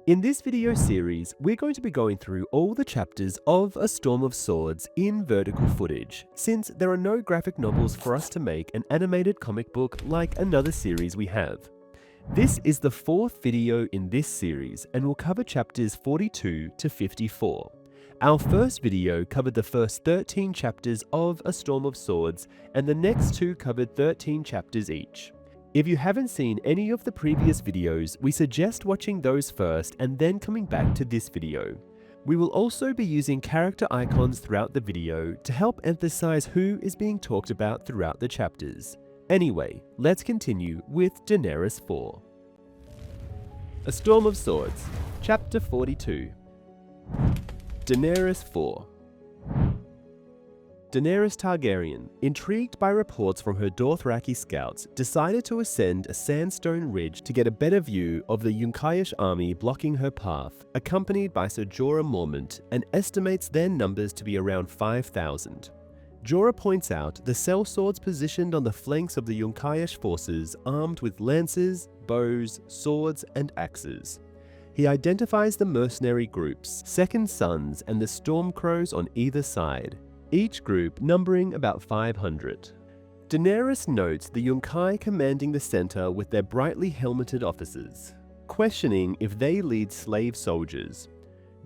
In this video series, we're going to be going through all the chapters of A Storm of Swords in vertical footage, since there are no graphic novels for us to make an animated comic book like another series we have. This is the fourth video in this series and will cover chapters 42 to 54. Our first video covered the first 13 chapters of A Storm of Swords, and the next two covered 13 chapters each. If you haven't seen any of the previous videos, we suggest watching those first and then coming back to this video. We will also be using character icons throughout the video to help emphasize who is being talked about throughout the chapters. Anyway, let's continue with Daenerys IV. A Storm of Swords, Chapter 42. Daenerys IV. Daenerys Targaryen, intrigued by reports from her Dothraki scouts, decided to ascend a sandstone ridge to get a better view of the Yunkai army blocking her path, accompanied by Ser Jorah Mormont, and estimates their numbers to be around 5,000. Jorah points out the sellswords positioned on the flanks of the Yunkai forces armed with lances, bows, swords, and axes. He identifies the mercenary groups, Second Sons, and the Stormcrows on either side, each group numbering about 500. Daenerys notes the Yunkai commanding the center with their brightly helmeted officers, questioning if they lead slave soldiers.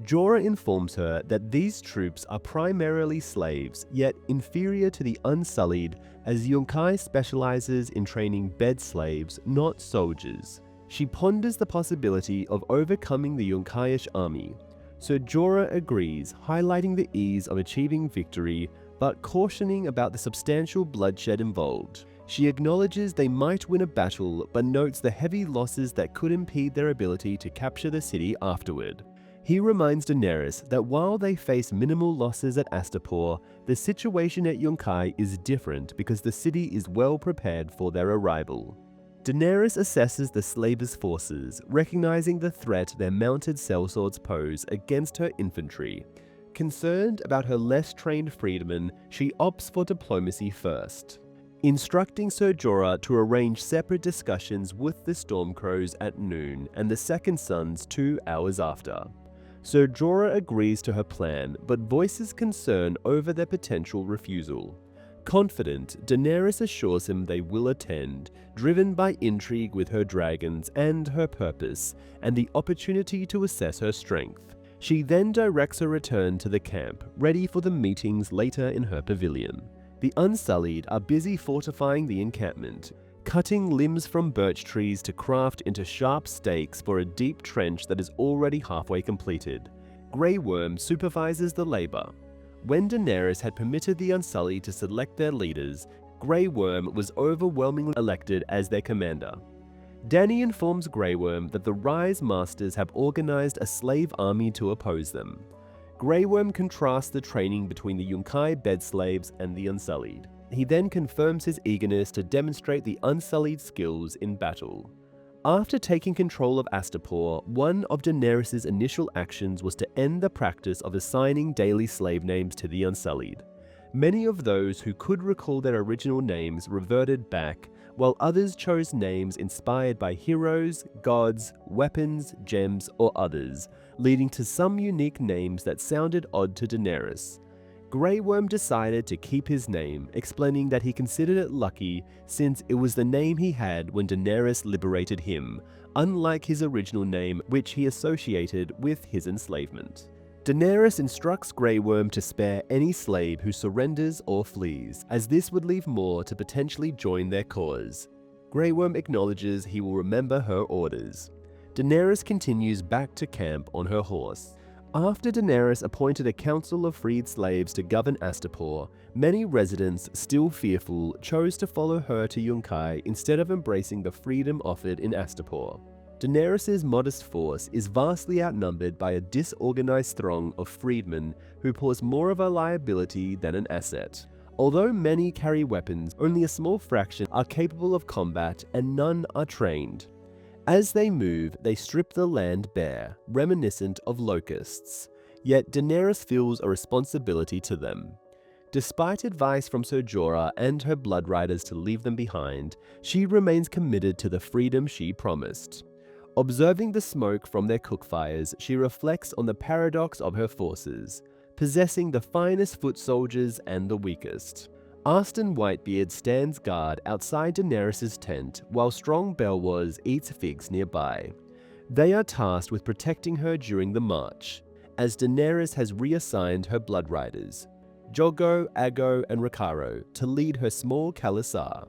Jorah informs her that these troops are primarily slaves, yet inferior to the Unsullied, as Yunkai specializes in training bed slaves, not soldiers. She ponders the possibility of overcoming the Yunkai army. Ser Jorah agrees, highlighting the ease of achieving victory, but cautioning about the substantial bloodshed involved. She acknowledges they might win a battle, but notes the heavy losses that could impede their ability to capture the city afterward. He reminds Daenerys that while they face minimal losses at Astapor, the situation at Yunkai is different because the city is well prepared for their arrival. Daenerys assesses the slavers' forces, recognizing the threat their mounted sellswords pose against her infantry. Concerned about her less trained freedmen, she opts for diplomacy first, instructing Ser Jorah to arrange separate discussions with the Stormcrows at noon and the Second Sons 2 hours after. Ser Jorah agrees to her plan, but voices concern over their potential refusal. Confident, Daenerys assures him they will attend, driven by intrigue with her dragons and her purpose, and the opportunity to assess her strength. She then directs her return to the camp, ready for the meetings later in her pavilion. The Unsullied are busy fortifying the encampment, cutting limbs from birch trees to craft into sharp stakes for a deep trench that is already halfway completed. Grey Worm supervises the labor. When Daenerys had permitted the Unsullied to select their leaders, Grey Worm was overwhelmingly elected as their commander. Dany informs Grey Worm that the Rise Masters have organized a slave army to oppose them. Grey Worm contrasts the training between the Yunkai bed slaves and the Unsullied. He then confirms his eagerness to demonstrate the Unsullied skills in battle. After taking control of Astapor, one of Daenerys' initial actions was to end the practice of assigning daily slave names to the Unsullied. Many of those who could recall their original names reverted back, while others chose names inspired by heroes, gods, weapons, gems, or others, leading to some unique names that sounded odd to Daenerys. Grey Worm decided to keep his name, explaining that he considered it lucky since it was the name he had when Daenerys liberated him, unlike his original name which he associated with his enslavement. Daenerys instructs Grey Worm to spare any slave who surrenders or flees, as this would leave more to potentially join their cause. Grey Worm acknowledges he will remember her orders. Daenerys continues back to camp on her horse. After Daenerys appointed a council of freed slaves to govern Astapor, many residents, still fearful, chose to follow her to Yunkai instead of embracing the freedom offered in Astapor. Daenerys' modest force is vastly outnumbered by a disorganized throng of freedmen who pose more of a liability than an asset. Although many carry weapons, only a small fraction are capable of combat and none are trained. As they move, they strip the land bare, reminiscent of locusts. Yet Daenerys feels a responsibility to them. Despite advice from Ser Jorah and her blood riders to leave them behind, she remains committed to the freedom she promised. Observing the smoke from their cookfires, she reflects on the paradox of her forces, possessing the finest foot soldiers and the weakest. Arstan Whitebeard stands guard outside Daenerys' tent while strong Belwaz eats figs nearby. They are tasked with protecting her during the march, as Daenerys has reassigned her blood riders, Jogo, Ago, and Ricaro, to lead her small Khalasar.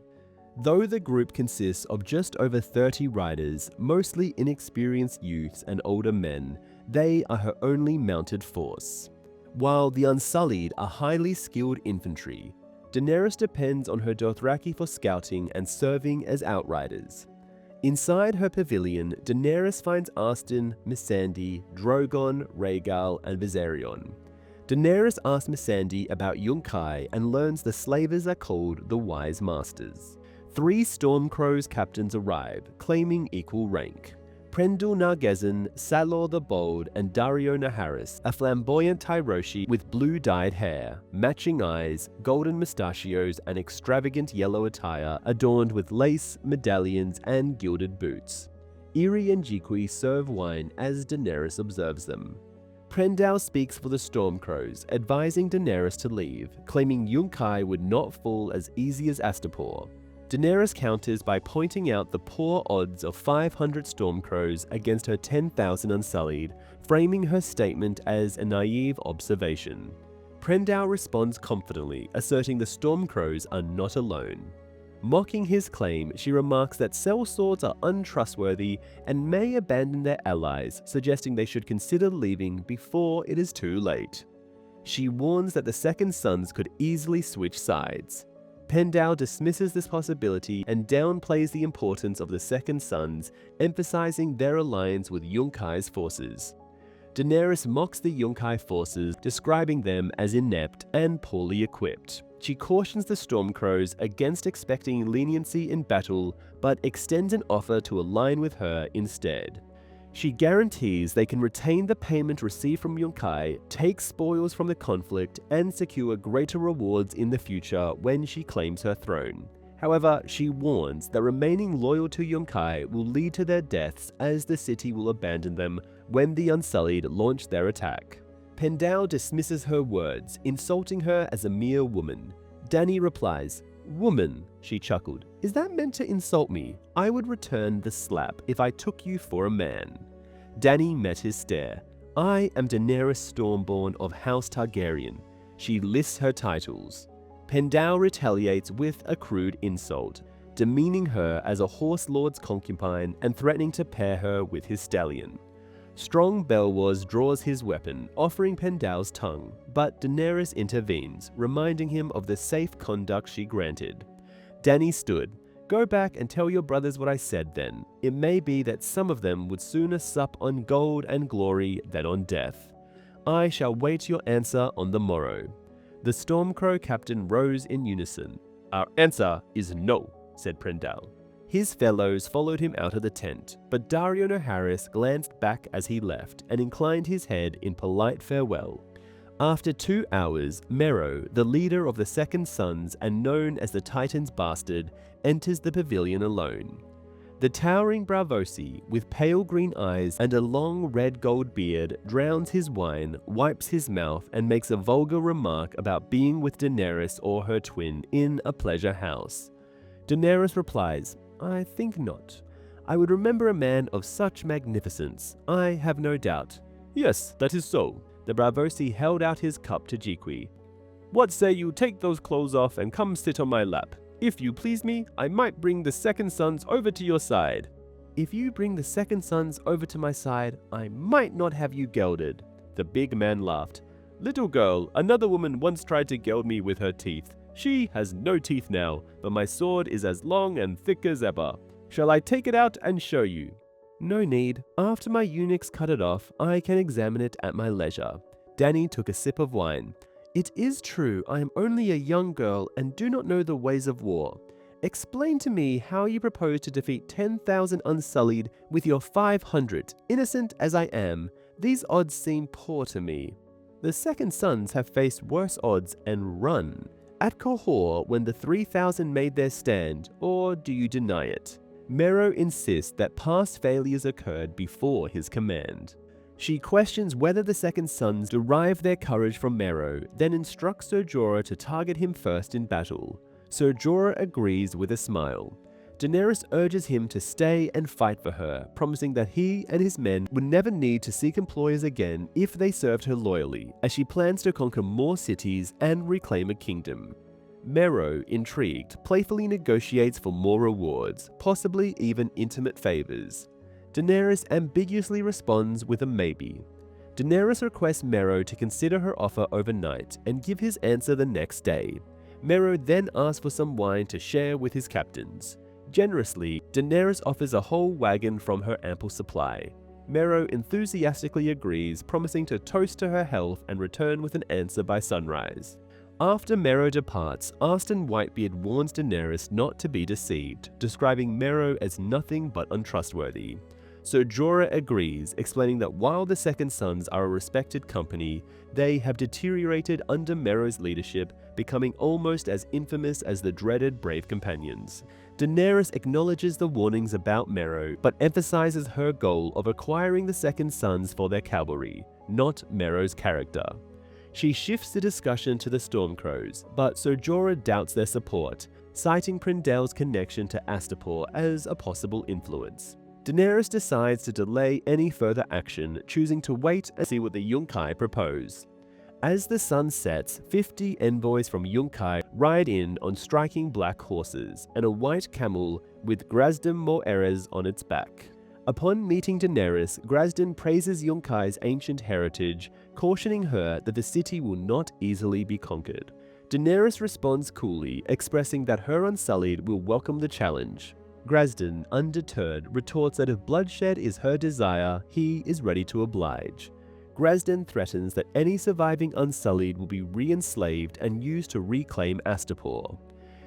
Though the group consists of just over 30 riders, mostly inexperienced youths and older men, they are her only mounted force. While the Unsullied are highly skilled infantry, Daenerys depends on her Dothraki for scouting and serving as outriders. Inside her pavilion, Daenerys finds Arstan, Missandei, Drogon, Rhaegal, and Viserion. Daenerys asks Missandei about Yunkai and learns the slavers are called the Wise Masters. 3 Stormcrows captains arrive, claiming equal rank. Prendil Nargezen, Salor the Bold, and Daario Naharis, a flamboyant Tyroshi with blue-dyed hair, matching eyes, golden mustachios, and extravagant yellow attire adorned with lace, medallions, and gilded boots. Irri and Jiqui serve wine as Daenerys observes them. Prendil speaks for the Stormcrows, advising Daenerys to leave, claiming Yunkai would not fall as easy as Astapor. Daenerys counters by pointing out the poor odds of 500 Stormcrows against her 10,000 Unsullied, framing her statement as a naive observation. Prendil responds confidently, asserting the Stormcrows are not alone. Mocking his claim, she remarks that sellswords are untrustworthy and may abandon their allies, suggesting they should consider leaving before it is too late. She warns that the Second Sons could easily switch sides. Prendil dismisses this possibility and downplays the importance of the Second Sons, emphasizing their alliance with Yunkai's forces. Daenerys mocks the Yunkai forces, describing them as inept and poorly equipped. She cautions the Stormcrows against expecting leniency in battle, but extends an offer to align with her instead. She guarantees they can retain the payment received from Yunkai, take spoils from the conflict, and secure greater rewards in the future when she claims her throne. However, she warns that remaining loyal to Yunkai will lead to their deaths, as the city will abandon them when the Unsullied launch their attack. Prendil dismisses her words, insulting her as a mere woman. Dani replies, "Woman," she chuckled, "is that meant to insult me? I would return the slap if I took you for a man." Dani met his stare. "I am Daenerys Stormborn of House Targaryen." She lists her titles. Prendil retaliates with a crude insult, demeaning her as a horse lord's concubine and threatening to pair her with his stallion. Strong Belwaz draws his weapon, offering Prendil's tongue, but Daenerys intervenes, reminding him of the safe conduct she granted. Dani stood. "Go back and tell your brothers what I said then. It may be that some of them would sooner sup on gold and glory than on death. I shall wait your answer on the morrow." The Stormcrow captain rose in unison. "Our answer is no," said Prendil. His fellows followed him out of the tent, but Daario Naharis glanced back as he left and inclined his head in polite farewell. After 2 hours, Mero, the leader of the Second Sons and known as the Titan's Bastard, enters the pavilion alone. The towering Braavosi, with pale green eyes and a long red-gold beard, drowns his wine, wipes his mouth, and makes a vulgar remark about being with Daenerys or her twin in a pleasure house. Daenerys replies, "I think not. I would remember a man of such magnificence, I have no doubt." "Yes, that is so." The Braavosi held out his cup to Jiqui. "What say you take those clothes off and come sit on my lap? If you please me, I might bring the Second Sons over to your side." "If you bring the Second Sons over to my side, I might not have you gelded." The big man laughed. "Little girl, another woman once tried to geld me with her teeth. She has no teeth now, but my sword is as long and thick as ever. Shall I take it out and show you?" "No need. After my eunuchs cut it off, I can examine it at my leisure." Dani took a sip of wine. "It is true I am only a young girl and do not know the ways of war. Explain to me how you propose to defeat 10,000 Unsullied with your 500. Innocent as I am, these odds seem poor to me. The Second Sons have faced worse odds and run. At Qohor when the 3,000 made their stand, or do you deny it?" Mero insists that past failures occurred before his command. She questions whether the second sons derive their courage from Mero, then instructs Ser Jorah to target him first in battle. Ser Jorah agrees with a smile. Daenerys urges him to stay and fight for her, promising that he and his men would never need to seek employers again if they served her loyally, as she plans to conquer more cities and reclaim a kingdom. Mero, intrigued, playfully negotiates for more rewards, possibly even intimate favors. Daenerys ambiguously responds with a maybe. Daenerys requests Mero to consider her offer overnight and give his answer the next day. Mero then asks for some wine to share with his captains. Generously, Daenerys offers a whole wagon from her ample supply. Mero enthusiastically agrees, promising to toast to her health and return with an answer by sunrise. After Mero departs, Arstan Whitebeard warns Daenerys not to be deceived, describing Mero as nothing but untrustworthy. Ser Jorah agrees, explaining that while the Second Sons are a respected company, they have deteriorated under Mero's leadership, becoming almost as infamous as the dreaded Brave Companions. Daenerys acknowledges the warnings about Mero, but emphasizes her goal of acquiring the Second Sons for their cavalry, not Mero's character. She shifts the discussion to the Stormcrows, but Ser Jorah doubts their support, citing Prindel's connection to Astapor as a possible influence. Daenerys decides to delay any further action, choosing to wait and see what the Yunkai propose. As the sun sets, 50 envoys from Yunkai ride in on striking black horses and a white camel with Grasdan Moerez on its back. Upon meeting Daenerys, Grasdan praises Yunkai's ancient heritage, cautioning her that the city will not easily be conquered. Daenerys responds coolly, expressing that her Unsullied will welcome the challenge. Grasdan, undeterred, retorts that if bloodshed is her desire, he is ready to oblige. Grasdan threatens that any surviving Unsullied will be re-enslaved and used to reclaim Astapor.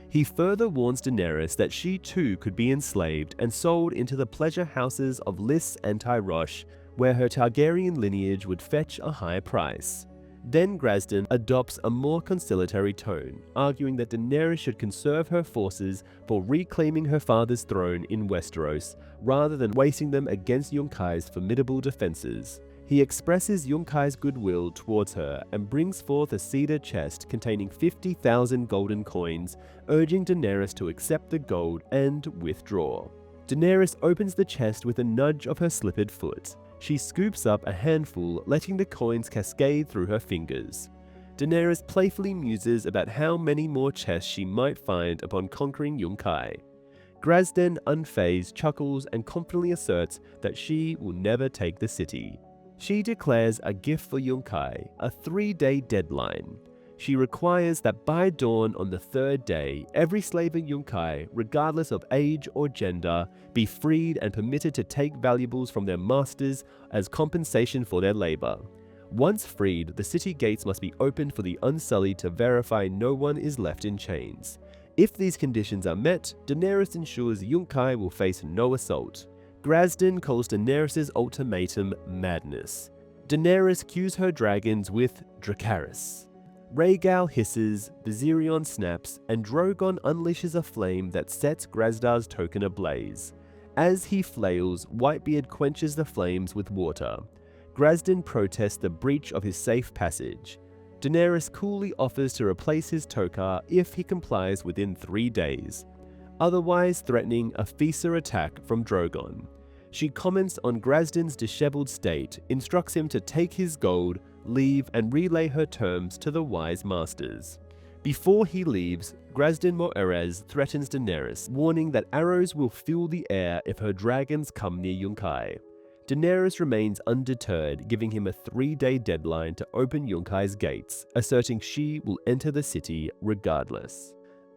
He further warns Daenerys that she too could be enslaved and sold into the pleasure houses of Lys and Tyrosh, where her Targaryen lineage would fetch a high price. Then Grasdan adopts a more conciliatory tone, arguing that Daenerys should conserve her forces for reclaiming her father's throne in Westeros, rather than wasting them against Yunkai's formidable defenses. He expresses Yunkai's goodwill towards her and brings forth a cedar chest containing 50,000 golden coins, urging Daenerys to accept the gold and withdraw. Daenerys opens the chest with a nudge of her slippered foot. She scoops up a handful, letting the coins cascade through her fingers. Daenerys playfully muses about how many more chests she might find upon conquering Yunkai. Grasdan, unfazed, chuckles and confidently asserts that she will never take the city. She declares a gift for Yunkai, a 3-day deadline. She requires that by dawn on the 3rd day, every slave in Yunkai, regardless of age or gender, be freed and permitted to take valuables from their masters as compensation for their labor. Once freed, the city gates must be opened for the Unsullied to verify no one is left in chains. If these conditions are met, Daenerys ensures Yunkai will face no assault. Grasdan calls Daenerys' ultimatum madness. Daenerys cues her dragons with Dracarys. Rhaegal hisses, Viserion snaps, and Drogon unleashes a flame that sets Grasdar's token ablaze. As he flails, Whitebeard quenches the flames with water. Grasdan protests the breach of his safe passage. Daenerys coolly offers to replace his tokar if he complies within 3 days, otherwise threatening a Fisa attack from Drogon. She comments on Grasdan's disheveled state, instructs him to take his gold, leave and relay her terms to the wise masters. Before he leaves, Grasdan Moerez threatens Daenerys, warning that arrows will fill the air if her dragons come near Yunkai. Daenerys remains undeterred, giving him a 3-day deadline to open Yunkai's gates, asserting she will enter the city regardless.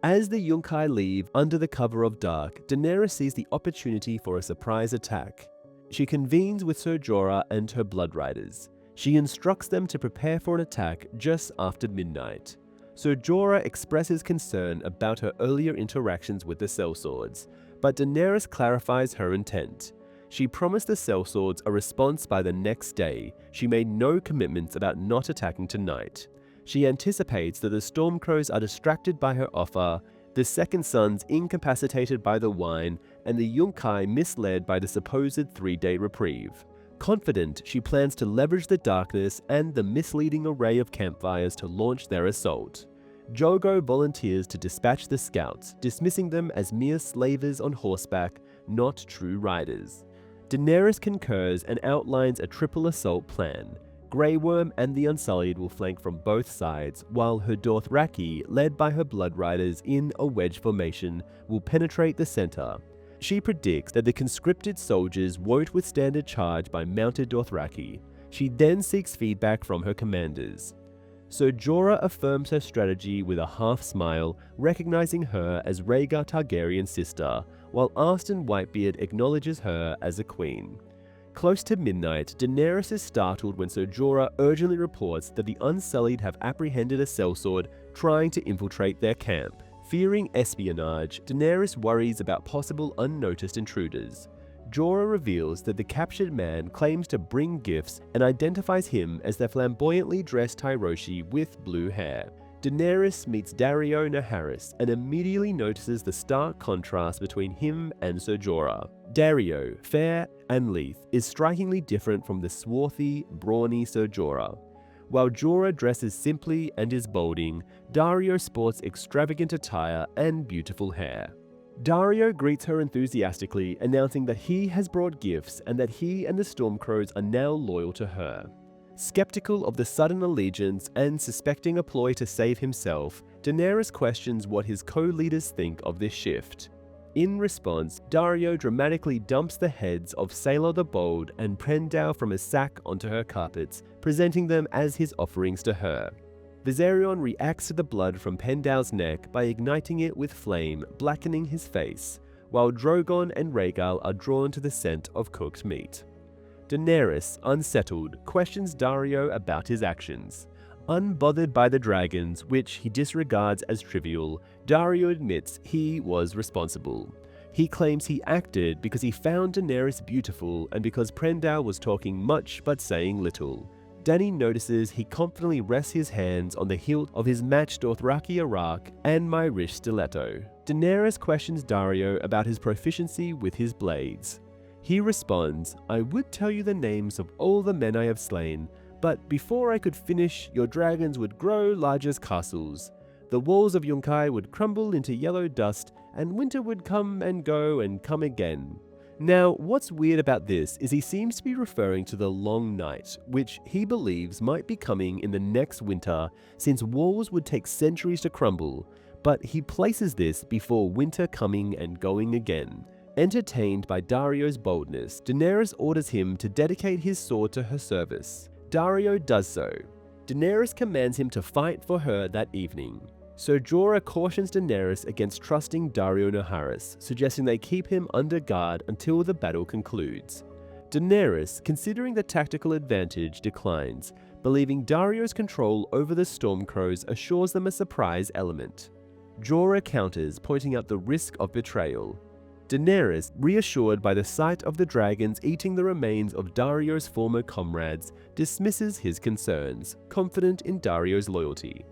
As the Yunkai leave under the cover of dark, Daenerys sees the opportunity for a surprise attack. She convenes with Ser Jorah and her Blood Riders. She instructs them to prepare for an attack just after midnight. Ser Jorah expresses concern about her earlier interactions with the sellswords, but Daenerys clarifies her intent. She promised the sellswords a response by the next day. She made no commitments about not attacking tonight. She anticipates that the Stormcrows are distracted by her offer, the Second Sons incapacitated by the wine, and the Yunkai misled by the supposed 3-day reprieve. Confident, she plans to leverage the darkness and the misleading array of campfires to launch their assault. Drogo volunteers to dispatch the scouts, dismissing them as mere slavers on horseback, not true riders. Daenerys concurs and outlines a triple assault plan. Grey Worm and the Unsullied will flank from both sides, while her Dothraki, led by her Blood Riders in a wedge formation, will penetrate the center. She predicts that the conscripted soldiers won't withstand a charge by mounted Dothraki. She then seeks feedback from her commanders. Ser Jorah affirms her strategy with a half-smile, recognizing her as Rhaegar Targaryen's sister, while Arstan Whitebeard acknowledges her as a queen. Close to midnight, Daenerys is startled when Ser Jorah urgently reports that the Unsullied have apprehended a sellsword trying to infiltrate their camp. Fearing espionage, Daenerys worries about possible unnoticed intruders. Jorah reveals that the captured man claims to bring gifts and identifies him as the flamboyantly dressed Tyroshi with blue hair. Daenerys meets Daario Naharis and immediately notices the stark contrast between him and Ser Jorah. Daario, fair and lithe, is strikingly different from the swarthy, brawny Ser Jorah. While Jorah dresses simply and is balding, Daario sports extravagant attire and beautiful hair. Daario greets her enthusiastically, announcing that he has brought gifts and that he and the Stormcrows are now loyal to her. Skeptical of the sudden allegiance and suspecting a ploy to save himself, Daenerys questions what his co-leaders think of this shift. In response, Daario dramatically dumps the heads of Sailor the Bold and Prendal from a sack onto her carpets, presenting them as his offerings to her. Viserion reacts to the blood from Pendal's neck by igniting it with flame, blackening his face, while Drogon and Rhaegal are drawn to the scent of cooked meat. Daenerys, unsettled, questions Daario about his actions. Unbothered by the dragons, which he disregards as trivial, Daario admits he was responsible. He claims he acted because he found Daenerys beautiful and because Prendal was talking much but saying little. Dany notices he confidently rests his hands on the hilt of his matched Dothraki Arak and Myrish stiletto. Daenerys questions Daario about his proficiency with his blades. He responds, "I would tell you the names of all the men I have slain, but before I could finish, your dragons would grow large as castles. The walls of Yunkai would crumble into yellow dust, and winter would come and come again." Now, what's weird about this is he seems to be referring to the Long Night, which he believes might be coming in the next winter, since walls would take centuries to crumble, but he places this before winter coming and going again. Entertained by Daario's boldness, Daenerys orders him to dedicate his sword to her service. Daario does so. Daenerys commands him to fight for her that evening. Ser Jorah cautions Daenerys against trusting Daario Naharis, suggesting they keep him under guard until the battle concludes. Daenerys, considering the tactical advantage, declines, believing Daario's control over the Stormcrows assures them a surprise element. Jorah counters, pointing out the risk of betrayal. Daenerys, reassured by the sight of the dragons eating the remains of Daario's former comrades, dismisses his concerns, confident in Daario's loyalty.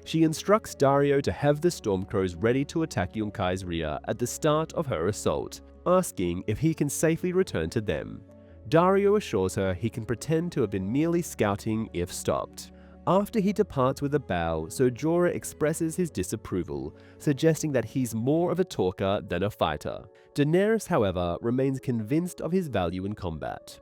She instructs Daario to have the Stormcrows ready to attack Yunkai's rear at the start of her assault, asking if he can safely return to them. Daario assures her he can pretend to have been merely scouting if stopped. After he departs with a bow, Ser Jorah expresses his disapproval, suggesting that he's more of a talker than a fighter. Daenerys, however, remains convinced of his value in combat.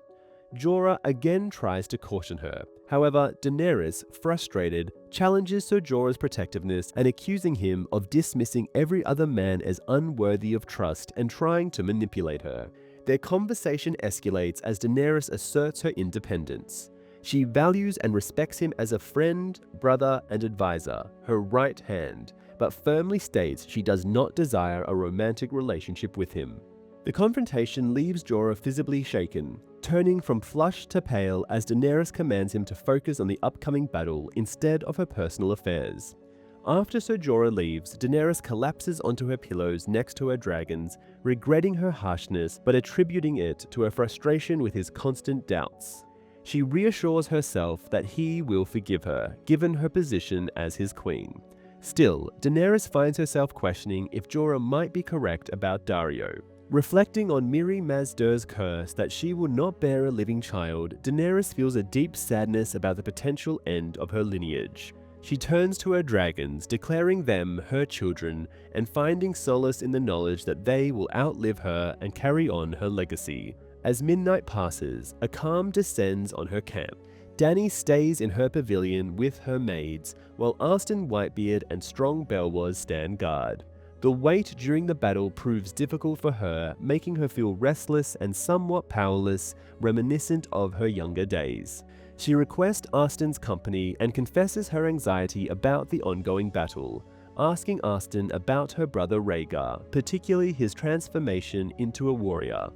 Jorah again tries to caution her. However, Daenerys, frustrated, challenges Ser Jorah's protectiveness and accusing him of dismissing every other man as unworthy of trust and trying to manipulate her. Their conversation escalates as Daenerys asserts her independence. She values and respects him as a friend, brother, and advisor, her right hand, but firmly states she does not desire a romantic relationship with him. The confrontation leaves Jorah visibly shaken, turning from flushed to pale as Daenerys commands him to focus on the upcoming battle instead of her personal affairs. After Ser Jorah leaves, Daenerys collapses onto her pillows next to her dragons, regretting her harshness but attributing it to her frustration with his constant doubts. She reassures herself that he will forgive her, given her position as his queen. Still, Daenerys finds herself questioning if Jorah might be correct about Daario. Reflecting on Mirri Maz Dur's curse that she will not bear a living child, Daenerys feels a deep sadness about the potential end of her lineage. She turns to her dragons, declaring them her children, and finding solace in the knowledge that they will outlive her and carry on her legacy. As midnight passes, a calm descends on her camp. Dany stays in her pavilion with her maids, while Arstan Whitebeard and Strong Belwas stand guard. The wait during the battle proves difficult for her, making her feel restless and somewhat powerless, reminiscent of her younger days. She requests Arstan's company and confesses her anxiety about the ongoing battle, asking Arstan about her brother Rhaegar, particularly his transformation into a warrior.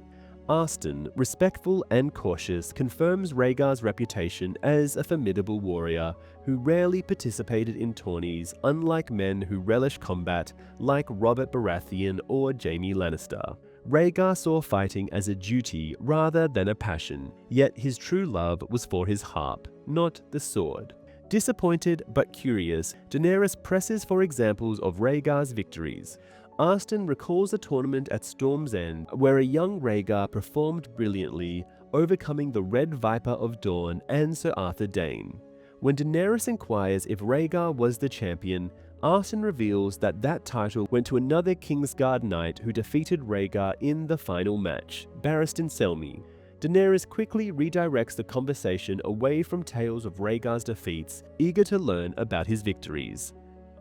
Arstan, respectful and cautious, confirms Rhaegar's reputation as a formidable warrior who rarely participated in tourneys, unlike men who relish combat like Robert Baratheon or Jaime Lannister. Rhaegar saw fighting as a duty rather than a passion, yet his true love was for his harp, not the sword. Disappointed but curious, Daenerys presses for examples of Rhaegar's victories. Arstan recalls a tournament at Storm's End where a young Rhaegar performed brilliantly, overcoming the Red Viper of Dawn and Sir Arthur Dayne. When Daenerys inquires if Rhaegar was the champion, Arstan reveals that that title went to another Kingsguard knight who defeated Rhaegar in the final match, Barristan Selmy. Daenerys quickly redirects the conversation away from tales of Rhaegar's defeats, eager to learn about his victories.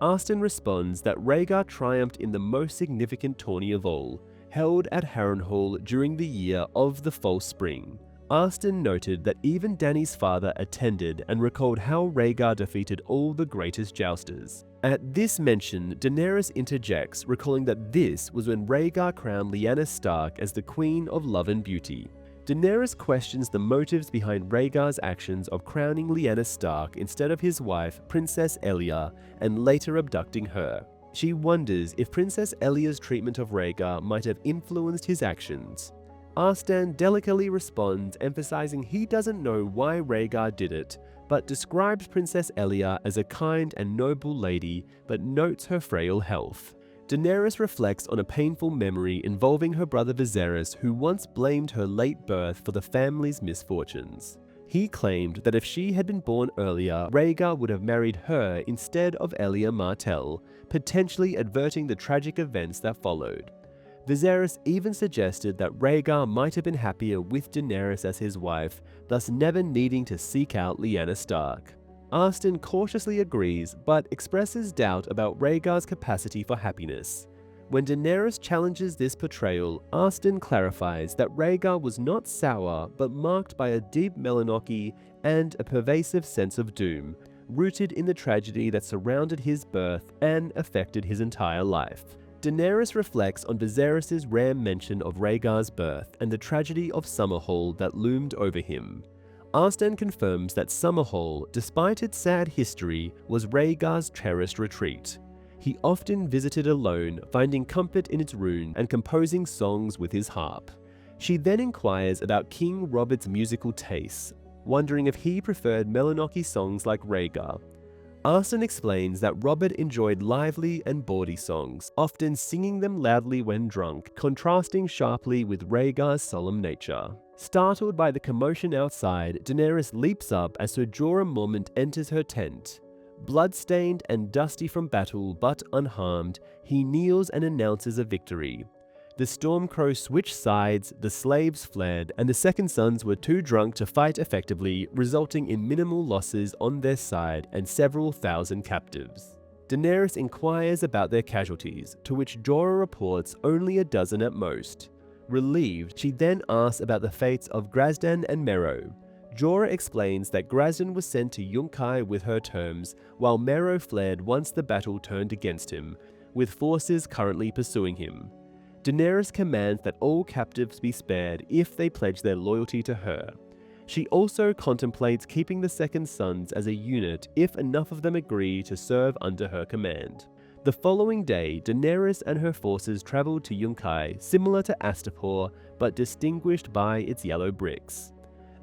Arstan responds that Rhaegar triumphed in the most significant tourney of all, held at Harrenhal during the year of the False Spring. Arstan noted that even Dany's father attended and recalled how Rhaegar defeated all the greatest jousters. At this mention, Daenerys interjects, recalling that this was when Rhaegar crowned Lyanna Stark as the Queen of Love and Beauty. Daenerys questions the motives behind Rhaegar's actions of crowning Lyanna Stark instead of his wife, Princess Elia, and later abducting her. She wonders if Princess Elia's treatment of Rhaegar might have influenced his actions. Arstan delicately responds, emphasizing he doesn't know why Rhaegar did it, but describes Princess Elia as a kind and noble lady, but notes her frail health. Daenerys reflects on a painful memory involving her brother Viserys, who once blamed her late birth for the family's misfortunes. He claimed that if she had been born earlier, Rhaegar would have married her instead of Elia Martell, potentially averting the tragic events that followed. Viserys even suggested that Rhaegar might have been happier with Daenerys as his wife, thus never needing to seek out Lyanna Stark. Arstan cautiously agrees, but expresses doubt about Rhaegar's capacity for happiness. When Daenerys challenges this portrayal, Arstan clarifies that Rhaegar was not sour, but marked by a deep melancholy and a pervasive sense of doom, rooted in the tragedy that surrounded his birth and affected his entire life. Daenerys reflects on Viserys' rare mention of Rhaegar's birth and the tragedy of Summerhall that loomed over him. Arstan confirms that Summerhall, despite its sad history, was Rhaegar's cherished retreat. He often visited alone, finding comfort in its ruins and composing songs with his harp. She then inquires about King Robert's musical tastes, wondering if he preferred melancholy songs like Rhaegar. Arstan explains that Robert enjoyed lively and bawdy songs, often singing them loudly when drunk, contrasting sharply with Rhaegar's solemn nature. Startled by the commotion outside, Daenerys leaps up as Ser Jorah Mormont enters her tent. Bloodstained and dusty from battle but unharmed, he kneels and announces a victory. The Stormcrow switched sides, the slaves fled, and the Second Sons were too drunk to fight effectively, resulting in minimal losses on their side and several thousand captives. Daenerys inquires about their casualties, to which Jorah reports only a dozen at most. Relieved, she then asks about the fates of Grazdan and Merrow. Jorah explains that Grazdan was sent to Yunkai with her terms, while Merrow fled once the battle turned against him, with forces currently pursuing him. Daenerys commands that all captives be spared if they pledge their loyalty to her. She also contemplates keeping the Second Sons as a unit if enough of them agree to serve under her command. The following day, Daenerys and her forces traveled to Yunkai, similar to Astapor, but distinguished by its yellow bricks.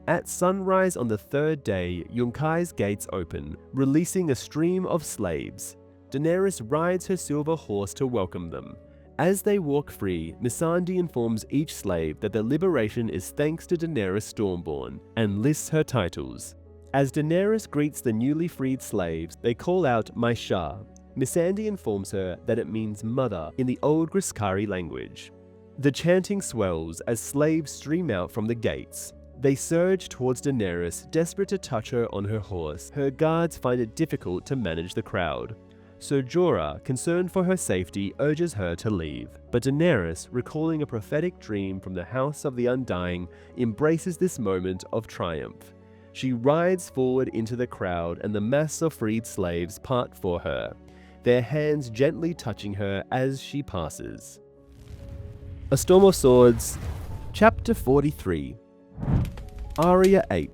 At sunrise on the third day, Yunkai's gates open, releasing a stream of slaves. Daenerys rides her silver horse to welcome them. As they walk free, Missandei informs each slave that their liberation is thanks to Daenerys Stormborn and lists her titles. As Daenerys greets the newly freed slaves, they call out "My Shah." Missandei informs her that it means mother in the old Griskari language. The chanting swells as slaves stream out from the gates. They surge towards Daenerys, desperate to touch her on her horse. Her guards find it difficult to manage the crowd. Ser Jorah, concerned for her safety, urges her to leave. But Daenerys, recalling a prophetic dream from the House of the Undying, embraces this moment of triumph. She rides forward into the crowd and the mass of freed slaves part for her, their hands gently touching her as she passes. A Storm of Swords, Chapter 43. Arya VIII.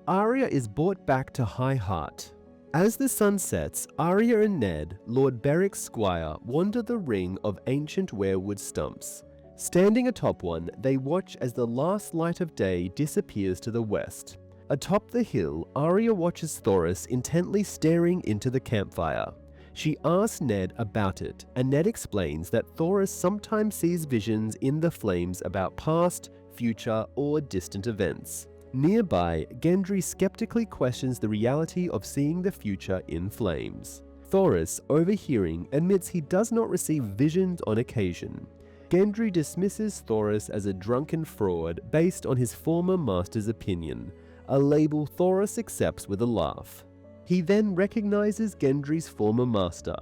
Arya is brought back to High Heart. As the sun sets, Arya and Ned, Lord Beric's squire, wander the ring of ancient weirwood stumps. Standing atop one, they watch as the last light of day disappears to the west. Atop the hill, Arya watches Thoros intently staring into the campfire. She asks Ned about it, and Ned explains that Thoros sometimes sees visions in the flames about past, future, or distant events. Nearby, Gendry skeptically questions the reality of seeing the future in flames. Thoros, overhearing, admits he does not receive visions on occasion. Gendry dismisses Thoros as a drunken fraud based on his former master's opinion, a label Thoros accepts with a laugh. He then recognizes Gendry's former master,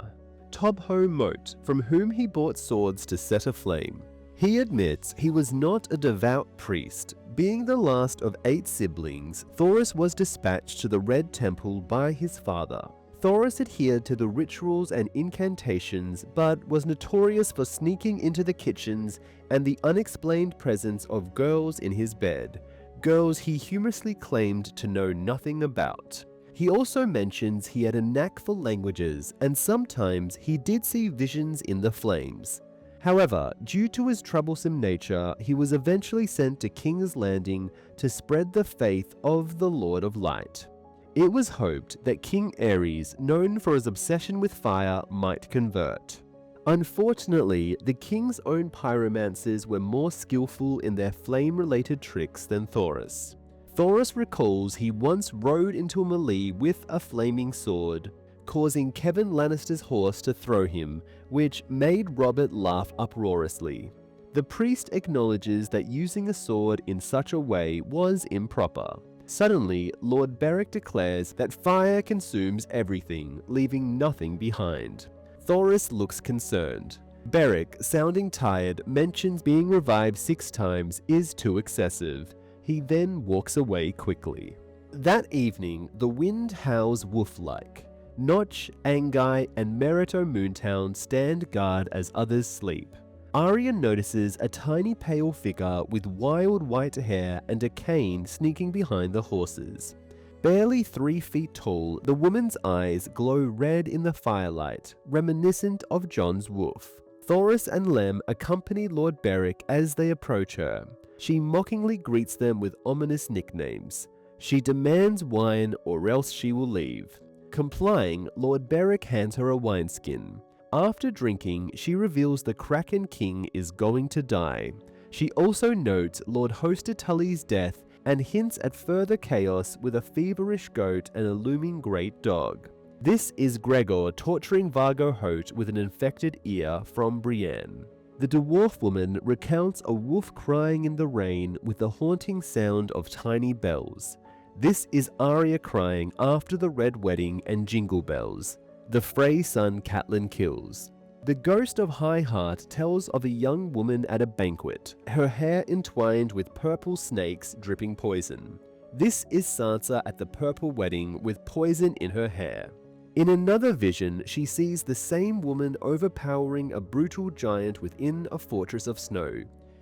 Tobho Moat, from whom he bought swords to set aflame. He admits he was not a devout priest. Being the last of 8 siblings, Thoros was dispatched to the Red Temple by his father. Thoros adhered to the rituals and incantations, but was notorious for sneaking into the kitchens and the unexplained presence of girls in his bed, girls he humorously claimed to know nothing about. He also mentions he had a knack for languages, and sometimes he did see visions in the flames. However, due to his troublesome nature, he was eventually sent to King's Landing to spread the faith of the Lord of Light. It was hoped that King Aerys, known for his obsession with fire, might convert. Unfortunately, the king's own pyromancers were more skillful in their flame-related tricks than Thoros. Thoros recalls he once rode into a melee with a flaming sword, causing Kevan Lannister's horse to throw him, which made Robert laugh uproariously. The priest acknowledges that using a sword in such a way was improper. Suddenly, Lord Beric declares that fire consumes everything, leaving nothing behind. Thoros looks concerned. Beric, sounding tired, mentions being revived 6 times is too excessive. He then walks away quickly. That evening, the wind howls wolf-like. Notch, Angai, and Merito Moontown stand guard as others sleep. Arya notices a tiny pale figure with wild white hair and a cane sneaking behind the horses. Barely 3 feet tall, the woman's eyes glow red in the firelight, reminiscent of Jon's wolf. Thoros and Lem accompany Lord Beric as they approach her. She mockingly greets them with ominous nicknames. She demands wine or else she will leave. Complying, Lord Beric hands her a wineskin. After drinking, she reveals the Kraken King is going to die. She also notes Lord Hoster Tully's death and hints at further chaos with a feverish goat and a looming great dog. This is Gregor torturing Vargo Hoat with an infected ear from Brienne. The dwarf woman recounts a wolf crying in the rain with the haunting sound of tiny bells. This is Arya crying after the Red Wedding and Jingle Bells. The Frey son Catelyn kills. The ghost of High Heart tells of a young woman at a banquet, her hair entwined with purple snakes dripping poison. This is Sansa at the Purple Wedding with poison in her hair. In another vision, she sees the same woman overpowering a brutal giant within a fortress of snow.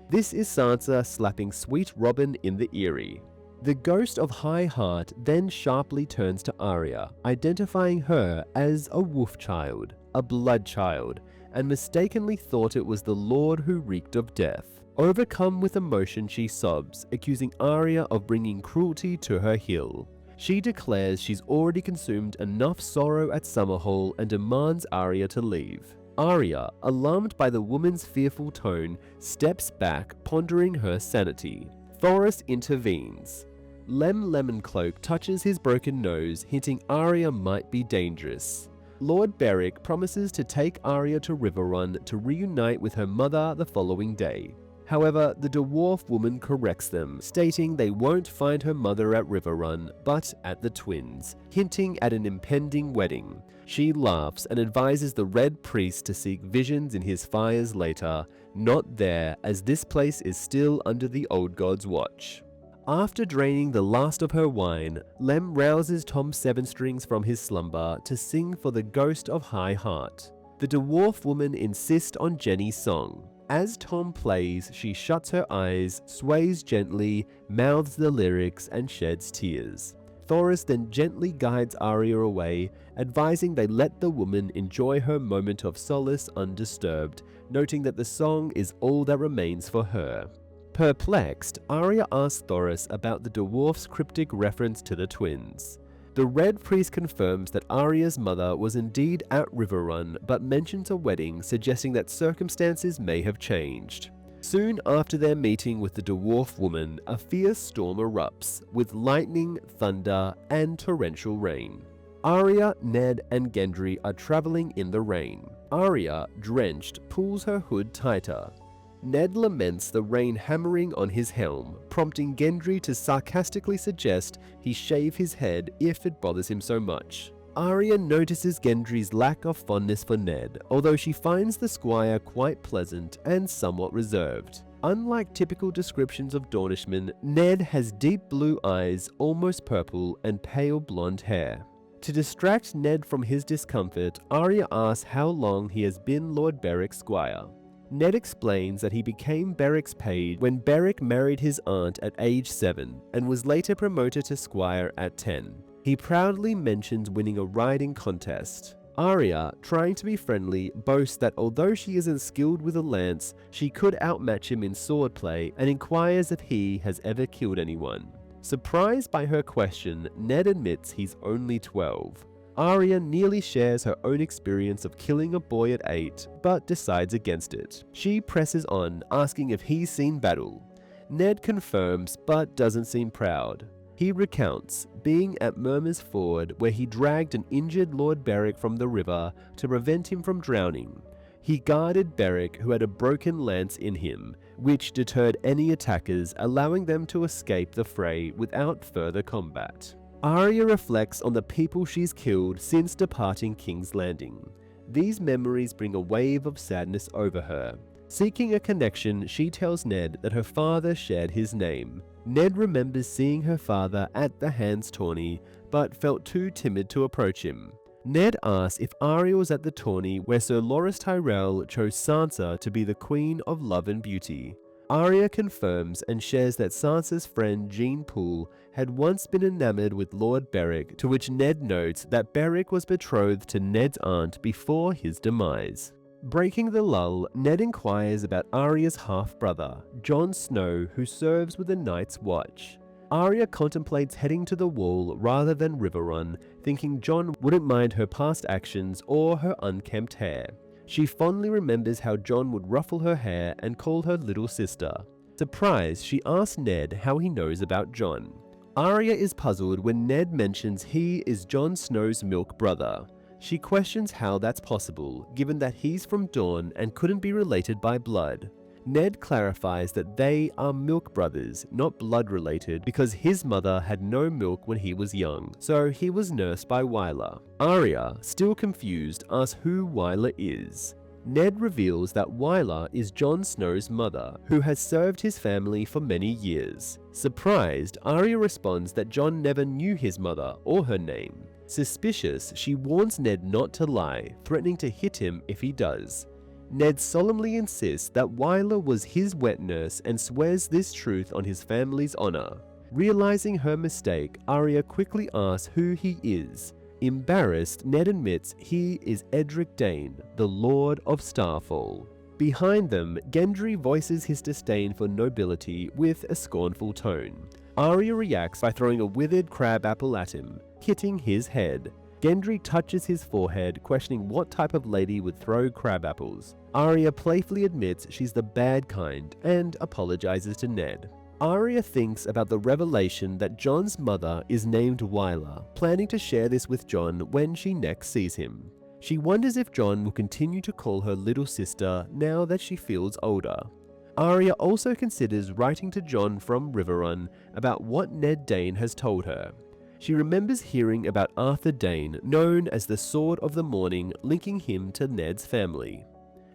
This is Sansa slapping Sweet Robin in the Eyrie. The ghost of High Heart then sharply turns to Arya, identifying her as a wolf child, a blood child, and mistakenly thought it was the Lord who reeked of death. Overcome with emotion, she sobs, accusing Arya of bringing cruelty to her hill. She declares she's already consumed enough sorrow at Summerhall and demands Arya to leave. Arya, alarmed by the woman's fearful tone, steps back, pondering her sanity. Thoros intervenes. Lem Lemoncloak touches his broken nose, hinting Arya might be dangerous. Lord Beric promises to take Arya to Riverrun to reunite with her mother the following day. However, the dwarf woman corrects them, stating they won't find her mother at Riverrun, but at the twins, hinting at an impending wedding. She laughs and advises the Red Priest to seek visions in his fires later, not there, as this place is still under the old god's watch. After draining the last of her wine, Lem rouses Tom Sevenstrings from his slumber to sing for the ghost of High Heart. The dwarf woman insists on Jenny's song. As Tom plays, she shuts her eyes, sways gently, mouths the lyrics, and sheds tears. Thoros then gently guides Arya away, advising they let the woman enjoy her moment of solace undisturbed, noting that the song is all that remains for her. Perplexed, Arya asks Thoros about the dwarf's cryptic reference to the twins. The Red Priest confirms that Arya's mother was indeed at Riverrun, but mentions a wedding, suggesting that circumstances may have changed. Soon after their meeting with the dwarf woman, a fierce storm erupts, with lightning, thunder, and torrential rain. Arya, Ned, and Gendry are traveling in the rain. Arya, drenched, pulls her hood tighter. Ned laments the rain hammering on his helm, prompting Gendry to sarcastically suggest he shave his head if it bothers him so much. Arya notices Gendry's lack of fondness for Ned, although she finds the squire quite pleasant and somewhat reserved. Unlike typical descriptions of Dornishmen, Ned has deep blue eyes, almost purple, and pale blonde hair. To distract Ned from his discomfort, Arya asks how long he has been Lord Beric's squire. Ned explains that he became Beric's page when Beric married his aunt at age 7 and was later promoted to squire at 10. He proudly mentions winning a riding contest. Arya, trying to be friendly, boasts that although she isn't skilled with a lance, she could outmatch him in swordplay and inquires if he has ever killed anyone. Surprised by her question, Ned admits he's only 12. Arya nearly shares her own experience of killing a boy at 8, but decides against it. She presses on, asking if he's seen battle. Ned confirms, but doesn't seem proud. He recounts being at Murmur's Ford, where he dragged an injured Lord Beric from the river to prevent him from drowning. He guarded Beric, who had a broken lance in him, which deterred any attackers, allowing them to escape the fray without further combat. Arya reflects on the people she's killed since departing King's Landing. These memories bring a wave of sadness over her. Seeking a connection, she tells Ned that her father shared his name. Ned remembers seeing her father at the Hands tourney, but felt too timid to approach him. Ned asks if Arya was at the tourney where Sir Loras Tyrell chose Sansa to be the Queen of Love and Beauty. Arya confirms and shares that Sansa's friend Jean Poole had once been enamored with Lord Beric, to which Ned notes that Beric was betrothed to Ned's aunt before his demise. Breaking the lull, Ned inquires about Arya's half-brother, Jon Snow, who serves with the Night's Watch. Arya contemplates heading to the Wall rather than Riverrun, thinking Jon wouldn't mind her past actions or her unkempt hair. She fondly remembers how Jon would ruffle her hair and call her little sister. Surprised, she asks Ned how he knows about Jon. Arya is puzzled when Ned mentions he is Jon Snow's milk brother. She questions how that's possible, given that he's from Dorne and couldn't be related by blood. Ned clarifies that they are milk brothers, not blood related, because his mother had no milk when he was young, so he was nursed by Wyler. Arya, still confused, asks who Wyler is. Ned reveals that Wyler is Jon Snow's mother, who has served his family for many years. Surprised, Arya responds that Jon never knew his mother or her name. Suspicious, she warns Ned not to lie, threatening to hit him if he does. Ned solemnly insists that Wyler was his wet nurse and swears this truth on his family's honor. Realizing her mistake, Arya quickly asks who he is. Embarrassed, Ned admits he is Edric Dane, the Lord of Starfall. Behind them, Gendry voices his disdain for nobility with a scornful tone. Arya reacts by throwing a withered crab apple at him, hitting his head. Gendry touches his forehead, questioning what type of lady would throw crab apples. Arya playfully admits she's the bad kind and apologizes to Ned. Arya thinks about the revelation that Jon's mother is named Wyla, planning to share this with Jon when she next sees him. She wonders if Jon will continue to call her little sister now that she feels older. Arya also considers writing to Jon from Riverrun about what Ned Dayne has told her. She remembers hearing about Arthur Dayne, known as the Sword of the Morning, linking him to Ned's family.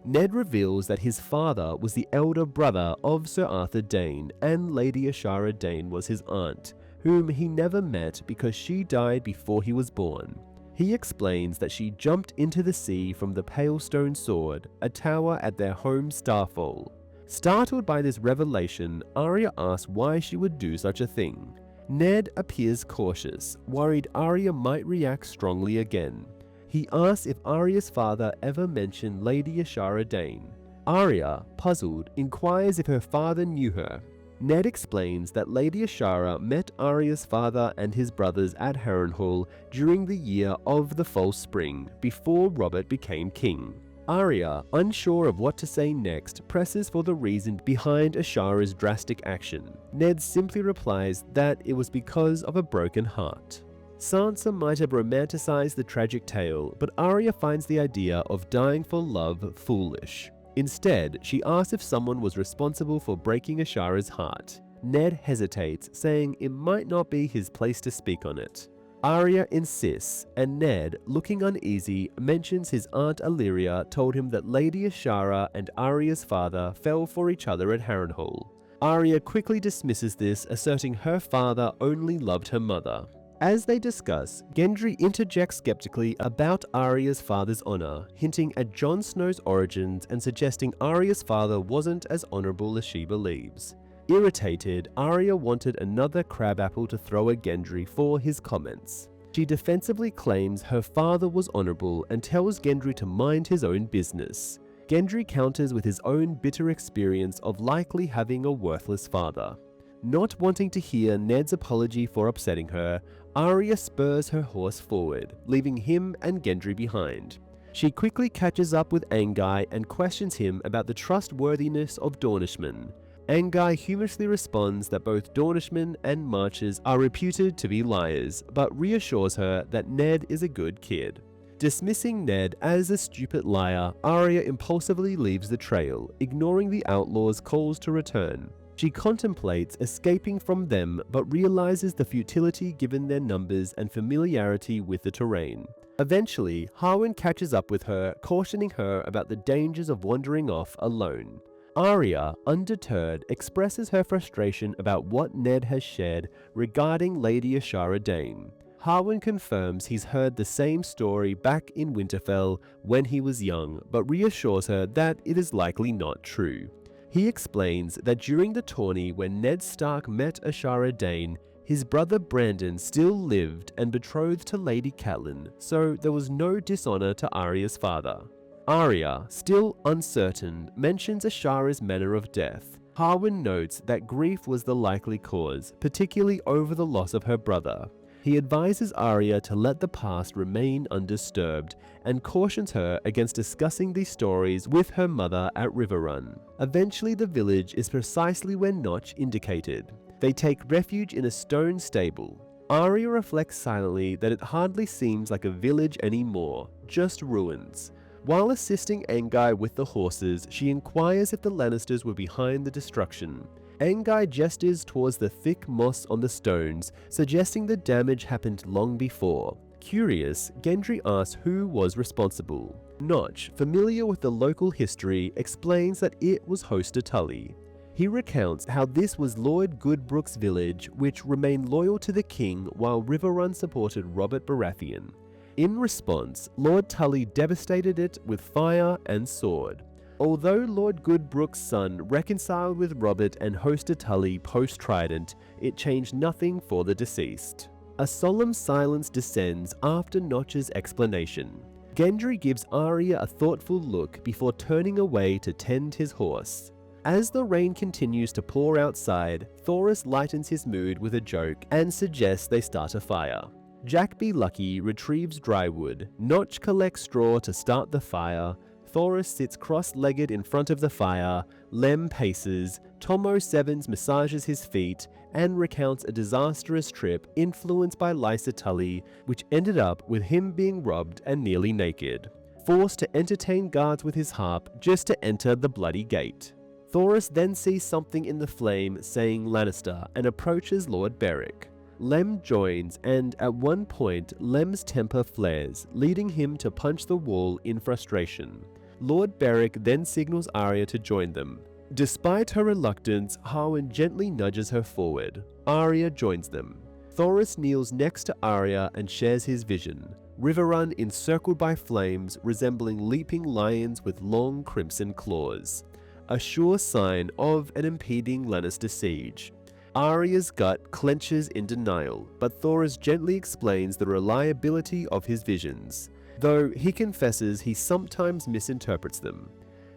Ned reveals that his father was the elder brother of Sir Arthur Dayne, and Lady Ashara Dayne was his aunt, whom he never met because she died before he was born. He explains that she jumped into the sea from the Palestone Sword, a tower at their home Starfall. Startled by this revelation, Arya asks why she would do such a thing. Ned appears cautious, worried Arya might react strongly again. He asks if Arya's father ever mentioned Lady Ashara Dayne. Arya, puzzled, inquires if her father knew her. Ned explains that Lady Ashara met Arya's father and his brothers at Harrenhal during the year of the False Spring, before Robert became king. Arya, unsure of what to say next, presses for the reason behind Ashara's drastic action. Ned simply replies that it was because of a broken heart. Sansa might have romanticized the tragic tale, but Arya finds the idea of dying for love foolish. Instead, she asks if someone was responsible for breaking Ashara's heart. Ned hesitates, saying it might not be his place to speak on it. Arya insists, and Ned, looking uneasy, mentions his aunt Illyria told him that Lady Ashara and Arya's father fell for each other at Harrenhal. Arya quickly dismisses this, asserting her father only loved her mother. As they discuss, Gendry interjects skeptically about Arya's father's honor, hinting at Jon Snow's origins and suggesting Arya's father wasn't as honorable as she believes. Irritated, Arya wanted another crabapple to throw at Gendry for his comments. She defensively claims her father was honorable and tells Gendry to mind his own business. Gendry counters with his own bitter experience of likely having a worthless father. Not wanting to hear Ned's apology for upsetting her, Arya spurs her horse forward, leaving him and Gendry behind. She quickly catches up with Anguy and questions him about the trustworthiness of Dornishmen. Anguy humorously responds that both Dornishmen and Marchers are reputed to be liars, but reassures her that Ned is a good kid. Dismissing Ned as a stupid liar, Arya impulsively leaves the trail, ignoring the outlaws' calls to return. She contemplates escaping from them, but realizes the futility given their numbers and familiarity with the terrain. Eventually, Harwin catches up with her, cautioning her about the dangers of wandering off alone. Arya, undeterred, expresses her frustration about what Ned has shared regarding Lady Ashara Dayne. Harwin confirms he's heard the same story back in Winterfell when he was young, but reassures her that it is likely not true. He explains that during the tourney when Ned Stark met Ashara Dayne, his brother Brandon still lived and betrothed to Lady Catelyn, so there was no dishonor to Arya's father. Arya, still uncertain, mentions Ashara's manner of death. Harwin notes that grief was the likely cause, particularly over the loss of her brother. He advises Arya to let the past remain undisturbed and cautions her against discussing these stories with her mother at Riverrun. Eventually, the village is precisely where Notch indicated. They take refuge in a stone stable. Arya reflects silently that it hardly seems like a village anymore, just ruins. While assisting Anguy with the horses, she inquires if the Lannisters were behind the destruction. Anguy gestures towards the thick moss on the stones, suggesting the damage happened long before. Curious, Gendry asks who was responsible. Notch, familiar with the local history, explains that it was Hoster Tully. He recounts how this was Lord Goodbrook's village, which remained loyal to the king while Riverrun supported Robert Baratheon. In response, Lord Tully devastated it with fire and sword. Although Lord Goodbrook's son reconciled with Robert and Hoster Tully post-Trident, it changed nothing for the deceased. A solemn silence descends after Notch's explanation. Gendry gives Arya a thoughtful look before turning away to tend his horse. As the rain continues to pour outside, Thoros lightens his mood with a joke and suggests they start a fire. Jack Be Lucky retrieves drywood, Notch collects straw to start the fire, Thoros sits cross-legged in front of the fire, Lem paces, Tomo Sevens massages his feet, and recounts a disastrous trip influenced by Lysa Tully, which ended up with him being robbed and nearly naked, forced to entertain guards with his harp just to enter the bloody gate. Thoros then sees something in the flame saying Lannister and approaches Lord Beric. Lem joins, and at one point Lem's temper flares, leading him to punch the wall in frustration. Lord Beric then signals Arya to join them. Despite her reluctance, Harwin gently nudges her forward. Arya joins them. Thoros kneels next to Arya and shares his vision. Riverrun encircled by flames resembling leaping lions with long crimson claws. A sure sign of an impeding Lannister siege. Arya's gut clenches in denial, but Thoros gently explains the reliability of his visions, though he confesses he sometimes misinterprets them.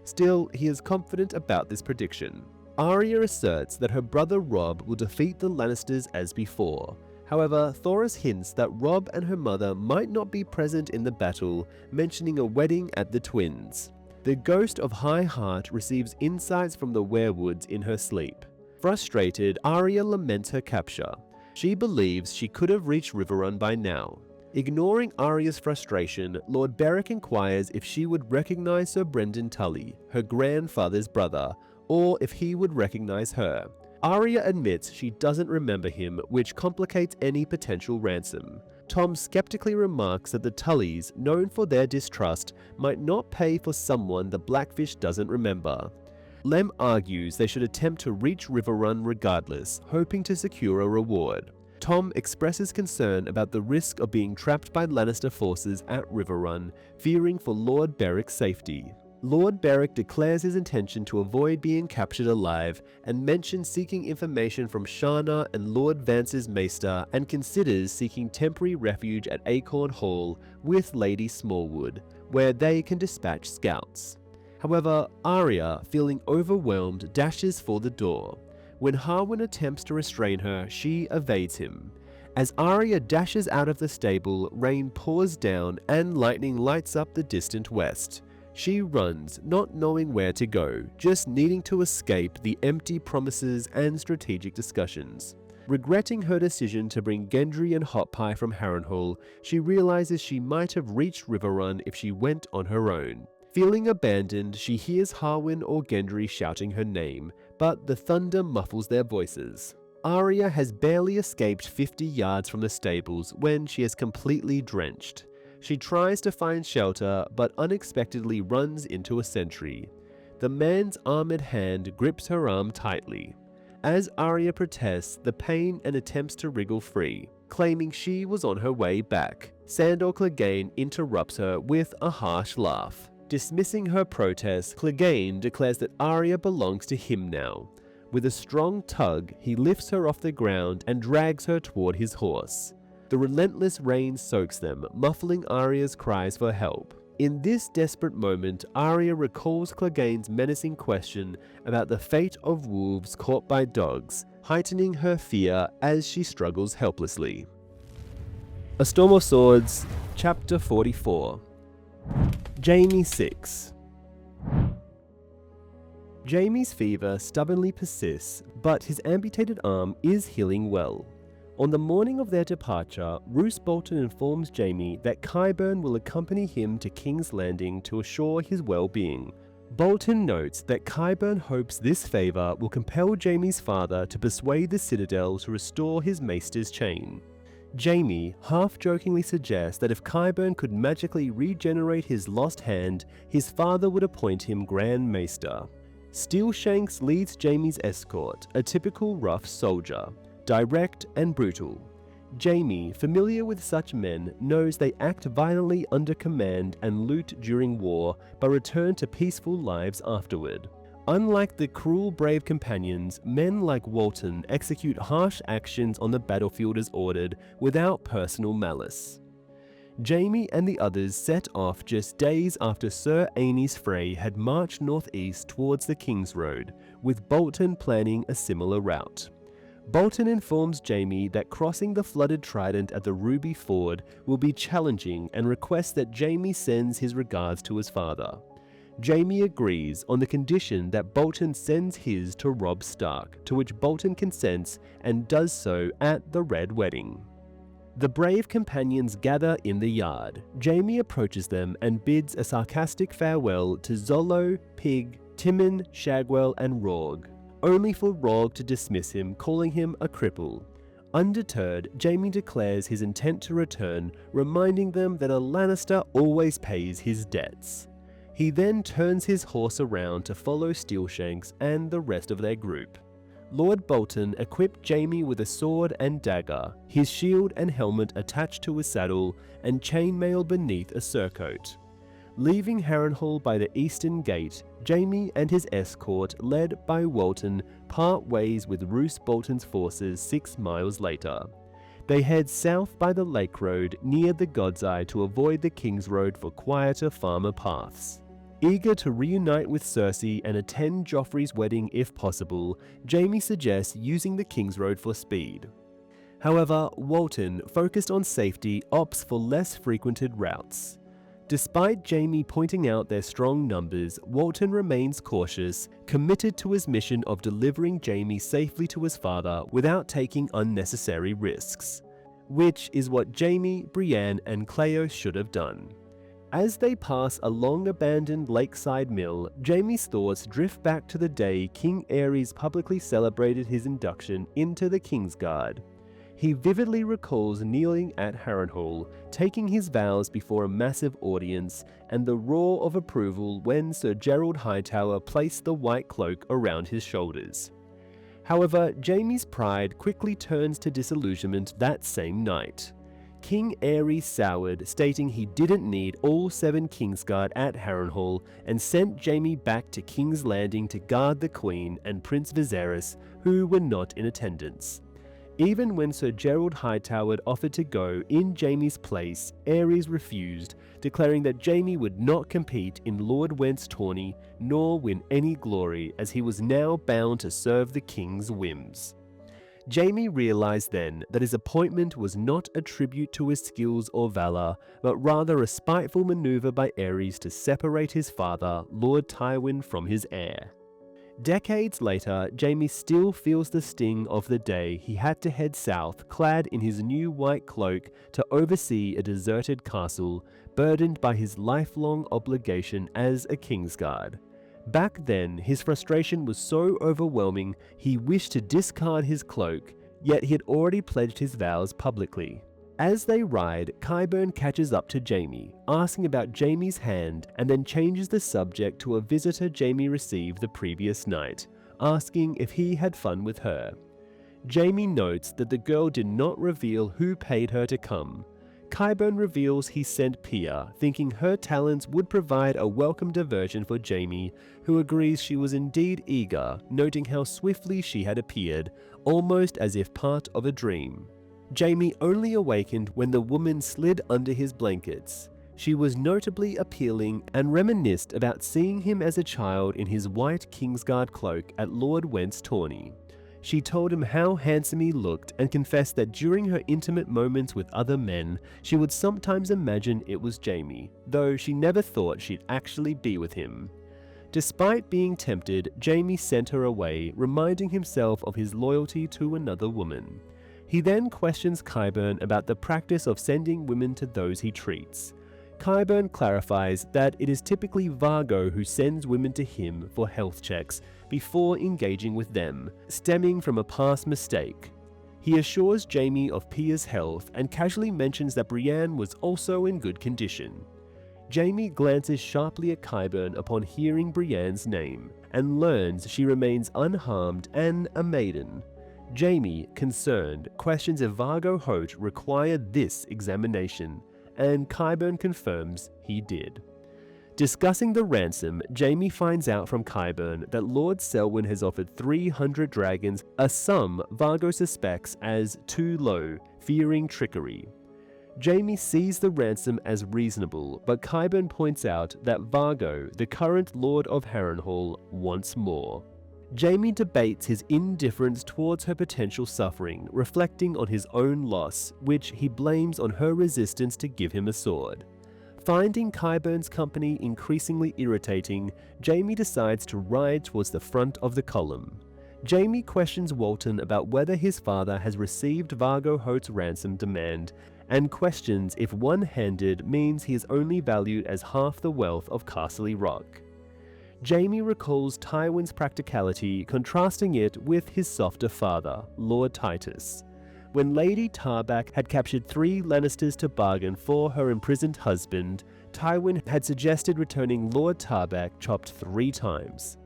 Still, he is confident about this prediction. Arya asserts that her brother Robb will defeat the Lannisters as before. However, Thoros hints that Robb and her mother might not be present in the battle, mentioning a wedding at the Twins. The ghost of High Heart receives insights from the werewoods in her sleep. Frustrated, Arya laments her capture. She believes she could have reached Riverrun by now. Ignoring Arya's frustration, Lord Beric inquires if she would recognize Sir Brendan Tully, her grandfather's brother, or if he would recognize her. Arya admits she doesn't remember him, which complicates any potential ransom. Tom skeptically remarks that the Tullys, known for their distrust, might not pay for someone the Blackfish doesn't remember. Lem argues they should attempt to reach Riverrun regardless, hoping to secure a reward. Tom expresses concern about the risk of being trapped by Lannister forces at Riverrun, fearing for Lord Beric's safety. Lord Beric declares his intention to avoid being captured alive and mentions seeking information from Shanna and Lord Vance's maester, and considers seeking temporary refuge at Acorn Hall with Lady Smallwood, where they can dispatch scouts. However, Arya, feeling overwhelmed, dashes for the door. When Harwin attempts to restrain her, she evades him. As Arya dashes out of the stable, rain pours down and lightning lights up the distant west. She runs, not knowing where to go, just needing to escape the empty promises and strategic discussions. Regretting her decision to bring Gendry and Hot Pie from Harrenhal, she realizes she might have reached Riverrun if she went on her own. Feeling abandoned, she hears Harwin or Gendry shouting her name, but the thunder muffles their voices. Arya has barely escaped 50 yards from the stables when she is completely drenched. She tries to find shelter, but unexpectedly runs into a sentry. The man's armored hand grips her arm tightly. As Arya protests the pain and attempts to wriggle free, claiming she was on her way back, Sandor Clegane interrupts her with a harsh laugh. Dismissing her protest, Clegane declares that Arya belongs to him now. With a strong tug, he lifts her off the ground and drags her toward his horse. The relentless rain soaks them, muffling Arya's cries for help. In this desperate moment, Arya recalls Clegane's menacing question about the fate of wolves caught by dogs, heightening her fear as she struggles helplessly. A Storm of Swords, Chapter 44. Jaime VI. Jaime's fever stubbornly persists, but his amputated arm is healing well. On the morning of their departure, Roose Bolton informs Jaime that Qyburn will accompany him to King's Landing to assure his well-being. Bolton notes that Qyburn hopes this favour will compel Jaime's father to persuade the Citadel to restore his maester's chain. Jaime half-jokingly suggests that if Qyburn could magically regenerate his lost hand, his father would appoint him Grand Maester. Steelshanks leads Jaime's escort, a typical rough soldier, direct and brutal. Jaime, familiar with such men, knows they act violently under command and loot during war, but return to peaceful lives afterward. Unlike the cruel brave companions, men like Walton execute harsh actions on the battlefield as ordered, without personal malice. Jaime and the others set off just days after Sir Aenys Frey had marched northeast towards the King's Road, with Bolton planning a similar route. Bolton informs Jaime that crossing the flooded Trident at the Ruby Ford will be challenging and requests that Jaime sends his regards to his father. Jaime agrees on the condition that Bolton sends his to Robb Stark, to which Bolton consents and does so at the Red Wedding. The brave companions gather in the yard. Jaime approaches them and bids a sarcastic farewell to Xolo, Pig, Timon, Shagwell and Rorg, only for Rorg to dismiss him, calling him a cripple. Undeterred, Jaime declares his intent to return, reminding them that a Lannister always pays his debts. He then turns his horse around to follow Steelshanks and the rest of their group. Lord Bolton equipped Jaime with a sword and dagger, his shield and helmet attached to his saddle, and chainmail beneath a surcoat. Leaving Harrenhal by the eastern gate, Jaime and his escort, led by Walton, part ways with Roose Bolton's forces 6 miles later. They head south by the Lake Road near the God's Eye to avoid the King's Road for quieter farmer paths. Eager to reunite with Cersei and attend Joffrey's wedding if possible, Jaime suggests using the King's Road for speed. However, Walton, focused on safety, opts for less frequented routes. Despite Jaime pointing out their strong numbers, Walton remains cautious, committed to his mission of delivering Jaime safely to his father without taking unnecessary risks, which is what Jaime, Brienne, and Cleo should have done. As they pass a long-abandoned lakeside mill, Jaime's thoughts drift back to the day King Aerys publicly celebrated his induction into the Kingsguard. He vividly recalls kneeling at Harrenhal, taking his vows before a massive audience, and the roar of approval when Sir Gerald Hightower placed the white cloak around his shoulders. However, Jaime's pride quickly turns to disillusionment that same night. King Aerys soured, stating he didn't need all 7 Kingsguard at Harrenhal and sent Jaime back to King's Landing to guard the Queen and Prince Viserys, who were not in attendance. Even when Sir Gerald Hightower offered to go in Jaime's place, Aerys refused, declaring that Jaime would not compete in Lord Went's tourney nor win any glory, as he was now bound to serve the King's whims. Jaime realized then that his appointment was not a tribute to his skills or valor, but rather a spiteful maneuver by Aerys to separate his father, Lord Tywin, from his heir. Decades later, Jaime still feels the sting of the day he had to head south, clad in his new white cloak, to oversee a deserted castle, burdened by his lifelong obligation as a Kingsguard. Back then, his frustration was so overwhelming he wished to discard his cloak, yet he had already pledged his vows publicly. As they ride, Qyburn catches up to Jaime, asking about Jaime's hand, and then changes the subject to a visitor Jaime received the previous night, asking if he had fun with her. Jaime notes that the girl did not reveal who paid her to come. Qyburn reveals he sent Pia, thinking her talents would provide a welcome diversion for Jaime, who agrees she was indeed eager, noting how swiftly she had appeared, almost as if part of a dream. Jaime only awakened when the woman slid under his blankets. She was notably appealing and reminisced about seeing him as a child in his white Kingsguard cloak at Lord Went's tourney. She told him how handsome he looked and confessed that during her intimate moments with other men, she would sometimes imagine it was Jaime, though she never thought she'd actually be with him. Despite being tempted, Jaime sent her away, reminding himself of his loyalty to another woman. He then questions Qyburn about the practice of sending women to those he treats. Qyburn clarifies that it is typically Vargo who sends women to him for health checks before engaging with them, stemming from a past mistake. He assures Jaime of Pia's health and casually mentions that Brienne was also in good condition. Jaime glances sharply at Qyburn upon hearing Brienne's name, and learns she remains unharmed and a maiden. Jaime, concerned, questions if Vargo Hoat required this examination, and Qyburn confirms he did. Discussing the ransom, Jaime finds out from Qyburn that Lord Selwyn has offered 300 dragons, a sum Vargo suspects as too low, fearing trickery. Jaime sees the ransom as reasonable, but Qyburn points out that Vargo, the current Lord of Harrenhal, wants more. Jaime debates his indifference towards her potential suffering, reflecting on his own loss, which he blames on her resistance to give him a sword. Finding Qyburn's company increasingly irritating, Jaime decides to ride towards the front of the column. Jaime questions Walton about whether his father has received Vargo Hoat's ransom demand, and questions if one-handed means he is only valued as half the wealth of Castle Rock. Jaime recalls Tywin's practicality, contrasting it with his softer father, Lord Titus. When Lady Tarback had captured 3 Lannisters to bargain for her imprisoned husband, Tywin had suggested returning Lord Tarback chopped 3 times.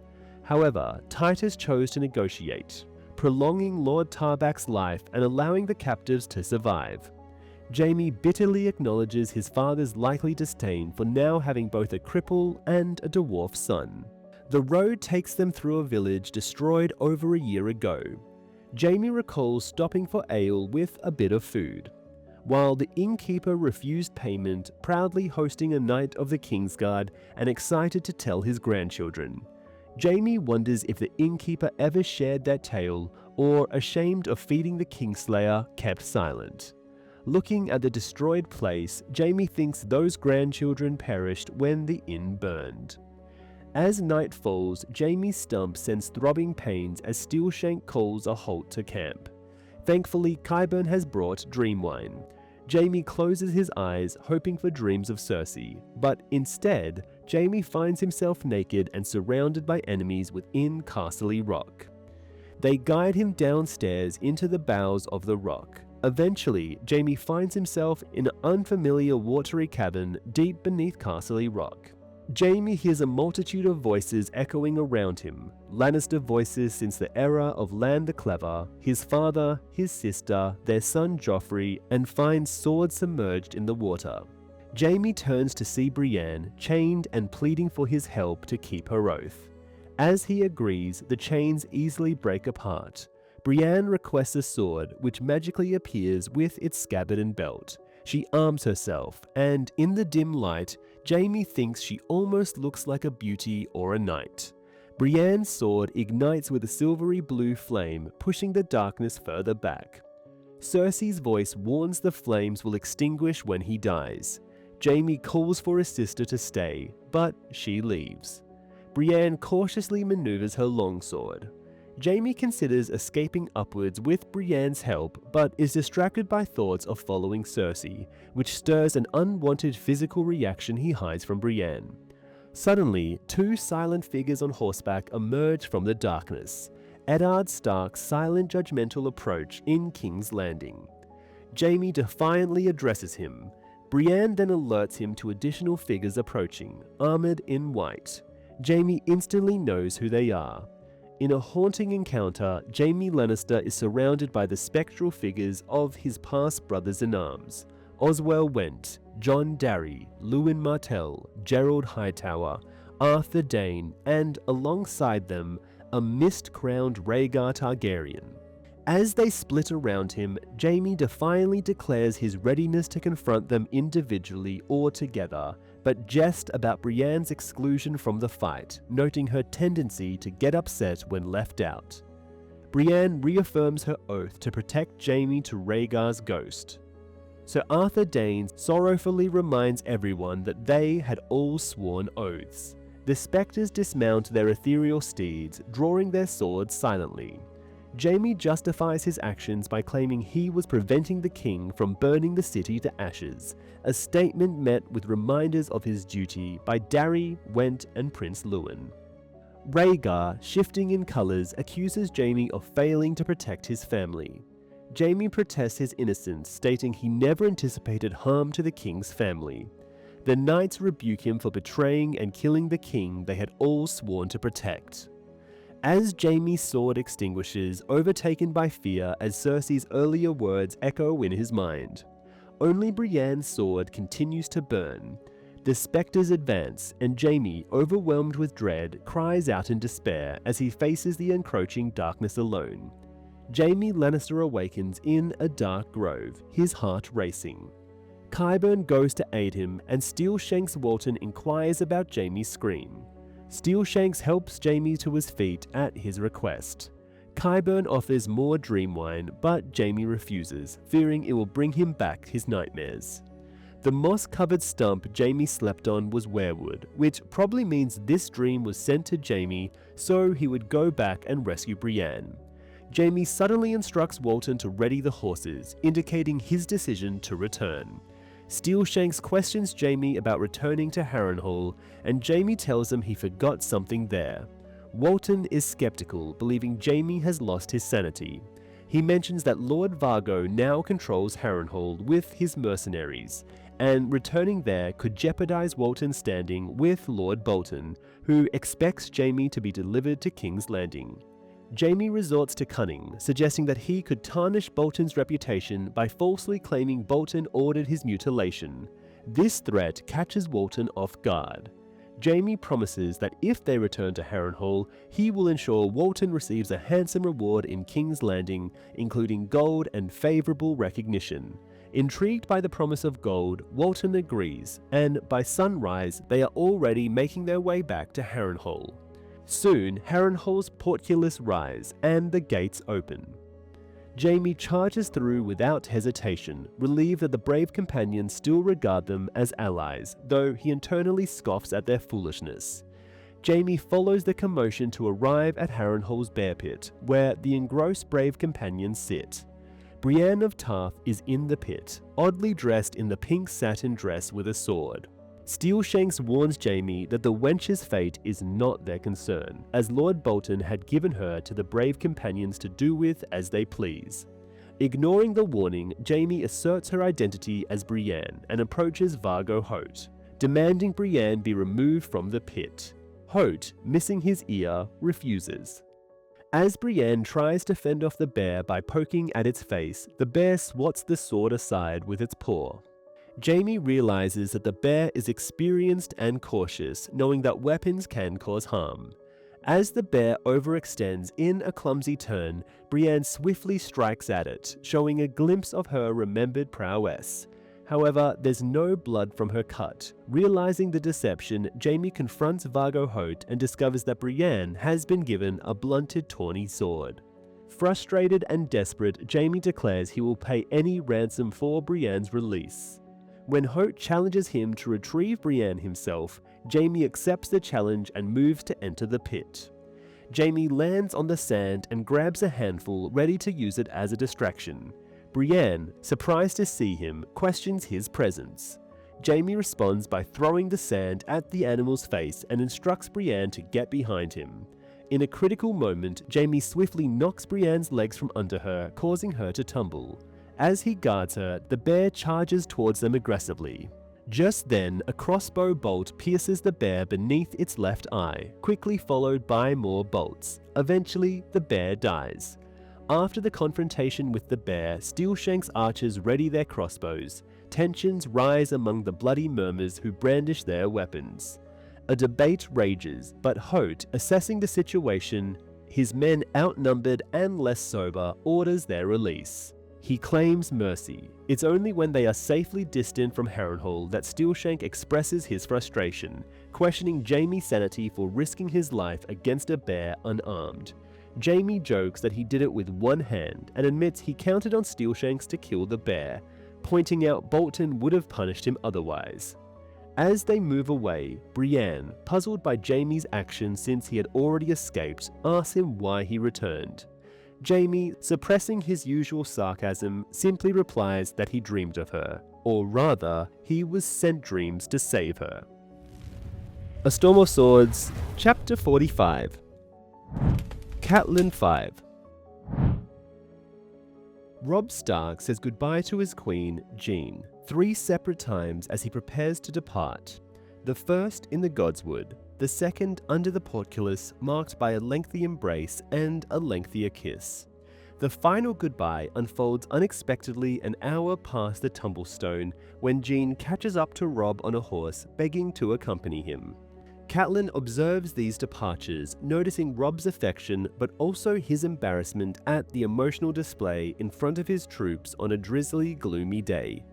However, Titus chose to negotiate, prolonging Lord Tarback's life and allowing the captives to survive. Jaime bitterly acknowledges his father's likely disdain for now having both a cripple and a dwarf son. The road takes them through a village destroyed over a year ago. Jaime recalls stopping for ale with a bit of food, while the innkeeper refused payment, proudly hosting a night of the Kingsguard and excited to tell his grandchildren. Jaime wonders if the innkeeper ever shared that tale, or, ashamed of feeding the Kingslayer, kept silent. Looking at the destroyed place, Jaime thinks those grandchildren perished when the inn burned. As night falls, Jaime's stump sends throbbing pains as Steelshank calls a halt to camp. Thankfully, Qyburn has brought dream wine. Jaime closes his eyes, hoping for dreams of Cersei, but instead, Jaime finds himself naked and surrounded by enemies within Castle Rock. They guide him downstairs into the bowels of the rock. Eventually, Jaime finds himself in an unfamiliar watery cavern deep beneath Castle Rock. Jaime hears a multitude of voices echoing around him, Lannister voices since the era of Lan the Clever, his father, his sister, their son Joffrey, and finds swords submerged in the water. Jaime turns to see Brienne, chained and pleading for his help to keep her oath. As he agrees, the chains easily break apart. Brienne requests a sword, which magically appears with its scabbard and belt. She arms herself, and in the dim light, Jaime thinks she almost looks like a beauty or a knight. Brienne's sword ignites with a silvery blue flame, pushing the darkness further back. Cersei's voice warns the flames will extinguish when he dies. Jaime calls for his sister to stay, but she leaves. Brienne cautiously maneuvers her longsword. Jaime considers escaping upwards with Brienne's help, but is distracted by thoughts of following Cersei, which stirs an unwanted physical reaction he hides from Brienne. Suddenly, 2 silent figures on horseback emerge from the darkness. Eddard Stark's silent judgmental approach in King's Landing. Jaime defiantly addresses him. Brienne then alerts him to additional figures approaching, armored in white. Jaime instantly knows who they are. In a haunting encounter, Jaime Lannister is surrounded by the spectral figures of his past brothers-in-arms, Oswell Went, Jon Darry, Lewin Martell, Gerald Hightower, Arthur Dayne, and alongside them, a mist-crowned Rhaegar Targaryen. As they split around him, Jaime defiantly declares his readiness to confront them individually or together, but jest about Brienne's exclusion from the fight, noting her tendency to get upset when left out. Brienne reaffirms her oath to protect Jaime to Rhaegar's ghost. Sir Arthur Dayne sorrowfully reminds everyone that they had all sworn oaths. The spectres dismount their ethereal steeds, drawing their swords silently. Jaime justifies his actions by claiming he was preventing the king from burning the city to ashes, a statement met with reminders of his duty by Darry, Went, and Prince Lewin. Rhaegar, shifting in colours, accuses Jaime of failing to protect his family. Jaime protests his innocence, stating he never anticipated harm to the king's family. The knights rebuke him for betraying and killing the king they had all sworn to protect. As Jaime's sword extinguishes, overtaken by fear as Cersei's earlier words echo in his mind. Only Brienne's sword continues to burn. The spectres advance, and Jaime, overwhelmed with dread, cries out in despair as he faces the encroaching darkness alone. Jaime Lannister awakens in a dark grove, his heart racing. Qyburn goes to aid him, and Steelshanks Walton inquires about Jaime's scream. Steelshanks helps Jaime to his feet at his request. Qyburn offers more dream wine, but Jaime refuses, fearing it will bring him back his nightmares. The moss-covered stump Jaime slept on was weirwood, which probably means this dream was sent to Jaime so he would go back and rescue Brienne. Jaime suddenly instructs Walton to ready the horses, indicating his decision to return. Steelshanks questions Jaime about returning to Harrenhal, and Jaime tells him he forgot something there. Walton is skeptical, believing Jaime has lost his sanity. He mentions that Lord Vargo now controls Harrenhal with his mercenaries, and returning there could jeopardize Walton's standing with Lord Bolton, who expects Jaime to be delivered to King's Landing. Jaime resorts to cunning, suggesting that he could tarnish Bolton's reputation by falsely claiming Bolton ordered his mutilation. This threat catches Walton off guard. Jaime promises that if they return to Harrenhal, he will ensure Walton receives a handsome reward in King's Landing, including gold and favourable recognition. Intrigued by the promise of gold, Walton agrees, and by sunrise they are already making their way back to Harrenhal. Soon, Harrenhal's portcullis rise, and the gates open. Jaime charges through without hesitation, relieved that the brave companions still regard them as allies, though he internally scoffs at their foolishness. Jaime follows the commotion to arrive at Harrenhal's bear pit, where the engrossed brave companions sit. Brienne of Tarth is in the pit, oddly dressed in the pink satin dress with a sword. Steelshanks warns Jaime that the wench's fate is not their concern, as Lord Bolton had given her to the brave companions to do with as they please. Ignoring the warning, Jaime asserts her identity as Brienne and approaches Vargo Hoat, demanding Brienne be removed from the pit. Hoat, missing his ear, refuses. As Brienne tries to fend off the bear by poking at its face, the bear swats the sword aside with its paw. Jaime realizes that the bear is experienced and cautious, knowing that weapons can cause harm. As the bear overextends in a clumsy turn, Brienne swiftly strikes at it, showing a glimpse of her remembered prowess. However, there's no blood from her cut. Realizing the deception, Jaime confronts Vargo Hoat and discovers that Brienne has been given a blunted tawny sword. Frustrated and desperate, Jaime declares he will pay any ransom for Brienne's release. When Hoat challenges him to retrieve Brienne himself, Jaime accepts the challenge and moves to enter the pit. Jaime lands on the sand and grabs a handful, ready to use it as a distraction. Brienne, surprised to see him, questions his presence. Jaime responds by throwing the sand at the animal's face and instructs Brienne to get behind him. In a critical moment, Jaime swiftly knocks Brienne's legs from under her, causing her to tumble. As he guards her, the bear charges towards them aggressively. Just then, a crossbow bolt pierces the bear beneath its left eye, quickly followed by more bolts. Eventually, the bear dies. After the confrontation with the bear, Steelshanks archers ready their crossbows. Tensions rise among the bloody murmurs who brandish their weapons. A debate rages, but Hoat, assessing the situation, his men outnumbered and less sober, orders their release. He claims mercy. It's only when they are safely distant from Harrenhal that Steelshank expresses his frustration, questioning Jaime's sanity for risking his life against a bear unarmed. Jaime jokes that he did it with one hand and admits he counted on Steelshanks to kill the bear, pointing out Bolton would have punished him otherwise. As they move away, Brienne, puzzled by Jaime's actions since he had already escaped, asks him why he returned. Jaime, suppressing his usual sarcasm, simply replies that he dreamed of her, or rather, he was sent dreams to save her. A Storm of Swords, Chapter 45. Catelyn V. Robb Stark says goodbye to his queen, Jean, 3 separate times as he prepares to depart. The first in the Godswood, the second under the portcullis, marked by a lengthy embrace and a lengthier kiss. The final goodbye unfolds unexpectedly an hour past the Tumblestone, when Jean catches up to Robb on a horse, begging to accompany him. Catelyn observes these departures, noticing Robb's affection but also his embarrassment at the emotional display in front of his troops on a drizzly, gloomy day.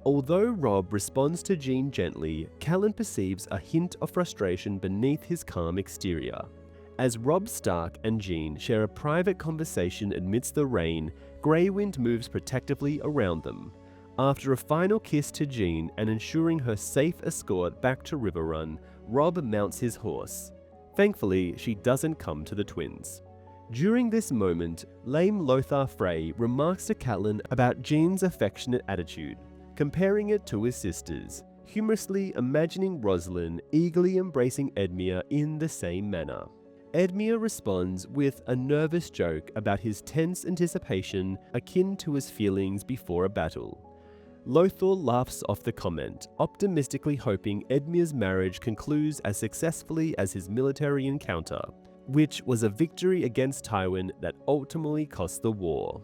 Although Robb responds to Jean gently, Catelyn perceives a hint of frustration beneath his calm exterior. As Robb Stark and Jean share a private conversation amidst the rain, Grey Wind moves protectively around them. After a final kiss to Jean and ensuring her safe escort back to Riverrun, Robb mounts his horse. Thankfully, she doesn't come to the twins. During this moment, lame Lothar Frey remarks to Catelyn about Jean's affectionate attitude, comparing it to his sisters, humorously imagining Rosalind eagerly embracing Edmure in the same manner. Edmure responds with a nervous joke about his tense anticipation akin to his feelings before a battle. Lothar laughs off the comment, optimistically hoping Edmure's marriage concludes as successfully as his military encounter, which was a victory against Tywin that ultimately cost the war.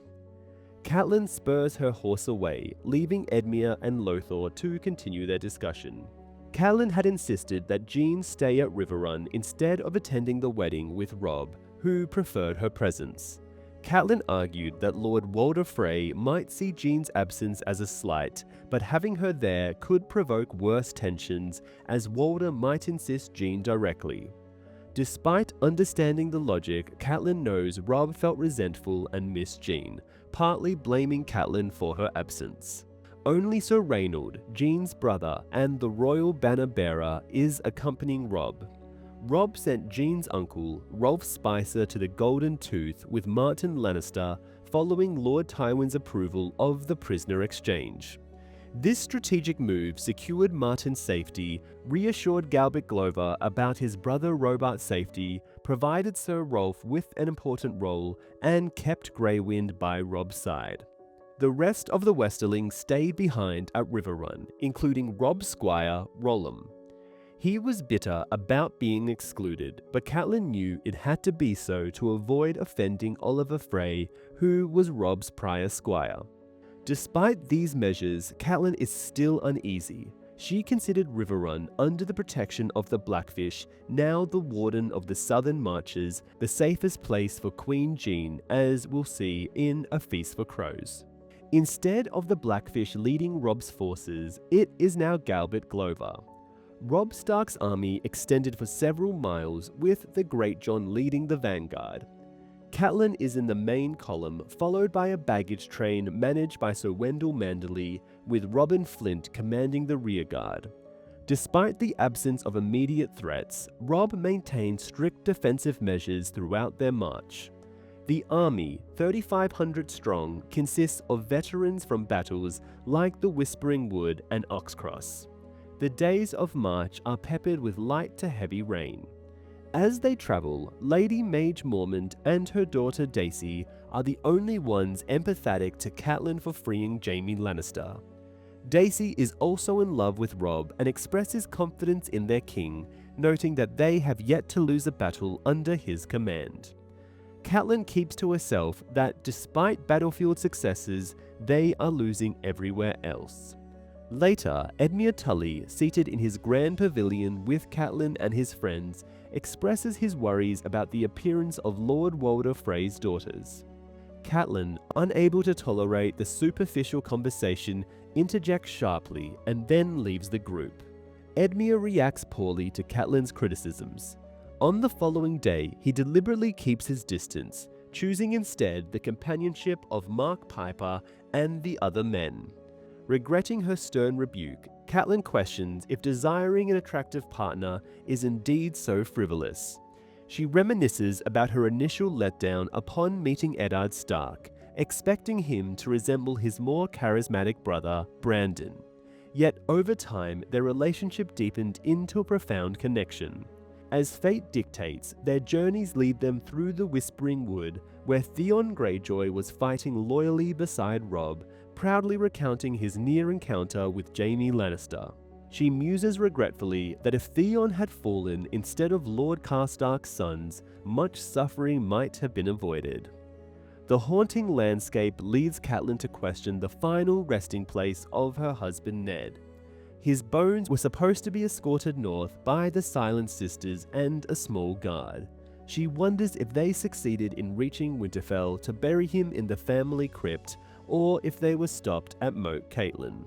Catelyn spurs her horse away, leaving Edmure and Lothar to continue their discussion. Catelyn had insisted that Jean stay at Riverrun instead of attending the wedding with Robb, who preferred her presence. Catelyn argued that Lord Walder Frey might see Jean's absence as a slight, but having her there could provoke worse tensions, as Walder might insist Jean directly. Despite understanding the logic, Catelyn knows Robb felt resentful and missed Jean, partly blaming Catelyn for her absence. Only Sir Reynold, Jean's brother and the royal banner bearer, is accompanying Robb. Robb sent Jean's uncle, Rolf Spicer, to the Golden Tooth with Martin Lannister following Lord Tywin's approval of the prisoner exchange. This strategic move secured Martin's safety, reassured Galbert Glover about his brother Robart's safety, provided Sir Rolf with an important role, and kept Grey Wind by Robb's side. The rest of the Westerlings stayed behind at Riverrun, including Robb's squire, Rollum. He was bitter about being excluded, but Catelyn knew it had to be so to avoid offending Oliver Frey, who was Robb's prior squire. Despite these measures, Catelyn is still uneasy. She considered Riverrun, under the protection of the Blackfish, now the warden of the Southern Marches, the safest place for Queen Jean, as we'll see in A Feast for Crows. Instead of the Blackfish leading Robb's forces, it is now Galbert Glover. Robb Stark's army extended for several miles, with the Great John leading the vanguard. Catelyn is in the main column, followed by a baggage train managed by Sir Wendell Manderley, with Robin Flint commanding the rearguard. Despite the absence of immediate threats, Robb maintained strict defensive measures throughout their march. The army, 3,500 strong, consists of veterans from battles like the Whispering Wood and Oxcross. The days of march are peppered with light to heavy rain. As they travel, Lady Mage Mormont and her daughter Daisy are the only ones empathetic to Catelyn for freeing Jaime Lannister. Daisy is also in love with Robb and expresses confidence in their king, noting that they have yet to lose a battle under his command. Catelyn keeps to herself that despite battlefield successes, they are losing everywhere else. Later, Edmure Tully, seated in his grand pavilion with Catelyn and his friends, expresses his worries about the appearance of Lord Walder Frey's daughters. Catelyn, unable to tolerate the superficial conversation, interjects sharply and then leaves the group. Edmure reacts poorly to Catelyn's criticisms. On the following day, he deliberately keeps his distance, choosing instead the companionship of Mark Piper and the other men. Regretting her stern rebuke, Catelyn questions if desiring an attractive partner is indeed so frivolous. She reminisces about her initial letdown upon meeting Eddard Stark, expecting him to resemble his more charismatic brother, Brandon. Yet over time, their relationship deepened into a profound connection. As fate dictates, their journeys lead them through the Whispering Wood, where Theon Greyjoy was fighting loyally beside Robb, proudly recounting his near encounter with Jaime Lannister. She muses regretfully that if Theon had fallen instead of Lord Karstark's sons, much suffering might have been avoided. The haunting landscape leads Catelyn to question the final resting place of her husband Ned. His bones were supposed to be escorted north by the Silent Sisters and a small guard. She wonders if they succeeded in reaching Winterfell to bury him in the family crypt, or if they were stopped at Moat Cailin.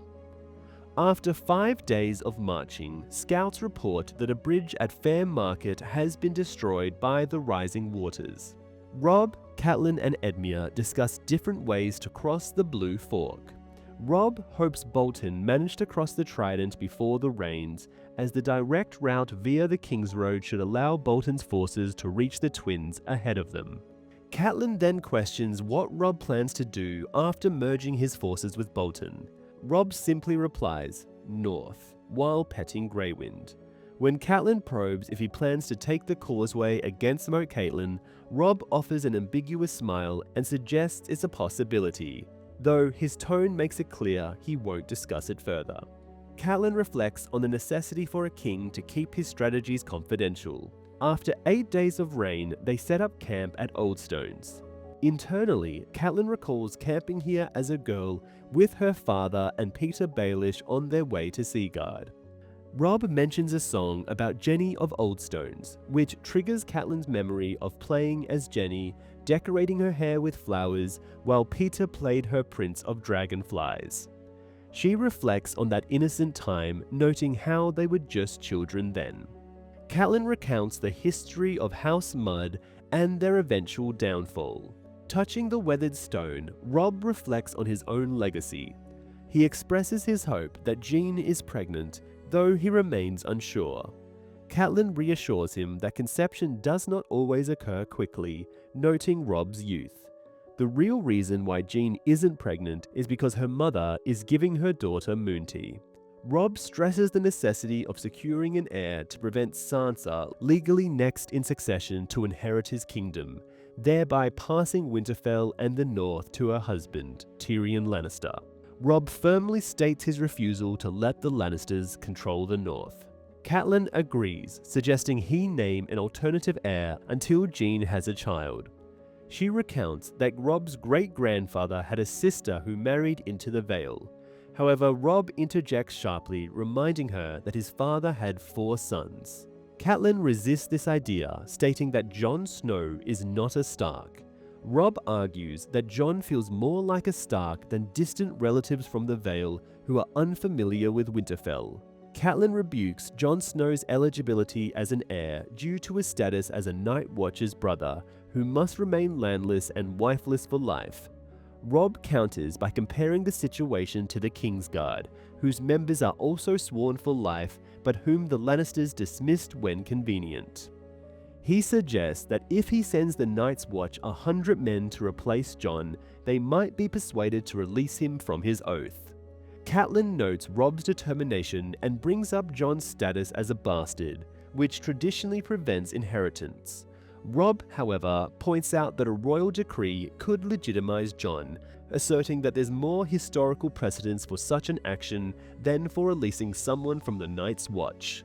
After 5 days of marching, scouts report that a bridge at Fair Market has been destroyed by the rising waters. Robb, Catelyn and Edmure discuss different ways to cross the Blue Fork. Robb hopes Bolton managed to cross the Trident before the rains, as the direct route via the King's Road should allow Bolton's forces to reach the Twins ahead of them. Catelyn then questions what Robb plans to do after merging his forces with Bolton. Robb simply replies, "North," while petting Greywind. When Catelyn probes if he plans to take the causeway against Moat Catelyn, Robb offers an ambiguous smile and suggests it's a possibility, though his tone makes it clear he won't discuss it further. Catelyn reflects on the necessity for a king to keep his strategies confidential. After 8 days of rain, they set up camp at Oldstones. Internally, Catelyn recalls camping here as a girl with her father and Peter Baelish on their way to Seaguard. Robb mentions a song about Jenny of Oldstones, which triggers Catelyn's memory of playing as Jenny, decorating her hair with flowers, while Peter played her Prince of Dragonflies. She reflects on that innocent time, noting how they were just children then. Catelyn recounts the history of House Mudd and their eventual downfall. Touching the weathered stone, Robb reflects on his own legacy. He expresses his hope that Jean is pregnant, though he remains unsure. Catelyn reassures him that conception does not always occur quickly, noting Robb's youth. The real reason why Jean isn't pregnant is because her mother is giving her daughter Moonty. Robb stresses the necessity of securing an heir to prevent Sansa legally next in succession to inherit his kingdom, thereby passing Winterfell and the North to her husband, Tyrion Lannister. Robb firmly states his refusal to let the Lannisters control the North. Catelyn agrees, suggesting he name an alternative heir until Jean has a child. She recounts that Robb's great-grandfather had a sister who married into the Vale. However, Robb interjects sharply, reminding her that his father had 4 sons. Catelyn resists this idea, stating that Jon Snow is not a Stark. Robb argues that Jon feels more like a Stark than distant relatives from the Vale who are unfamiliar with Winterfell. Catelyn rebukes Jon Snow's eligibility as an heir due to his status as a Night Watcher's brother, who must remain landless and wifeless for life. Robb counters by comparing the situation to the Kingsguard, whose members are also sworn for life, but whom the Lannisters dismissed when convenient. He suggests that if he sends the Night's Watch 100 men to replace Jon, they might be persuaded to release him from his oath. Catelyn notes Robb's determination and brings up Jon's status as a bastard, which traditionally prevents inheritance. Robb, however, points out that a royal decree could legitimize Jon, asserting that there's more historical precedence for such an action than for releasing someone from the Night's Watch.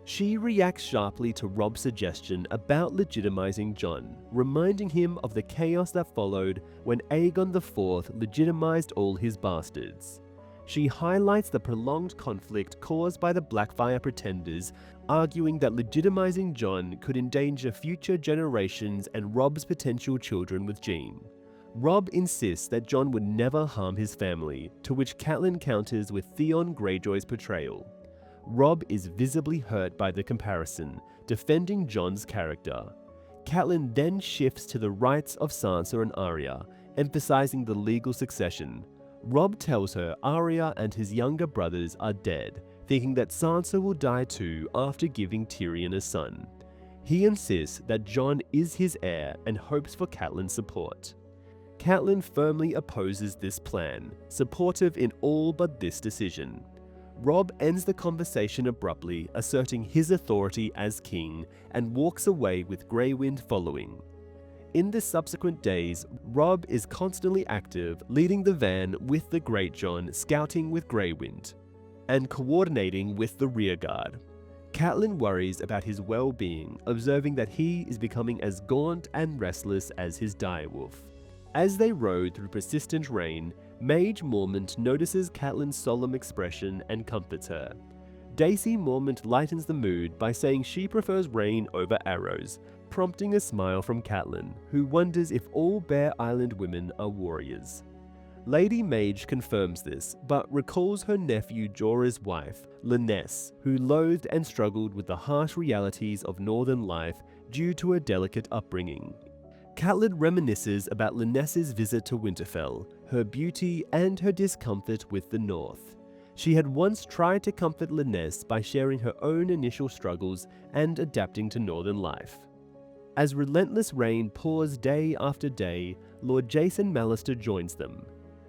She reacts sharply to Robb's suggestion about legitimizing Jon, reminding him of the chaos that followed when Aegon IV legitimized all his bastards. She highlights the prolonged conflict caused by the Blackfyre pretenders, arguing that legitimizing Jon could endanger future generations and Robb's potential children with Jean. Robb insists that Jon would never harm his family, to which Catelyn counters with Theon Greyjoy's portrayal. Robb is visibly hurt by the comparison, defending Jon's character. Catelyn then shifts to the rights of Sansa and Arya, emphasizing the legal succession. Robb tells her Arya and his younger brothers are dead, thinking that Sansa will die too after giving Tyrion a son. He insists that Jon is his heir and hopes for Catelyn's support. Catelyn firmly opposes this plan, supportive in all but this decision. Robb ends the conversation abruptly, asserting his authority as king, and walks away with Greywind following. In the subsequent days, Robb is constantly active, leading the van with the Greatjon, scouting with Greywind, and coordinating with the rearguard. Catelyn worries about his well-being, observing that he is becoming as gaunt and restless as his direwolf. As they rode through persistent rain, Mage Mormont notices Catelyn's solemn expression and comforts her. Daisy Mormont lightens the mood by saying she prefers rain over arrows, prompting a smile from Catelyn, who wonders if all Bear Island women are warriors. Lady Mage confirms this, but recalls her nephew Jorah's wife, Lynesse, who loathed and struggled with the harsh realities of northern life due to a delicate upbringing. Catelyn reminisces about Lynesse's visit to Winterfell, her beauty and her discomfort with the North. She had once tried to comfort Lynesse by sharing her own initial struggles and adapting to northern life. As relentless rain pours day after day, Lord Jason Mallister joins them.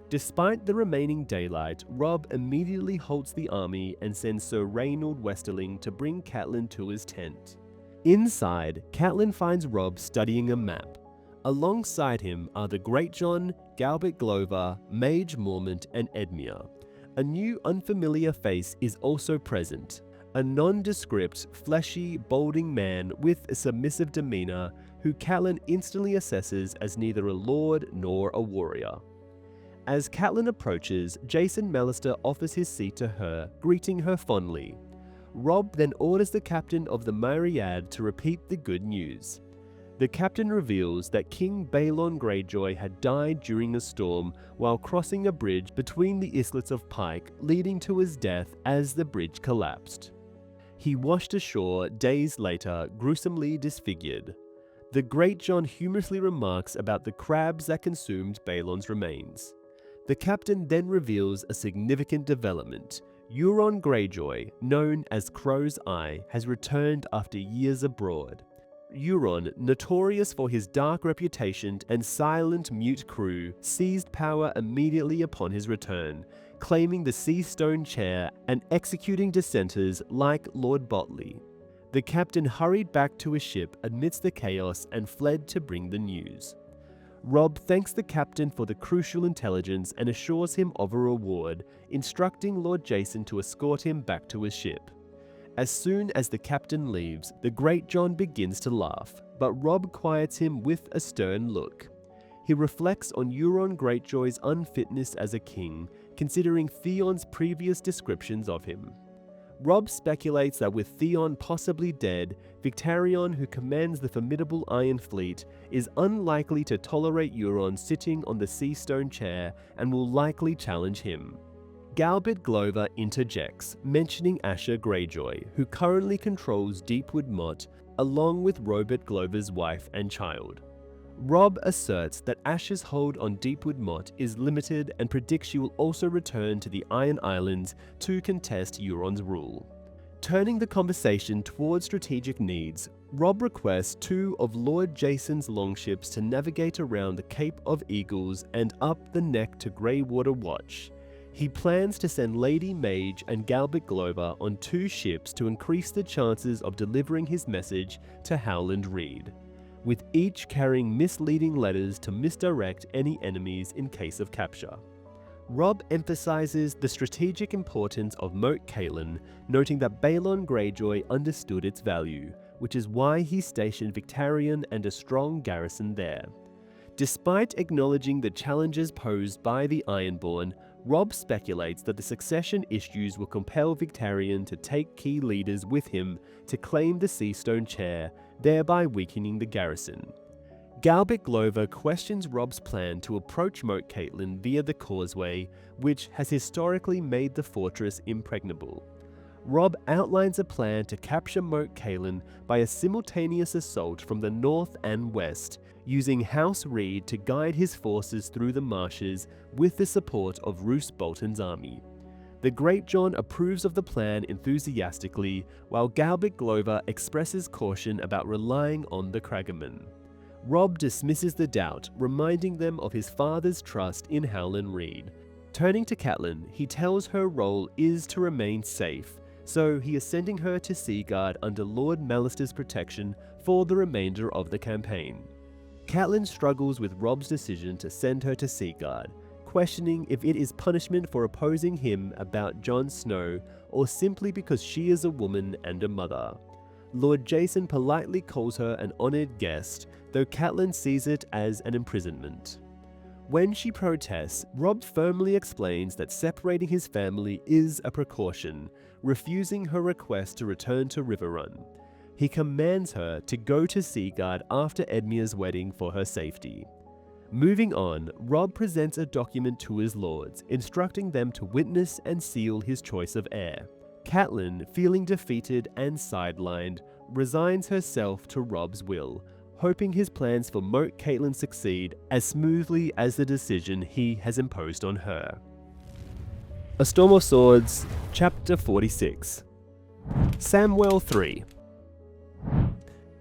Despite the remaining daylight, Robb immediately halts the army and sends Sir Reynold Westerling to bring Catelyn to his tent. Inside, Catelyn finds Robb studying a map. Alongside him are the Greatjon, Galbert Glover, Mage Mormont, and Edmure. A new unfamiliar face is also present, a nondescript, fleshy, balding man with a submissive demeanor who Catelyn instantly assesses as neither a lord nor a warrior. As Catelyn approaches, Jason Mallister offers his seat to her, greeting her fondly. Robb then orders the captain of the Myriad to repeat the good news. The captain reveals that King Balon Greyjoy had died during a storm while crossing a bridge between the islets of Pike, leading to his death as the bridge collapsed. He washed ashore days later, gruesomely disfigured. The Greatjon humorously remarks about the crabs that consumed Balon's remains. The captain then reveals a significant development. Euron Greyjoy, known as Crow's Eye, has returned after years abroad. Euron, notorious for his dark reputation and silent mute crew, seized power immediately upon his return, claiming the Seastone chair and executing dissenters like Lord Botley. The captain hurried back to his ship amidst the chaos and fled to bring the news. Robb thanks the captain for the crucial intelligence and assures him of a reward, instructing Lord Jason to escort him back to his ship. As soon as the captain leaves, the Greatjon begins to laugh, but Robb quiets him with a stern look. He reflects on Euron Greyjoy's unfitness as a king, considering Theon's previous descriptions of him. Robb speculates that with Theon possibly dead, Victarion, who commands the formidable Iron Fleet, is unlikely to tolerate Euron sitting on the Seastone chair and will likely challenge him. Galbert Glover interjects, mentioning Asha Greyjoy, who currently controls Deepwood Motte, along with Robert Glover's wife and child. Robb asserts that Asha's hold on Deepwood Motte is limited and predicts she will also return to the Iron Islands to contest Euron's rule. Turning the conversation towards strategic needs, Robb requests two of Lord Jason's longships to navigate around the Cape of Eagles and up the neck to Greywater Watch. He plans to send Lady Mage and Galbert Glover on two ships to increase the chances of delivering his message to Howland Reed, with each carrying misleading letters to misdirect any enemies in case of capture. Robb emphasizes the strategic importance of Moat Cailin, noting that Balon Greyjoy understood its value, which is why he stationed Victarion and a strong garrison there. Despite acknowledging the challenges posed by the Ironborn, Robb speculates that the succession issues will compel Victarion to take key leaders with him to claim the Seastone chair, thereby weakening the garrison. Galbert Glover questions Robb's plan to approach Moat Cailin via the causeway, which has historically made the fortress impregnable. Robb outlines a plan to capture Moat Cailin by a simultaneous assault from the north and west, using House Reed to guide his forces through the marshes with the support of Roose Bolton's army. The Greatjon approves of the plan enthusiastically, while Galbert Glover expresses caution about relying on the Craggermen. Robb dismisses the doubt, reminding them of his father's trust in Howland Reed. Turning to Catelyn, he tells her role is to remain safe, so he is sending her to Seaguard under Lord Mallister's protection for the remainder of the campaign. Catelyn struggles with Robb's decision to send her to Seaguard, questioning if it is punishment for opposing him about Jon Snow or simply because she is a woman and a mother. Lord Jason politely calls her an honoured guest, though Catelyn sees it as an imprisonment. When she protests, Robb firmly explains that separating his family is a precaution, refusing her request to return to Riverrun. He commands her to go to Seaguard after Edmure's wedding for her safety. Moving on, Robb presents a document to his lords, instructing them to witness and seal his choice of heir. Catelyn, feeling defeated and sidelined, resigns herself to Robb's will, hoping his plans for Moat Catelyn succeed as smoothly as the decision he has imposed on her. A Storm of Swords, Chapter 46. Samwell III.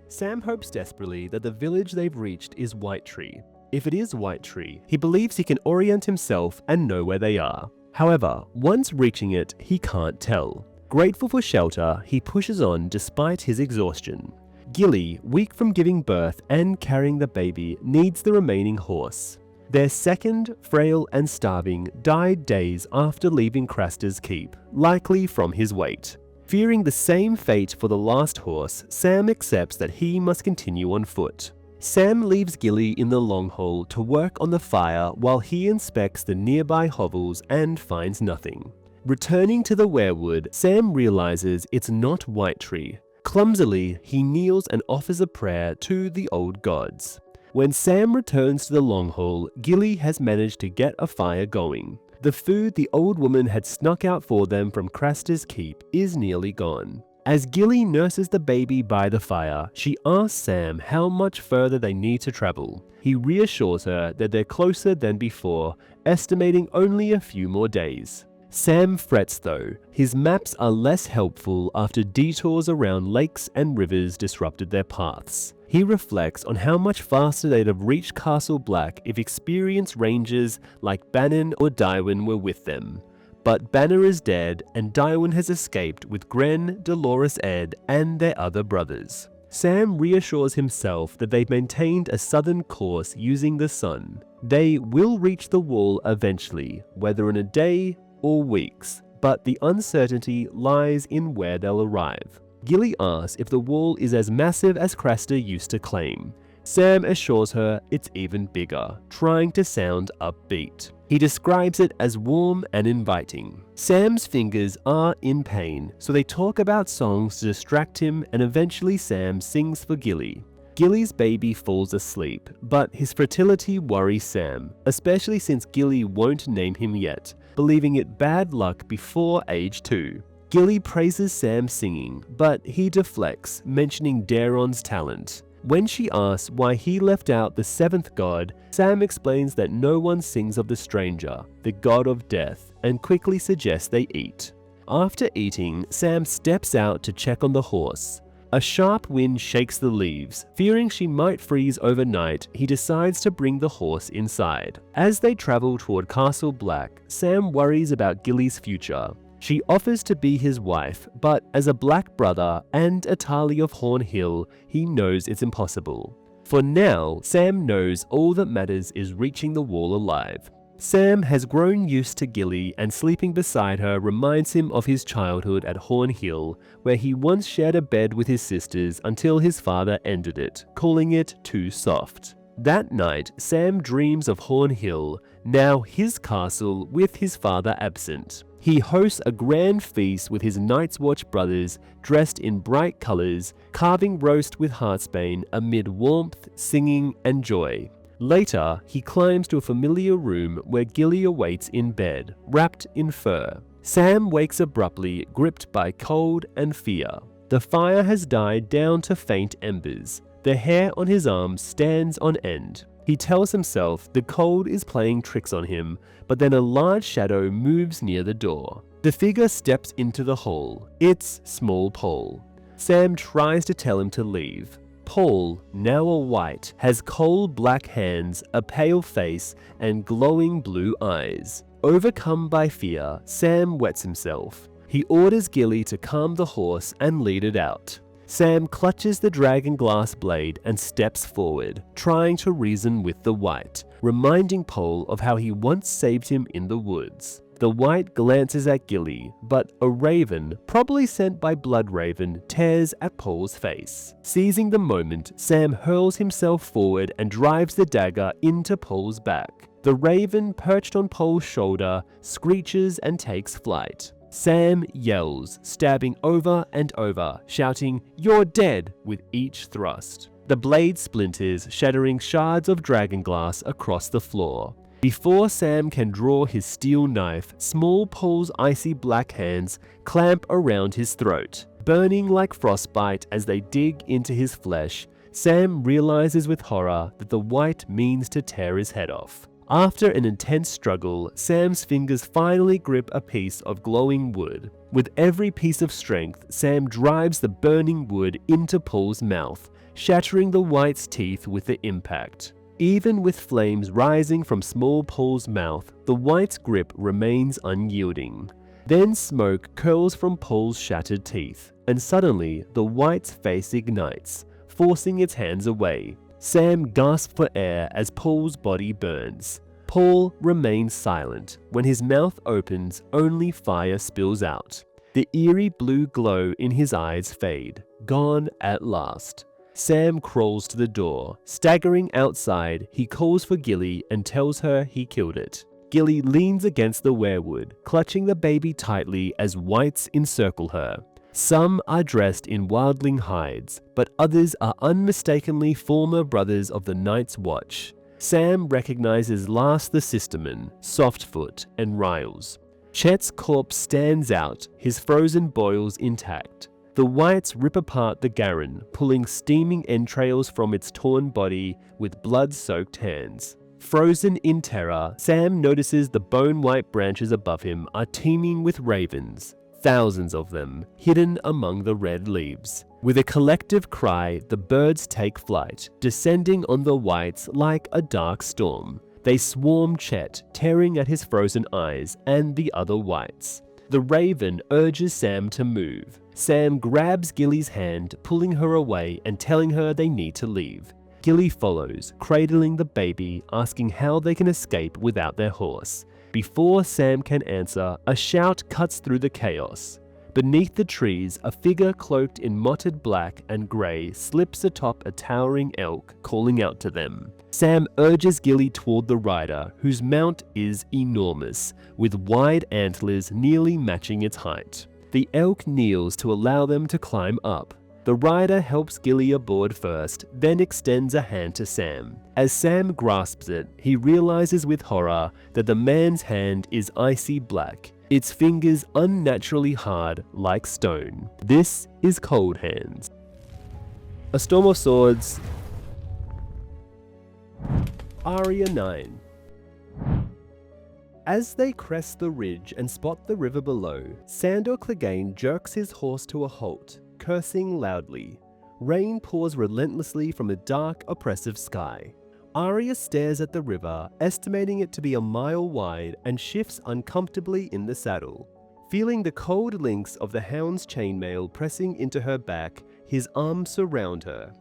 Sam hopes desperately that the village they've reached is Whitetree. If it is Whitetree, he believes he can orient himself and know where they are. However, once reaching it, he can't tell. Grateful for shelter, he pushes on despite his exhaustion. Gilly, weak from giving birth and carrying the baby, needs the remaining horse. Their second, frail and starving, died days after leaving Craster's Keep, likely from his weight. Fearing the same fate for the last horse, Sam accepts that he must continue on foot. Sam leaves Gilly in the longhole to work on the fire while he inspects the nearby hovels and finds nothing. Returning to the weirwood, Sam realizes it's not Whitetree. Clumsily, he kneels and offers a prayer to the old gods. When Sam returns to the longhole, Gilly has managed to get a fire going. The food the old woman had snuck out for them from Craster's Keep is nearly gone. As Gilly nurses the baby by the fire, she asks Sam how much further they need to travel. He reassures her that they're closer than before, estimating only a few more days. Sam frets though. His maps are less helpful after detours around lakes and rivers disrupted their paths. He reflects on how much faster they'd have reached Castle Black if experienced rangers like Bannon or Tywin were with them. But Banner is dead and Tywin has escaped with Gren, Dolorous Edd and their other brothers. Sam reassures himself that they've maintained a southern course using the sun. They will reach the wall eventually, whether in a day or weeks, but the uncertainty lies in where they'll arrive. Gilly asks if the wall is as massive as Craster used to claim. Sam assures her it's even bigger, trying to sound upbeat. He describes it as warm and inviting. Sam's fingers are in pain, so they talk about songs to distract him, and eventually Sam sings for Gilly. Gilly's baby falls asleep, but his fertility worries Sam, especially since Gilly won't name him yet, believing it bad luck before age 2. Gilly praises Sam's singing, but he deflects, mentioning Daeron's talent. When she asks why he left out the 7th god, Sam explains that no one sings of the stranger, the god of death, and quickly suggests they eat. After eating, Sam steps out to check on the horse. A sharp wind shakes the leaves. Fearing she might freeze overnight, he decides to bring the horse inside. As they travel toward Castle Black, Sam worries about Gilly's future. She offers to be his wife, but as a black brother and a Tarly of Horn Hill, he knows it's impossible. For now, Sam knows all that matters is reaching the wall alive. Sam has grown used to Gilly, and sleeping beside her reminds him of his childhood at Horn Hill, where he once shared a bed with his sisters until his father ended it, calling it too soft. That night, Sam dreams of Horn Hill, now his castle with his father absent. He hosts a grand feast with his Night's Watch brothers, dressed in bright colors, carving roast with heartsbane amid warmth, singing, and joy. Later, he climbs to a familiar room where Gilly awaits in bed, wrapped in fur. Sam wakes abruptly, gripped by cold and fear. The fire has died down to faint embers. The hair on his arms stands on end. He tells himself the cold is playing tricks on him, but then a large shadow moves near the door. The figure steps into the hall. It's small Paul. Sam tries to tell him to leave. Paul, now a white, has coal black hands, a pale face, and glowing blue eyes. Overcome by fear, Sam wets himself. He orders Gilly to calm the horse and lead it out. Sam clutches the dragon glass blade and steps forward, trying to reason with the white, reminding Paul of how he once saved him in the woods. The white glances at Gilly, but a raven, probably sent by Bloodraven, tears at Paul's face. Seizing the moment, Sam hurls himself forward and drives the dagger into Paul's back. The raven, perched on Paul's shoulder, screeches and takes flight. Sam yells, stabbing over and over, shouting, "You're dead!" with each thrust. the blade splinters, shattering shards of dragon glass across the floor. Before Sam can draw his steel knife, small Paul's icy black hands clamp around his throat. Burning like frostbite as they dig into his flesh, Sam realizes with horror that the white means to tear his head off. After an intense struggle, Sam's fingers finally grip a piece of glowing wood. With every piece of strength, Sam drives the burning wood into Paul's mouth, shattering the white's teeth with the impact. Even with flames rising from small Paul's mouth, the white's grip remains unyielding. Then smoke curls from Paul's shattered teeth, and suddenly the white's face ignites, forcing its hands away. Sam gasps for air as Paul's body burns. Paul remains silent. When his mouth opens, only fire spills out. The eerie blue glow in his eyes fade. Gone at last. Sam crawls to the door. Staggering outside, he calls for Gilly and tells her he killed it. Gilly leans against the weirwood, clutching the baby tightly as whites encircle her. Some are dressed in wildling hides, but others are unmistakably former brothers of the Night's Watch. Sam recognizes Lars the Sisterman, Softfoot, and Riles. Chet's corpse stands out, his frozen boils intact. The whites rip apart the Garen, pulling steaming entrails from its torn body with blood-soaked hands. Frozen in terror, Sam notices the bone-white branches above him are teeming with ravens. Thousands of them, hidden among the red leaves. With a collective cry, the birds take flight, descending on the whites like a dark storm. They swarm Chet, tearing at his frozen eyes and the other whites. The raven urges Sam to move. Sam grabs Gilly's hand, pulling her away and telling her they need to leave. Gilly follows, cradling the baby, asking how they can escape without their horse. Before Sam can answer, a shout cuts through the chaos. Beneath the trees, a figure cloaked in mottled black and grey slips atop a towering elk, calling out to them. Sam urges Gilly toward the rider, whose mount is enormous, with wide antlers nearly matching its height. The elk kneels to allow them to climb up. The rider helps Gilly aboard first, then extends a hand to Sam. As Sam grasps it, he realizes with horror that the man's hand is icy black, its fingers unnaturally hard like stone. This is Cold Hands. A Storm of Swords. Arya IX. As they crest the ridge and spot the river below, Sandor Clegane jerks his horse to a halt, cursing loudly. Rain pours relentlessly from a dark, oppressive sky. Arya stares at the river, estimating it to be a mile wide, and shifts uncomfortably in the saddle. Feeling the cold links of the hound's chainmail pressing into her back, his arms surround her.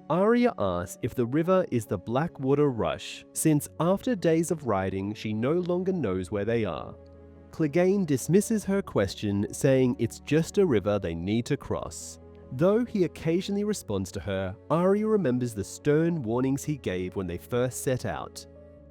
Arya asks if the river is the Blackwater Rush, since after days of riding she no longer knows where they are. Clegane dismisses her question, saying it's just a river they need to cross. Though he occasionally responds to her, Arya remembers the stern warnings he gave when they first set out.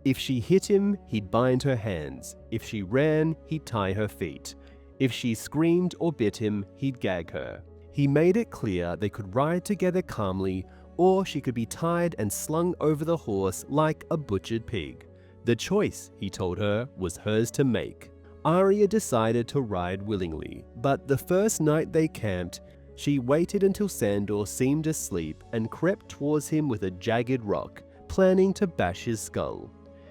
If she hit him, he'd bind her hands. If she ran, he'd tie her feet. If she screamed or bit him, he'd gag her. He made it clear they could ride together calmly, or she could be tied and slung over the horse like a butchered pig. The choice, he told her, was hers to make. Arya decided to ride willingly, but the first night they camped, she waited until Sandor seemed asleep and crept towards him with a jagged rock, planning to bash his skull.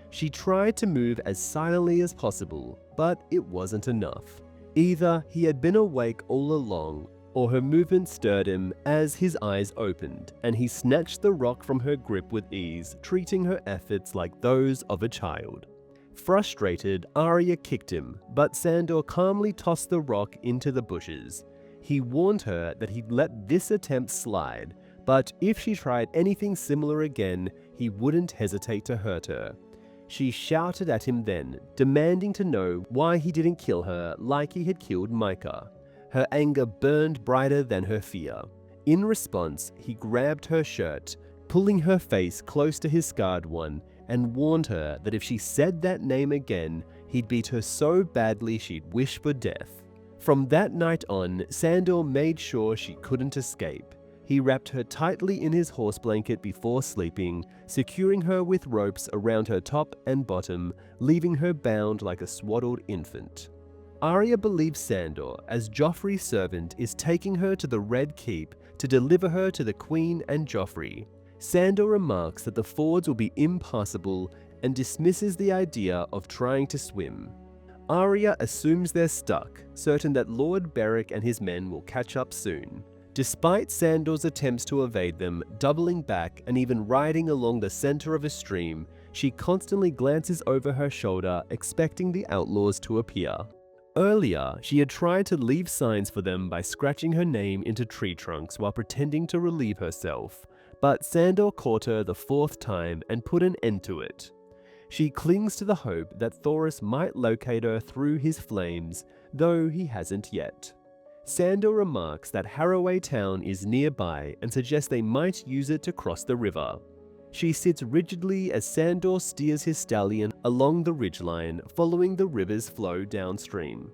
She tried to move as silently as possible, but it wasn't enough. Either he had been awake all along, or her movement stirred him as his eyes opened, and he snatched the rock from her grip with ease, treating her efforts like those of a child. Frustrated, Arya kicked him, but Sandor calmly tossed the rock into the bushes. He warned her that he'd let this attempt slide, but if she tried anything similar again, he wouldn't hesitate to hurt her. She shouted at him then, demanding to know why he didn't kill her like he had killed Micah. Her anger burned brighter than her fear. In response, he grabbed her shirt, pulling her face close to his scarred one, and warned her that if she said that name again, he'd beat her so badly she'd wish for death. From that night on, Sandor made sure she couldn't escape. He wrapped her tightly in his horse blanket before sleeping, securing her with ropes around her top and bottom, leaving her bound like a swaddled infant. Arya believes Sandor, as Joffrey's servant, is taking her to the Red Keep to deliver her to the Queen and Joffrey. Sandor remarks that the fords will be impassable and dismisses the idea of trying to swim. Arya assumes they're stuck, certain that Lord Beric and his men will catch up soon. Despite Sandor's attempts to evade them, doubling back and even riding along the center of a stream, she constantly glances over her shoulder, expecting the outlaws to appear. Earlier, she had tried to leave signs for them by scratching her name into tree trunks while pretending to relieve herself, but Sandor caught her the fourth time and put an end to it. She clings to the hope that Thoros might locate her through his flames, though he hasn't yet. Sandor remarks that Harroway Town is nearby and suggests they might use it to cross the river. She sits rigidly as Sandor steers his stallion along the ridgeline, following the river's flow downstream.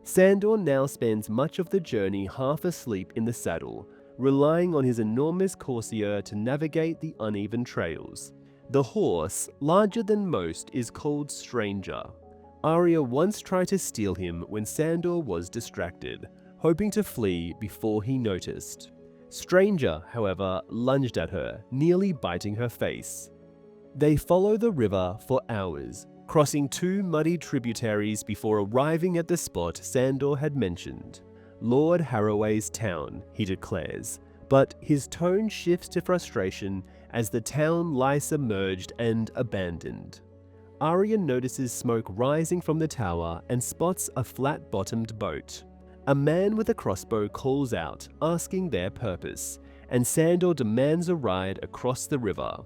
Sandor now spends much of the journey half asleep in the saddle, relying on his enormous coursier to navigate the uneven trails. The horse, larger than most, is called Stranger. Arya once tried to steal him when Sandor was distracted, hoping to flee before he noticed. Stranger, however, lunged at her, nearly biting her face. They follow the river for hours, crossing two muddy tributaries before arriving at the spot Sandor had mentioned. Lord Harroway's town, he declares, but his tone shifts to frustration as the town lies submerged and abandoned. Arya notices smoke rising from the tower and spots a flat-bottomed boat. A man with a crossbow calls out, asking their purpose, and Sandor demands a ride across the river.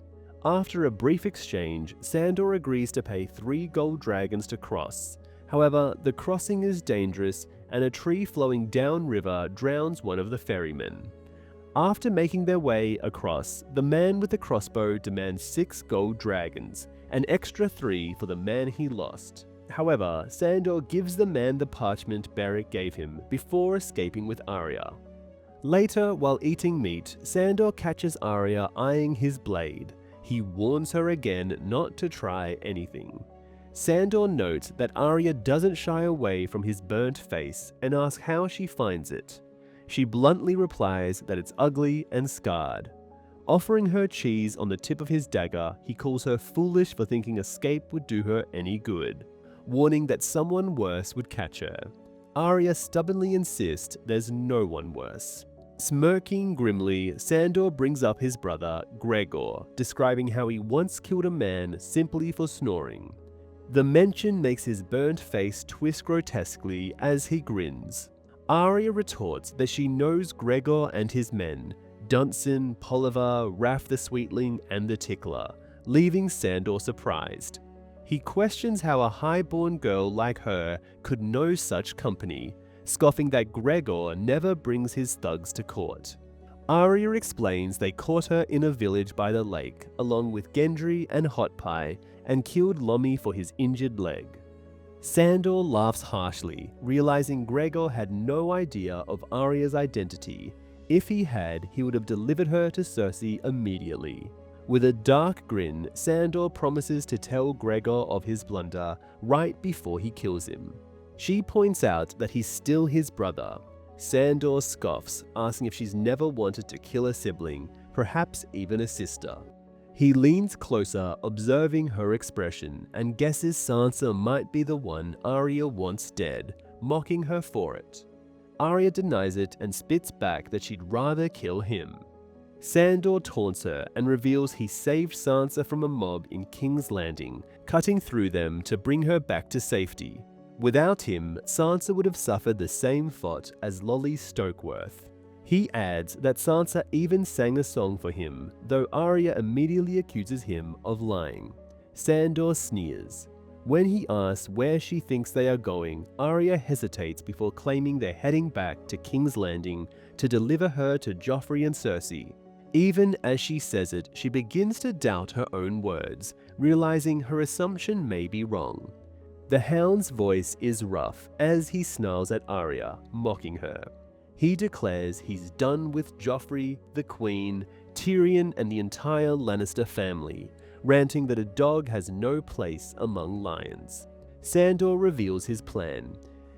After a brief exchange, Sandor agrees to pay 3 gold dragons to cross. However, the crossing is dangerous, and a tree flowing downriver drowns one of the ferrymen. After making their way across, the man with the crossbow demands 6 gold dragons, an extra 3 for the man he lost. However, Sandor gives the man the parchment Beric gave him before escaping with Arya. Later, while eating meat, Sandor catches Arya eyeing his blade. He warns her again not to try anything. Sandor notes that Arya doesn't shy away from his burnt face and asks how she finds it. She bluntly replies that it's ugly and scarred. Offering her cheese on the tip of his dagger, he calls her foolish for thinking escape would do her any good, warning that someone worse would catch her. Arya stubbornly insists there's no one worse. Smirking grimly, Sandor brings up his brother, Gregor, describing how he once killed a man simply for snoring. The mention makes his burnt face twist grotesquely as he grins. Arya retorts that she knows Gregor and his men, Dunsen, Polliver, Raff the Sweetling, and the Tickler, leaving Sandor surprised. He questions how a high-born girl like her could know such company, scoffing that Gregor never brings his thugs to court. Arya explains they caught her in a village by the lake, along with Gendry and Hot Pie, and killed Lomi for his injured leg. Sandor laughs harshly, realizing Gregor had no idea of Arya's identity. If he had, he would have delivered her to Cersei immediately. With a dark grin, Sandor promises to tell Gregor of his blunder right before he kills him. She points out that he's still his brother. Sandor scoffs, asking if she's never wanted to kill a sibling, perhaps even a sister. He leans closer, observing her expression, and guesses Sansa might be the one Arya wants dead, mocking her for it. Arya denies it and spits back that she'd rather kill him. Sandor taunts her and reveals he saved Sansa from a mob in King's Landing, cutting through them to bring her back to safety. Without him, Sansa would have suffered the same fate as Lolly Stokeworth. He adds that Sansa even sang a song for him, though Arya immediately accuses him of lying. Sandor sneers. When he asks where she thinks they are going, Arya hesitates before claiming they're heading back to King's Landing to deliver her to Joffrey and Cersei. Even as she says it, she begins to doubt her own words, realizing her assumption may be wrong. The Hound's voice is rough as he snarls at Arya, mocking her. He declares he's done with Joffrey, the Queen, Tyrion, and the entire Lannister family, ranting that a dog has no place among lions. Sandor reveals his plan.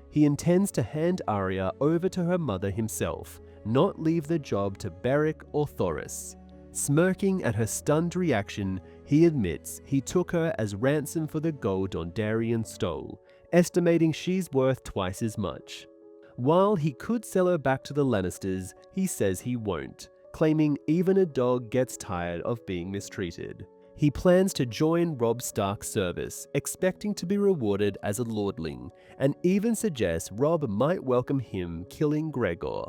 He intends to hand Arya over to her mother himself, not leave the job to Beric or Thoros. Smirking at her stunned reaction, he admits he took her as ransom for the gold Dondarrion stole, estimating she's worth twice as much. While he could sell her back to the Lannisters, he says he won't, claiming even a dog gets tired of being mistreated. He plans to join Robb Stark's service, expecting to be rewarded as a lordling, and even suggests Robb might welcome him killing Gregor.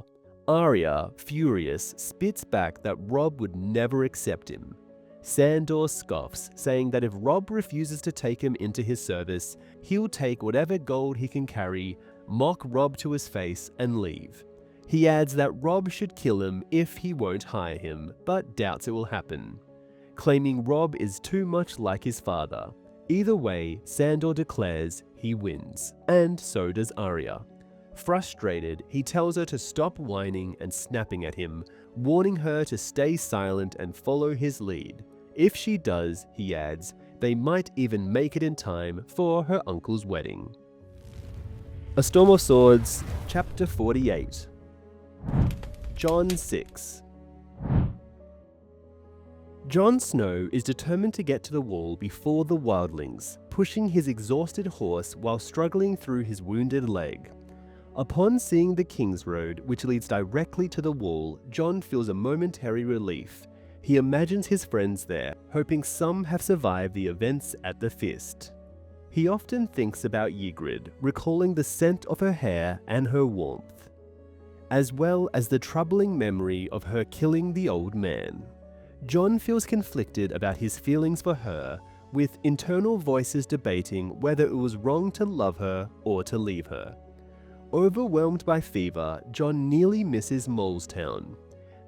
Arya, furious, spits back that Robb would never accept him. Sandor scoffs, saying that if Robb refuses to take him into his service, he'll take whatever gold he can carry, mock Robb to his face, and leave. He adds that Robb should kill him if he won't hire him, but doubts it will happen, claiming Robb is too much like his father. Either way, Sandor declares he wins, and so does Arya. Frustrated, he tells her to stop whining and snapping at him, warning her to stay silent and follow his lead. If she does, he adds, they might even make it in time for her uncle's wedding. A Storm of Swords, Chapter 48. Jon VI. Jon Snow is determined to get to the wall before the wildlings, pushing his exhausted horse while struggling through his wounded leg. Upon seeing the King's Road, which leads directly to the wall, Jon feels a momentary relief. He imagines his friends there, hoping some have survived the events at the Fist. He often thinks about Ygritte, recalling the scent of her hair and her warmth, as well as the troubling memory of her killing the old man. Jon feels conflicted about his feelings for her, with internal voices debating whether it was wrong to love her or to leave her. Overwhelmed by fever, Jon nearly misses Molestown.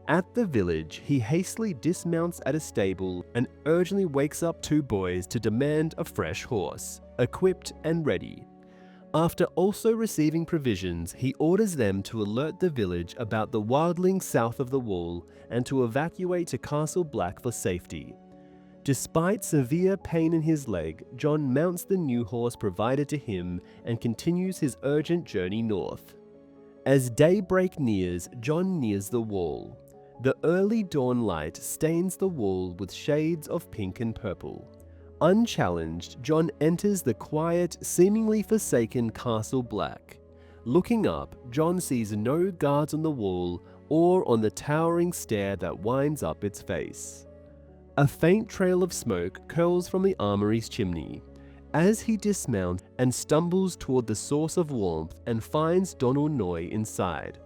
At the village, he hastily dismounts at a stable and urgently wakes up two boys to demand a fresh horse, equipped and ready. After also receiving provisions, he orders them to alert the village about the wildlings south of the wall and to evacuate to Castle Black for safety. Despite severe pain in his leg, Jon mounts the new horse provided to him and continues his urgent journey north. As daybreak nears, Jon nears the wall. The early dawn light stains the wall with shades of pink and purple. Unchallenged, Jon enters the quiet, seemingly forsaken Castle Black. Looking up, Jon sees no guards on the wall or on the towering stair that winds up its face. A faint trail of smoke curls from the armory's chimney. As he dismounts and stumbles toward the source of warmth and finds Donal Noye inside.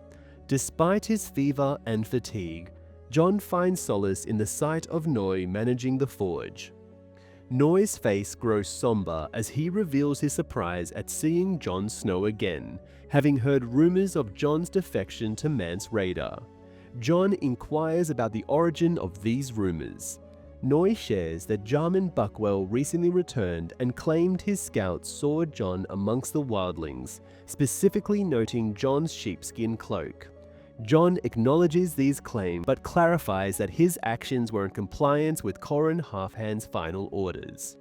Despite his fever and fatigue, Jon finds solace in the sight of Noye managing the forge. Noye's face grows somber as he reveals his surprise at seeing Jon Snow again, having heard rumors of Jon's defection to Mance Rayder. Jon inquires about the origin of these rumors. Noye shares that Jarman Buckwell recently returned and claimed his scouts saw Jon amongst the wildlings, specifically noting Jon's sheepskin cloak. Jon acknowledges these claims but clarifies that his actions were in compliance with Qhorin Halfhand's final orders.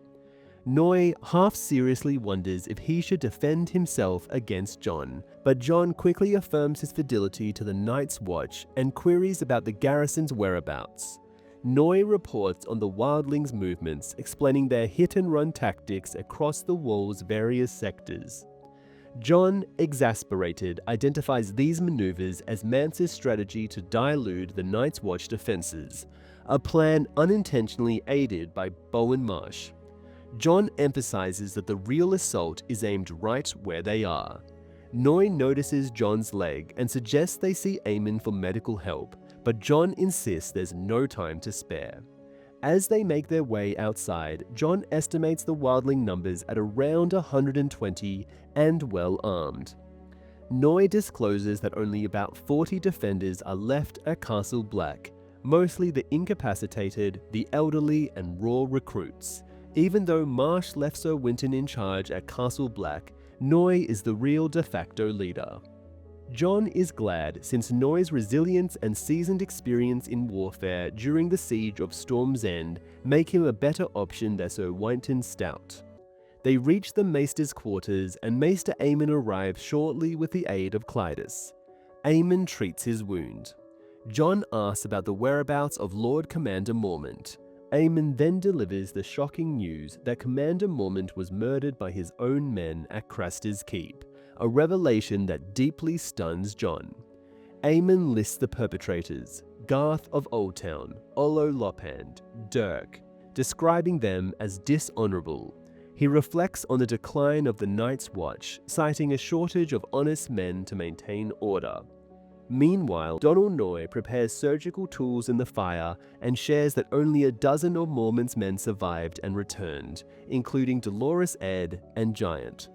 Noye half-seriously wonders if he should defend himself against Jon, but Jon quickly affirms his fidelity to the Night's Watch and queries about the garrison's whereabouts. Noye reports on the wildlings' movements, explaining their hit-and-run tactics across the wall's various sectors. Jon, exasperated, identifies these maneuvers as Mance's strategy to dilute the Night's Watch defenses, a plan unintentionally aided by Bowen Marsh. Jon emphasizes that the real assault is aimed right where they are. Noye notices Jon's leg and suggests they see Aemon for medical help, but Jon insists there's no time to spare. As they make their way outside, Jon estimates the wildling numbers at around 120 and well armed. Noye discloses that only about 40 defenders are left at Castle Black, mostly the incapacitated, the elderly, and raw recruits. Even though Marsh left Sir Winton in charge at Castle Black, Noye is the real de facto leader. Jon is glad since Noi's resilience and seasoned experience in warfare during the siege of Storm's End make him a better option than Sir Wyntyn Stout. They reach the Maester's quarters and Maester Aemon arrives shortly with the aid of Clydas. Aemon treats his wound. Jon asks about the whereabouts of Lord Commander Mormont. Aemon then delivers the shocking news that Commander Mormont was murdered by his own men at Craster's Keep, a revelation that deeply stuns Jon. Aemon lists the perpetrators: Garth of Oldtown, Ollo Lophand, Dirk, describing them as dishonorable. He reflects on the decline of the Night's Watch, citing a shortage of honest men to maintain order. Meanwhile, Donal Noye prepares surgical tools in the fire and shares that only a dozen of Mormont's men survived and returned, including Dolorous Edd and Giant.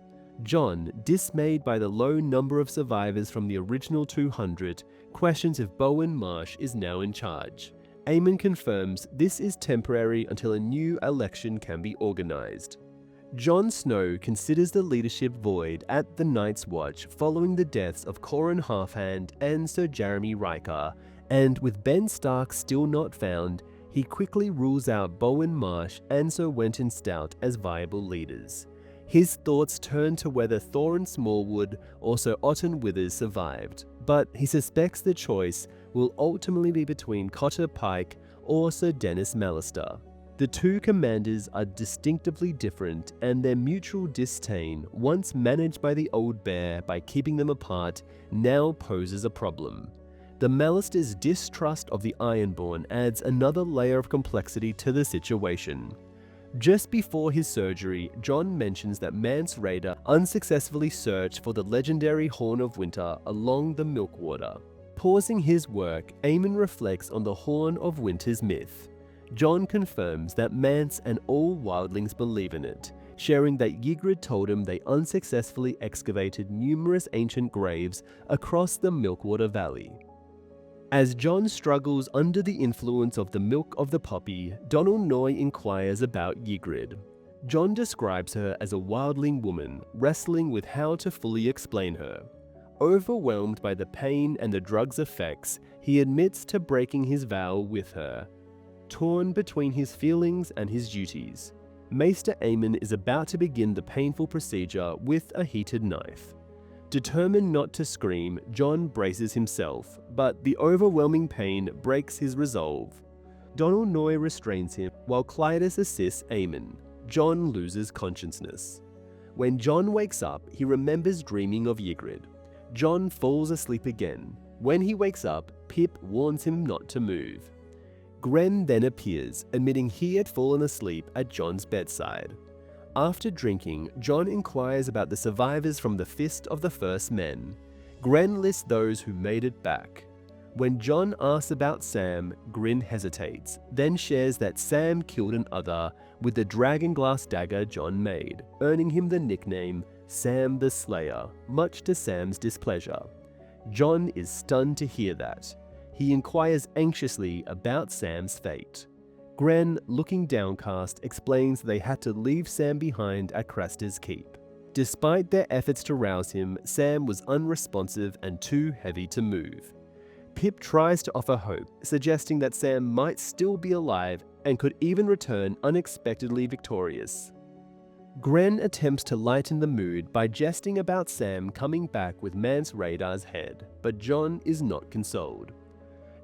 Jon, dismayed by the low number of survivors from the original 200, questions if Bowen Marsh is now in charge. Aemon confirms this is temporary until a new election can be organized. Jon Snow considers the leadership void at the Night's Watch following the deaths of Qhorin Halfhand and Sir Jeremy Riker, and with Ben Stark still not found, he quickly rules out Bowen Marsh and Sir Wyntyn Stout as viable leaders. His thoughts turn to whether Thorin Smallwood or Sir Otten Withers survived, but he suspects the choice will ultimately be between Cotter Pike or Sir Dennis Mallister. The two commanders are distinctively different, and their mutual disdain, once managed by the Old Bear by keeping them apart, now poses a problem. The Mallisters' distrust of the Ironborn adds another layer of complexity to the situation. Just before his surgery, Jon mentions that Mance Rayder unsuccessfully searched for the legendary Horn of Winter along the Milkwater. Pausing his work, Aemon reflects on the Horn of Winter's myth. Jon confirms that Mance and all wildlings believe in it, sharing that Ygritte told him they unsuccessfully excavated numerous ancient graves across the Milkwater Valley. As Jon struggles under the influence of the milk of the poppy, Donal Noye inquires about Ygritte. Jon describes her as a wildling woman, wrestling with how to fully explain her. Overwhelmed by the pain and the drug's effects, he admits to breaking his vow with her. Torn between his feelings and his duties, Maester Aemon is about to begin the painful procedure with a heated knife. Determined not to scream, Jon braces himself, but the overwhelming pain breaks his resolve. Donal Noye restrains him while Clydas assists Aemon. Jon loses consciousness. When Jon wakes up, he remembers dreaming of Ygritte. Jon falls asleep again. When he wakes up, Pip warns him not to move. Grenn then appears, admitting he had fallen asleep at Jon's bedside. After drinking, Jon inquires about the survivors from the Fist of the First Men. Grenn lists those who made it back. When Jon asks about Sam, Grenn hesitates, then shares that Sam killed an other with the dragonglass dagger Jon made, earning him the nickname Sam the Slayer, much to Sam's displeasure. Jon is stunned to hear that. He inquires anxiously about Sam's fate. Grenn, looking downcast, explains they had to leave Sam behind at Craster's Keep. Despite their efforts to rouse him, Sam was unresponsive and too heavy to move. Pip tries to offer hope, suggesting that Sam might still be alive and could even return unexpectedly victorious. Grenn attempts to lighten the mood by jesting about Sam coming back with Mance Rayder's head, but Jon is not consoled.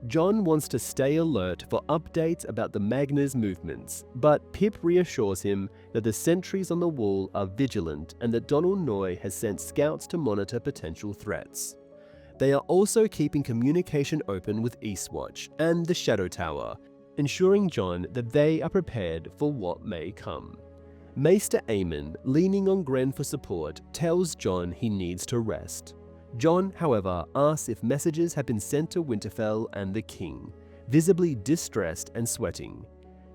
Jon wants to stay alert for updates about the Magna's movements, but Pip reassures him that the sentries on the wall are vigilant and that Donal Noye has sent scouts to monitor potential threats. They are also keeping communication open with Eastwatch and the Shadow Tower, ensuring Jon that they are prepared for what may come. Maester Aemon, leaning on Grenn for support, tells Jon he needs to rest. Jon, however, asks if messages have been sent to Winterfell and the king, visibly distressed and sweating.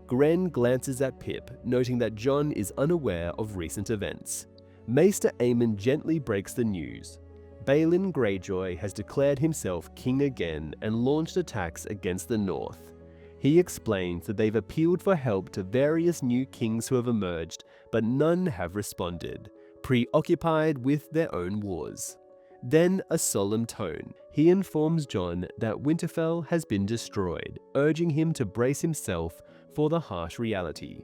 Grenn glances at Pip, noting that Jon is unaware of recent events. Maester Aemon gently breaks the news. Balon Greyjoy has declared himself king again and launched attacks against the north. He explains that they've appealed for help to various new kings who have emerged, but none have responded, preoccupied with their own wars. Then a solemn tone. He informs Jon that Winterfell has been destroyed, urging him to brace himself for the harsh reality.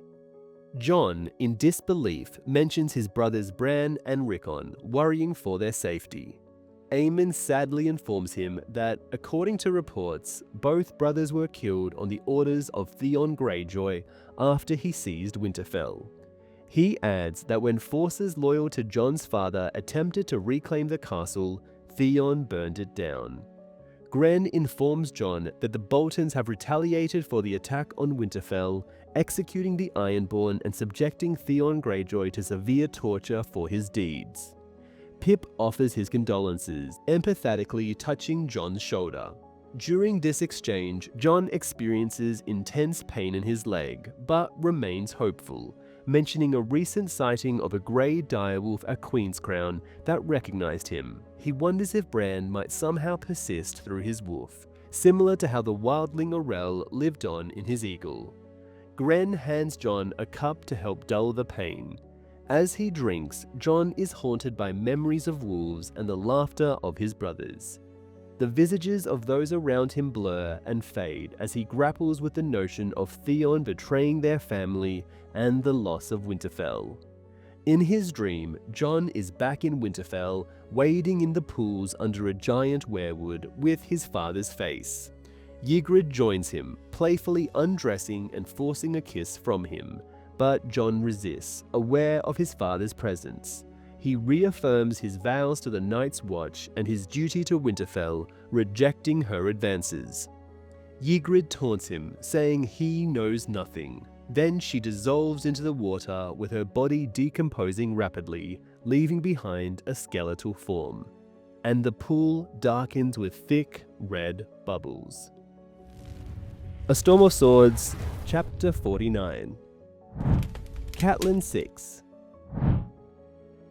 Jon, in disbelief, mentions his brothers Bran and Rickon, worrying for their safety. Aemon sadly informs him that, according to reports, both brothers were killed on the orders of Theon Greyjoy after he seized Winterfell. He adds that when forces loyal to Jon's father attempted to reclaim the castle, Theon burned it down. Grenn informs Jon that the Boltons have retaliated for the attack on Winterfell, executing the Ironborn and subjecting Theon Greyjoy to severe torture for his deeds. Pip offers his condolences, empathetically touching Jon's shoulder. During this exchange, Jon experiences intense pain in his leg, but remains hopeful, mentioning a recent sighting of a grey direwolf at Queenscrown that recognized him. He wonders if Bran might somehow persist through his wolf, similar to how the wildling Orell lived on in his eagle. Grenn hands Jon a cup to help dull the pain. As he drinks, Jon is haunted by memories of wolves and the laughter of his brothers. The visages of those around him blur and fade as he grapples with the notion of Theon betraying their family and the loss of Winterfell. In his dream, Jon is back in Winterfell, wading in the pools under a giant weirwood with his father's face. Ygritte joins him, playfully undressing and forcing a kiss from him, but Jon resists, aware of his father's presence. He reaffirms his vows to the Night's Watch and his duty to Winterfell, rejecting her advances. Ygritte taunts him, saying he knows nothing. Then she dissolves into the water with her body decomposing rapidly, leaving behind a skeletal form. And the pool darkens with thick, red bubbles. A Storm of Swords, Chapter 49. Catelyn VI.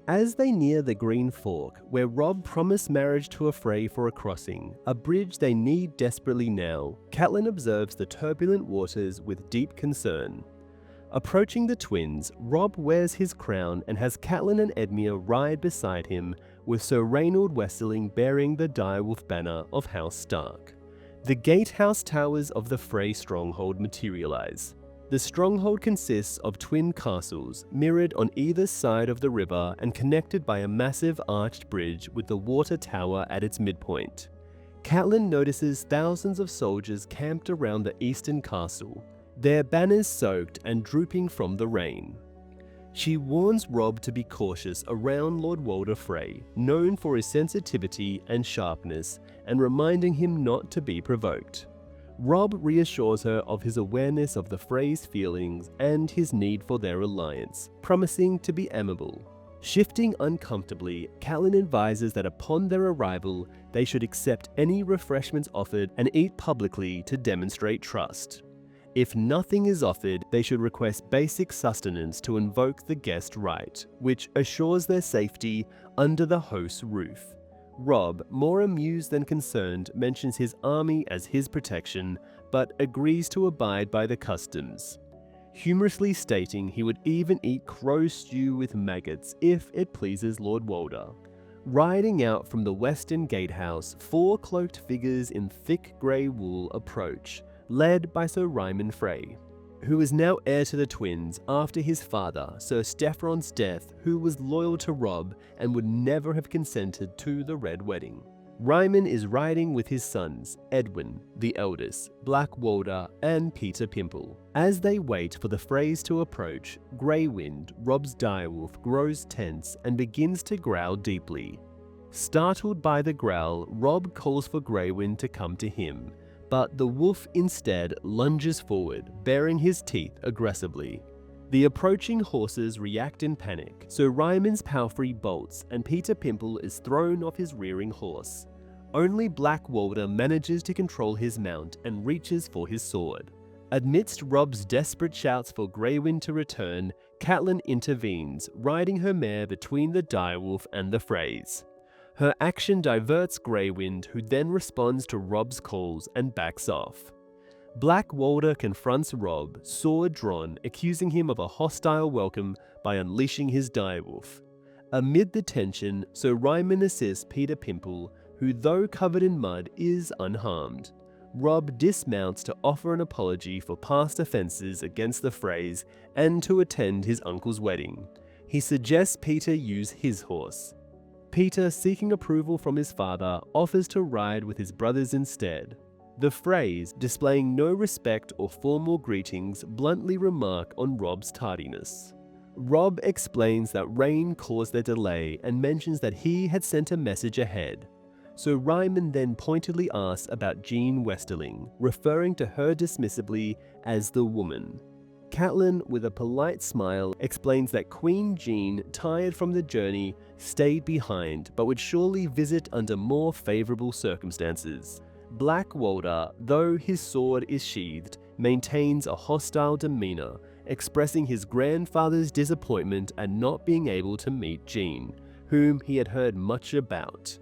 As they near the Green Fork, where Robb promised marriage to a Frey for a crossing, a bridge they need desperately now, Catelyn observes the turbulent waters with deep concern. Approaching the twins, Robb wears his crown and has Catelyn and Edmure ride beside him, with Sir Reynold Westerling bearing the direwolf banner of House Stark. The gatehouse towers of the Frey stronghold materialize. The stronghold consists of twin castles, mirrored on either side of the river and connected by a massive arched bridge with the water tower at its midpoint. Catelyn notices thousands of soldiers camped around the eastern castle, their banners soaked and drooping from the rain. She warns Robb to be cautious around Lord Walder Frey, known for his sensitivity and sharpness, and reminding him not to be provoked. Robb reassures her of his awareness of the Frey's feelings and his need for their alliance, promising to be amicable. Shifting uncomfortably, Catelyn advises that upon their arrival, they should accept any refreshments offered and eat publicly to demonstrate trust. If nothing is offered, they should request basic sustenance to invoke the guest right, which assures their safety under the host's roof. Robb, more amused than concerned, mentions his army as his protection, but agrees to abide by the customs, humorously stating he would even eat crow stew with maggots if it pleases Lord Walder. Riding out from the western gatehouse, 4 cloaked figures in thick grey wool approach, led by Sir Ryman Frey, who is now heir to the twins after his father, Sir Steffron's death, who was loyal to Robb and would never have consented to the Red Wedding. Ryman is riding with his sons, Edwin, the eldest, Black Walder, and Peter Pimple. As they wait for the Freys to approach, Greywind, Robb's direwolf, grows tense and begins to growl deeply. Startled by the growl, Robb calls for Greywind to come to him, but the wolf instead lunges forward, baring his teeth aggressively. The approaching horses react in panic, so Ryman's palfrey bolts and Peter Pimple is thrown off his rearing horse. Only Black Walder manages to control his mount and reaches for his sword. Amidst Robb's desperate shouts for Greywind to return, Catelyn intervenes, riding her mare between the direwolf and the Freys. Her action diverts Greywind, who then responds to Robb's calls and backs off. Black Walder confronts Robb, sword drawn, accusing him of a hostile welcome by unleashing his direwolf. Amid the tension, Sir Ryman assists Peter Pimple, who though covered in mud is unharmed. Robb dismounts to offer an apology for past offences against the Freys and to attend his uncle's wedding. He suggests Peter use his horse. Peter, seeking approval from his father, offers to ride with his brothers instead. The Freys, displaying no respect or formal greetings, bluntly remark on Robb's tardiness. Robb explains that rain caused their delay and mentions that he had sent a message ahead. So Ryman then pointedly asks about Jean Westerling, referring to her dismissively as the woman. Catelyn, with a polite smile, explains that Queen Jean, tired from the journey, stayed behind but would surely visit under more favourable circumstances. Black Walder, though his sword is sheathed, maintains a hostile demeanour, expressing his grandfather's disappointment at not being able to meet Jean, whom he had heard much about.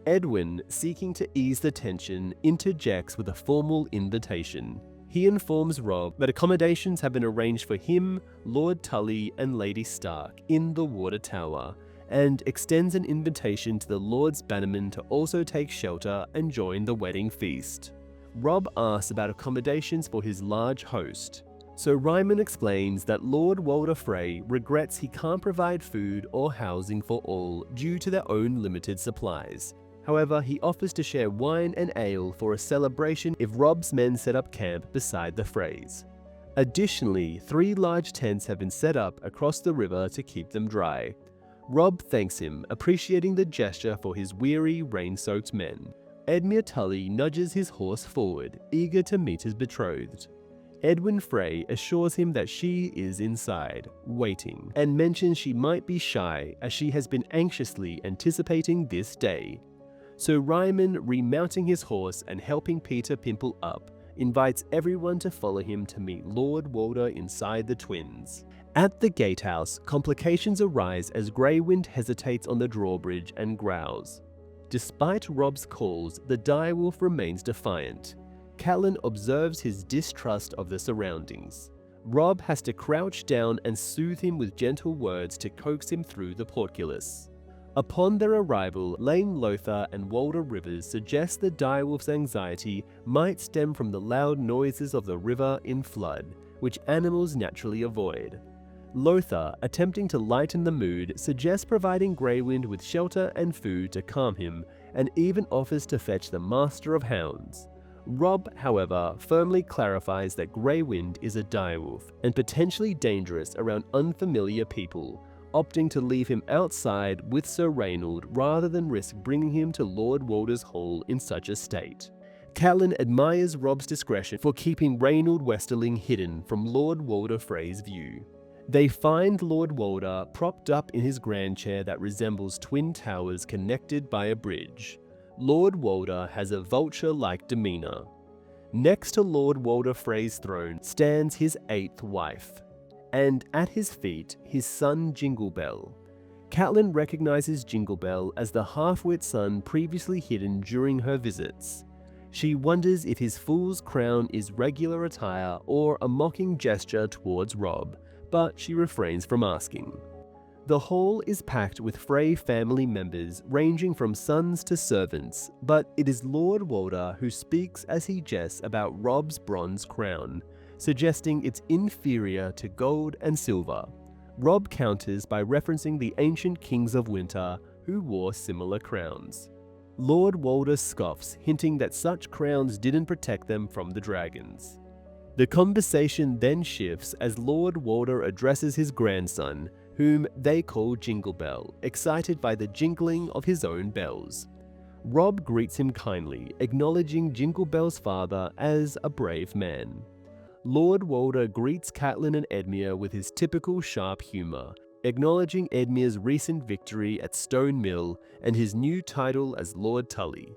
Edwin, seeking to ease the tension, interjects with a formal invitation. He informs Robb that accommodations have been arranged for him, Lord Tully, and Lady Stark in the Water Tower, and extends an invitation to the Lord's Bannermen to also take shelter and join the wedding feast. Robb asks about accommodations for his large host. So Ryman explains that Lord Walder Frey regrets he can't provide food or housing for all due to their own limited supplies. However, he offers to share wine and ale for a celebration if Robb's men set up camp beside the Freys. Additionally, 3 large tents have been set up across the river to keep them dry. Robb thanks him, appreciating the gesture for his weary, rain-soaked men. Edmure Tully nudges his horse forward, eager to meet his betrothed. Edwin Frey assures him that she is inside, waiting, and mentions she might be shy as she has been anxiously anticipating this day. So Ryman, remounting his horse and helping Peter Pimple up, invites everyone to follow him to meet Lord Walder inside the twins. At the gatehouse, complications arise as Greywind hesitates on the drawbridge and growls. Despite Robb's calls, the direwolf remains defiant. Catelyn observes his distrust of the surroundings. Robb has to crouch down and soothe him with gentle words to coax him through the portcullis. Upon their arrival, Lane Lothar and Walder Rivers suggest the direwolf's anxiety might stem from the loud noises of the river in flood, which animals naturally avoid. Lothar, attempting to lighten the mood, suggests providing Greywind with shelter and food to calm him, and even offers to fetch the Master of Hounds. Robb, however, firmly clarifies that Greywind is a direwolf and potentially dangerous around unfamiliar people, opting to leave him outside with Sir Reynold rather than risk bringing him to Lord Walder's Hall in such a state. Catelyn admires Robb's discretion for keeping Reynold Westerling hidden from Lord Walder Frey's view. They find Lord Walder propped up in his grand chair that resembles twin towers connected by a bridge. Lord Walder has a vulture-like demeanour. Next to Lord Walder Frey's throne stands his 8th wife, and at his feet, his son Jinglebell. Catelyn recognizes Jinglebell as the half-wit son previously hidden during her visits. She wonders if his fool's crown is regular attire or a mocking gesture towards Robb, but she refrains from asking. The hall is packed with Frey family members ranging from sons to servants, but it is Lord Walder who speaks as he jests about Robb's bronze crown, suggesting it's inferior to gold and silver. Robb counters by referencing the ancient kings of winter who wore similar crowns. Lord Walder scoffs, hinting that such crowns didn't protect them from the dragons. The conversation then shifts as Lord Walder addresses his grandson, whom they call Jinglebell, excited by the jingling of his own bells. Robb greets him kindly, acknowledging Jinglebell's father as a brave man. Lord Walder greets Catelyn and Edmure with his typical sharp humour, acknowledging Edmure's recent victory at Stone Mill and his new title as Lord Tully.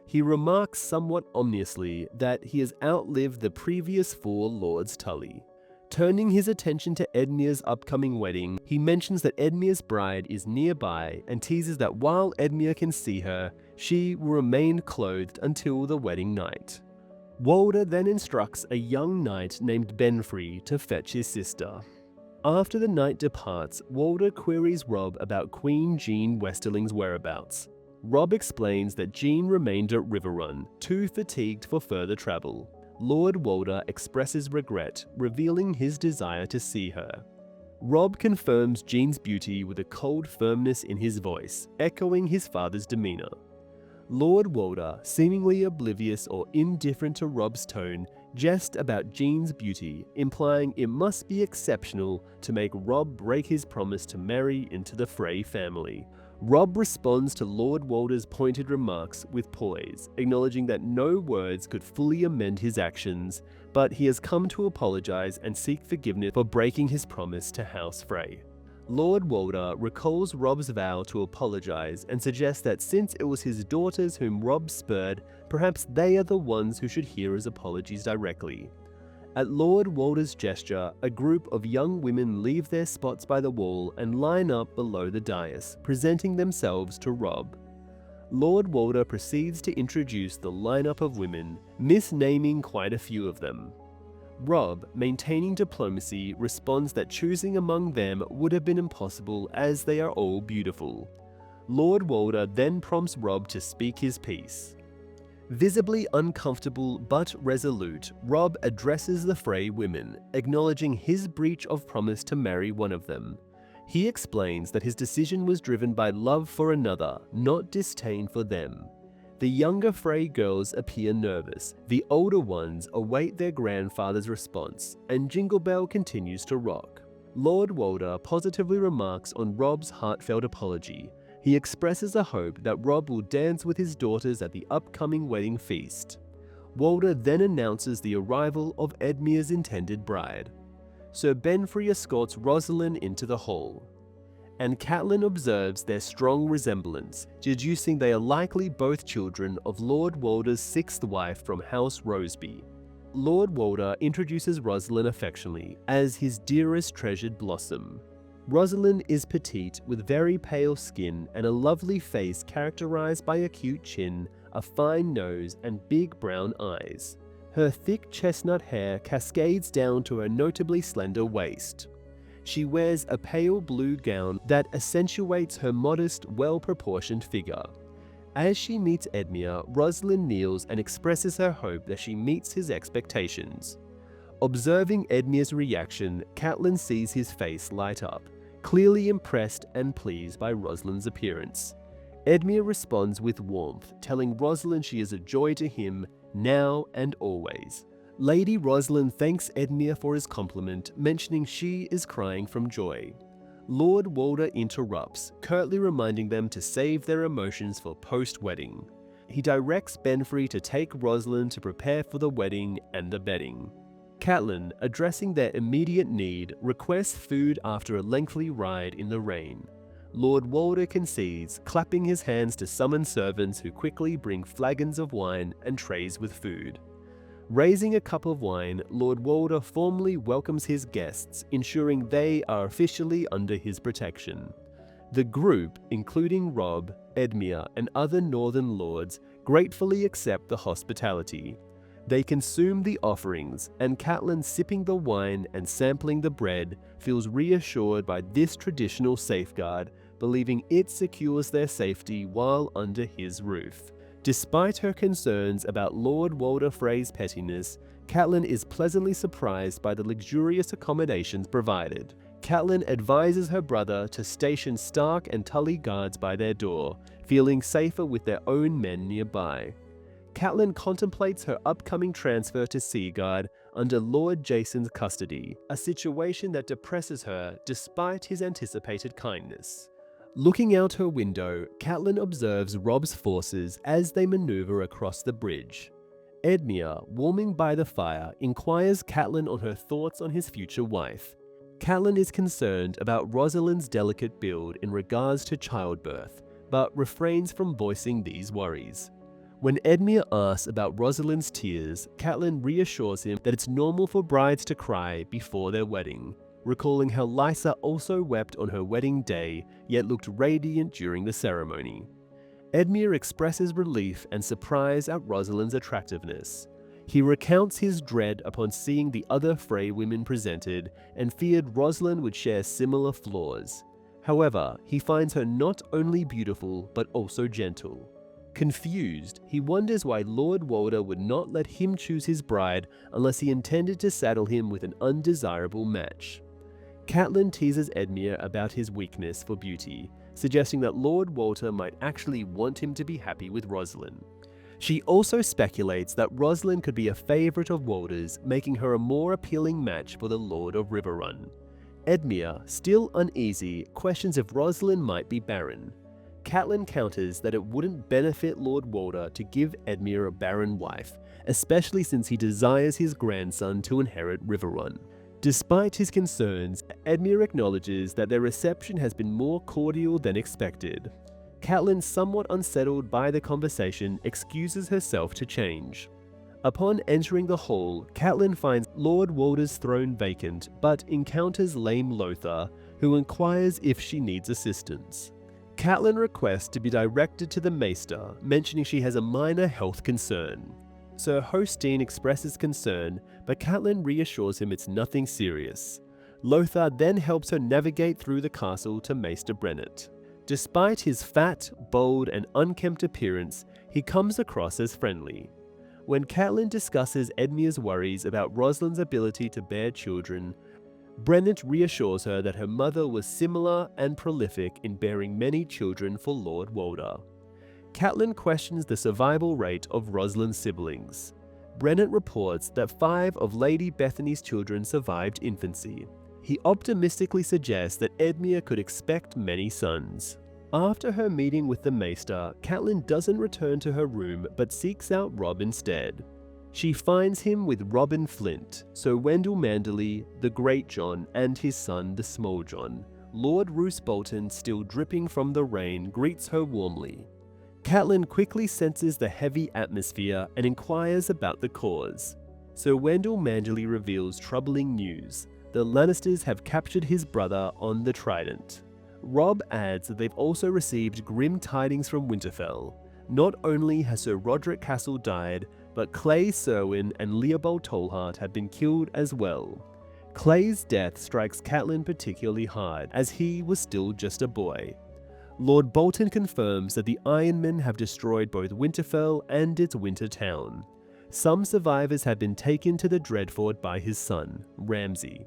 He remarks somewhat ominously that he has outlived the previous 4 Lords Tully. Turning his attention to Edmure's upcoming wedding, he mentions that Edmure's bride is nearby and teases that while Edmure can see her, she will remain clothed until the wedding night. Walder then instructs a young knight named Benfrey to fetch his sister. After the knight departs, Walder queries Robb about Queen Jean Westerling's whereabouts. Robb explains that Jean remained at Riverrun, too fatigued for further travel. Lord Walder expresses regret, revealing his desire to see her. Robb confirms Jean's beauty with a cold firmness in his voice, echoing his father's demeanor. Lord Walder, seemingly oblivious or indifferent to Robb's tone, jests about Jean's beauty, implying it must be exceptional to make Robb break his promise to marry into the Frey family. Robb responds to Lord Walder's pointed remarks with poise, acknowledging that no words could fully amend his actions, but he has come to apologize and seek forgiveness for breaking his promise to House Frey. Lord Walder recalls Robb's vow to apologize and suggests that since it was his daughters whom Robb spurred, perhaps they are the ones who should hear his apologies directly. At Lord Walder's gesture, a group of young women leave their spots by the wall and line up below the dais, presenting themselves to Robb. Lord Walder proceeds to introduce the lineup of women, misnaming quite a few of them. Robb, maintaining diplomacy, responds that choosing among them would have been impossible as they are all beautiful. Lord Walder then prompts Robb to speak his piece. Visibly uncomfortable but resolute, Robb addresses the Frey women, acknowledging his breach of promise to marry one of them. He explains that his decision was driven by love for another, not disdain for them. The younger Frey girls appear nervous, the older ones await their grandfather's response, and Jingle Bell continues to rock. Lord Walder positively remarks on Robb's heartfelt apology. He expresses a hope that Robb will dance with his daughters at the upcoming wedding feast. Walder then announces the arrival of Edmure's intended bride. Sir Benfrey escorts Rosalind into the hall, and Catelyn observes their strong resemblance, deducing they are likely both children of Lord Walder's sixth wife from House Roseby. Lord Walder introduces Rosalind affectionately as his dearest treasured blossom. Rosalind is petite with very pale skin and a lovely face characterized by a cute chin, a fine nose, and big brown eyes. Her thick chestnut hair cascades down to her notably slender waist. She wears a pale blue gown that accentuates her modest, well-proportioned figure. As she meets Edmure, Rosalind kneels and expresses her hope that she meets his expectations. Observing Edmure's reaction, Catelyn sees his face light up, clearly impressed and pleased by Rosalind's appearance. Edmure responds with warmth, telling Rosalind she is a joy to him now and always. Lady Rosalind thanks Edmure for his compliment, mentioning she is crying from joy. Lord Walder interrupts, curtly reminding them to save their emotions for post-wedding. He directs Benfrey to take Rosalind to prepare for the wedding and the bedding. Catelyn, addressing their immediate need, requests food after a lengthy ride in the rain. Lord Walder concedes, clapping his hands to summon servants who quickly bring flagons of wine and trays with food. Raising a cup of wine, Lord Walder formally welcomes his guests, ensuring they are officially under his protection. The group, including Robb, Edmure, and other northern lords, gratefully accept the hospitality. They consume the offerings, and Catelyn, sipping the wine and sampling the bread, feels reassured by this traditional safeguard, believing it secures their safety while under his roof. Despite her concerns about Lord Walder Frey's pettiness, Catelyn is pleasantly surprised by the luxurious accommodations provided. Catelyn advises her brother to station Stark and Tully guards by their door, feeling safer with their own men nearby. Catelyn contemplates her upcoming transfer to Seaguard under Lord Jason's custody, a situation that depresses her despite his anticipated kindness. Looking out her window, Catelyn observes Robb's forces as they maneuver across the bridge. Edmure, warming by the fire, inquires Catelyn on her thoughts on his future wife. Catelyn is concerned about Rosalind's delicate build in regards to childbirth, but refrains from voicing these worries. When Edmure asks about Rosalind's tears, Catelyn reassures him that it's normal for brides to cry before their wedding, recalling how Lysa also wept on her wedding day, yet looked radiant during the ceremony. Edmure expresses relief and surprise at Rosalind's attractiveness. He recounts his dread upon seeing the other Frey women presented and feared Rosalind would share similar flaws. However, he finds her not only beautiful but also gentle. Confused, he wonders why Lord Walder would not let him choose his bride unless he intended to saddle him with an undesirable match. Catelyn teases Edmure about his weakness for beauty, suggesting that Lord Walder might actually want him to be happy with Rosalind. She also speculates that Rosalind could be a favourite of Walder's, making her a more appealing match for the Lord of Riverrun. Edmure, still uneasy, questions if Rosalind might be barren. Catelyn counters that it wouldn't benefit Lord Walder to give Edmure a barren wife, especially since he desires his grandson to inherit Riverrun. Despite his concerns, Edmure acknowledges that their reception has been more cordial than expected. Catelyn, somewhat unsettled by the conversation, excuses herself to change. Upon entering the hall, Catelyn finds Lord Walder's throne vacant, but encounters Lame Lothar, who inquires if she needs assistance. Catelyn requests to be directed to the Maester, mentioning she has a minor health concern. Sir Hostine expresses concern, but Catelyn reassures him it's nothing serious. Lothar then helps her navigate through the castle to Maester Brennet. Despite his fat, bold, and unkempt appearance, he comes across as friendly. When Catelyn discusses Edmure's worries about Rosalind's ability to bear children, Brennet reassures her that her mother was similar and prolific in bearing many children for Lord Walder. Catelyn questions the survival rate of Rosalind's siblings. Brennet reports that 5 of Lady Bethany's children survived infancy. He optimistically suggests that Edmure could expect many sons. After her meeting with the Maester, Catelyn doesn't return to her room but seeks out Robb instead. She finds him with Robin Flint, Sir Wendell Manderly, the Great John, and his son, the Small John. Lord Roose Bolton, still dripping from the rain, greets her warmly. Catelyn quickly senses the heavy atmosphere and inquires about the cause. Sir Wendell Manderly reveals troubling news. The Lannisters have captured his brother on the Trident. Robb adds that they've also received grim tidings from Winterfell. Not only has Sir Roderick Castle died, but Clay Serwyn and Leopold Tolhart have been killed as well. Clay's death strikes Catelyn particularly hard, as he was still just a boy. Lord Bolton confirms that the Ironmen have destroyed both Winterfell and its winter town. Some survivors have been taken to the Dreadfort by his son, Ramsay.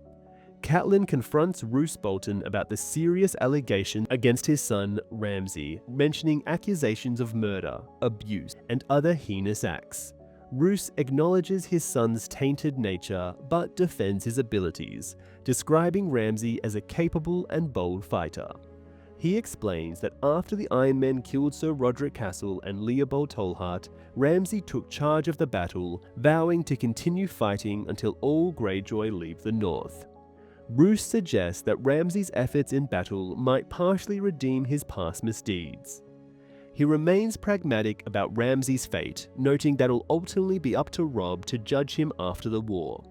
Catelyn confronts Roose Bolton about the serious allegation against his son, Ramsay, mentioning accusations of murder, abuse, and other heinous acts. Roose acknowledges his son's tainted nature, but defends his abilities, describing Ramsay as a capable and bold fighter. He explains that after the Ironmen killed Sir Roderick Castle and Leopold Tolhart, Ramsay took charge of the battle, vowing to continue fighting until all Greyjoy leave the north. Roose suggests that Ramsay's efforts in battle might partially redeem his past misdeeds. He remains pragmatic about Ramsay's fate, noting that it'll ultimately be up to Robb to judge him after the war.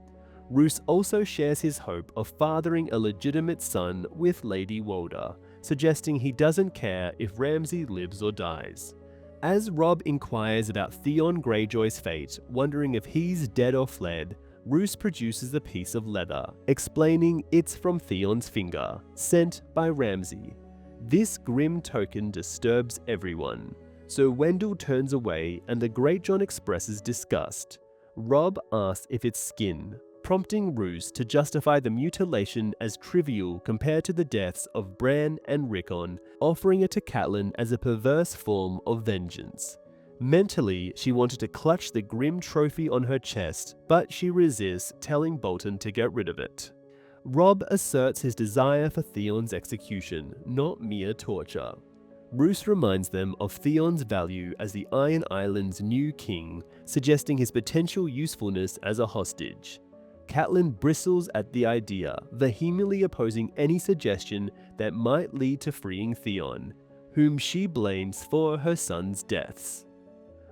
Roose also shares his hope of fathering a legitimate son with Lady Walder, suggesting he doesn't care if Ramsay lives or dies. As Robb inquires about Theon Greyjoy's fate, wondering if he's dead or fled, Roose produces a piece of leather, explaining it's from Theon's finger, sent by Ramsay. This grim token disturbs everyone, so Wendell turns away and the Greatjon expresses disgust. Robb asks if it's skin, prompting Roose to justify the mutilation as trivial compared to the deaths of Bran and Rickon, offering it to Catelyn as a perverse form of vengeance. Mentally, she wanted to clutch the grim trophy on her chest, but she resists, telling Bolton to get rid of it. Robb asserts his desire for Theon's execution, not mere torture. Roose reminds them of Theon's value as the Iron Island's new king, suggesting his potential usefulness as a hostage. Catelyn bristles at the idea, vehemently opposing any suggestion that might lead to freeing Theon, whom she blames for her son's deaths.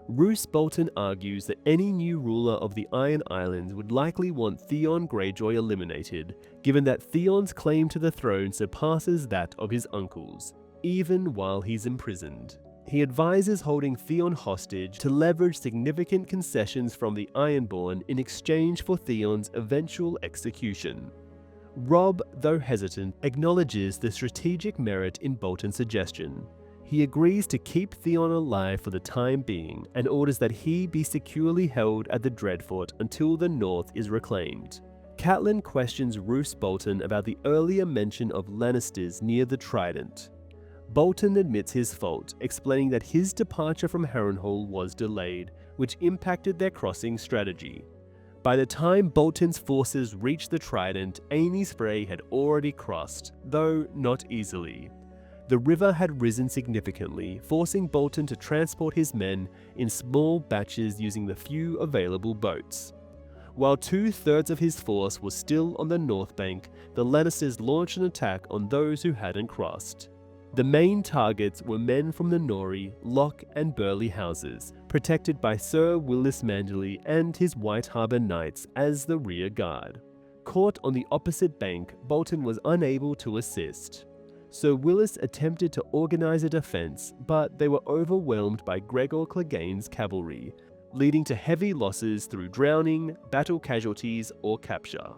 Roose Bolton argues that any new ruler of the Iron Islands would likely want Theon Greyjoy eliminated, given that Theon's claim to the throne surpasses that of his uncles, even while he's imprisoned. he advises holding Theon hostage to leverage significant concessions from the Ironborn in exchange for Theon's eventual execution. Robb, though hesitant, acknowledges the strategic merit in Bolton's suggestion. He agrees to keep Theon alive for the time being and orders that he be securely held at the Dreadfort until the North is reclaimed. Catelyn questions Roose Bolton about the earlier mention of Lannisters near the Trident. Bolton admits his fault, explaining that his departure from Harrenhal was delayed, which impacted their crossing strategy. By the time Bolton's forces reached the Trident, Aenys Frey had already crossed, though not easily. The river had risen significantly, forcing Bolton to transport his men in small batches using the few available boats. While 2/3 of his force was still on the north bank, the Lannisters launched an attack on those who hadn't crossed. The main targets were men from the Norrie, Lock and Burley houses, protected by Sir Willis Manderley and his White Harbour Knights as the rear guard. Caught on the opposite bank, Bolton was unable to assist. Sir Willis attempted to organise a defence, but they were overwhelmed by Gregor Clegane's cavalry, leading to heavy losses through drowning, battle casualties, or capture.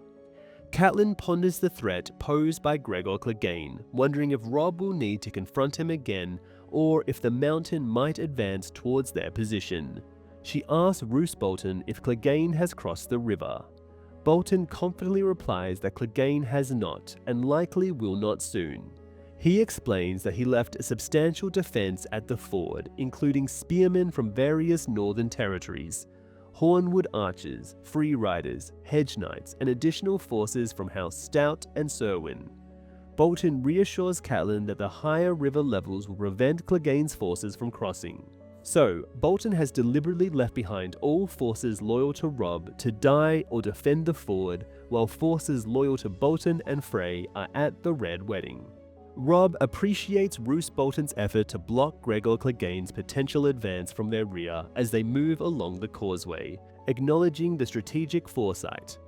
Catelyn ponders the threat posed by Gregor Clegane, wondering if Robb will need to confront him again or if the mountain might advance towards their position. She asks Roose Bolton if Clegane has crossed the river. Bolton confidently replies that Clegane has not and likely will not soon. He explains that he left a substantial defence at the ford, including spearmen from various northern territories, Hornwood archers, free riders, hedge knights, and additional forces from House Stout and Serwyn. Bolton reassures Catelyn that the higher river levels will prevent Clegane's forces from crossing. So, Bolton has deliberately left behind all forces loyal to Robb to die or defend the ford, while forces loyal to Bolton and Frey are at the Red Wedding. Robb appreciates Roose Bolton's effort to block Gregor Clegane's potential advance from their rear as they move along the causeway, acknowledging the strategic foresight.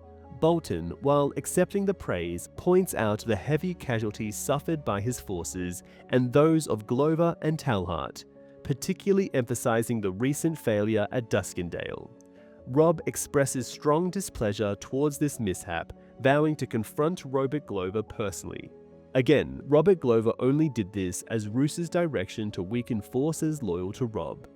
Bolton, while accepting the praise, points out the heavy casualties suffered by his forces and those of Glover and Talhart, particularly emphasizing the recent failure at Duskendale. Robb expresses strong displeasure towards this mishap, vowing to confront Robert Glover personally. Again, Robert Glover only did this as Roose's direction to weaken forces loyal to Robb.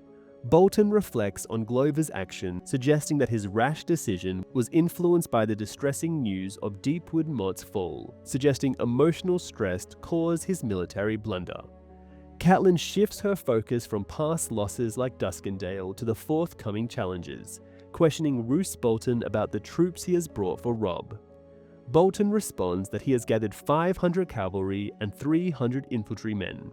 Bolton reflects on Glover's action, suggesting that his rash decision was influenced by the distressing news of Deepwood Mott's fall, suggesting emotional stress caused his military blunder. Catelyn shifts her focus from past losses like Duskendale to the forthcoming challenges, questioning Roose Bolton about the troops he has brought for Robb. Bolton responds that he has gathered 500 cavalry and 300 infantrymen,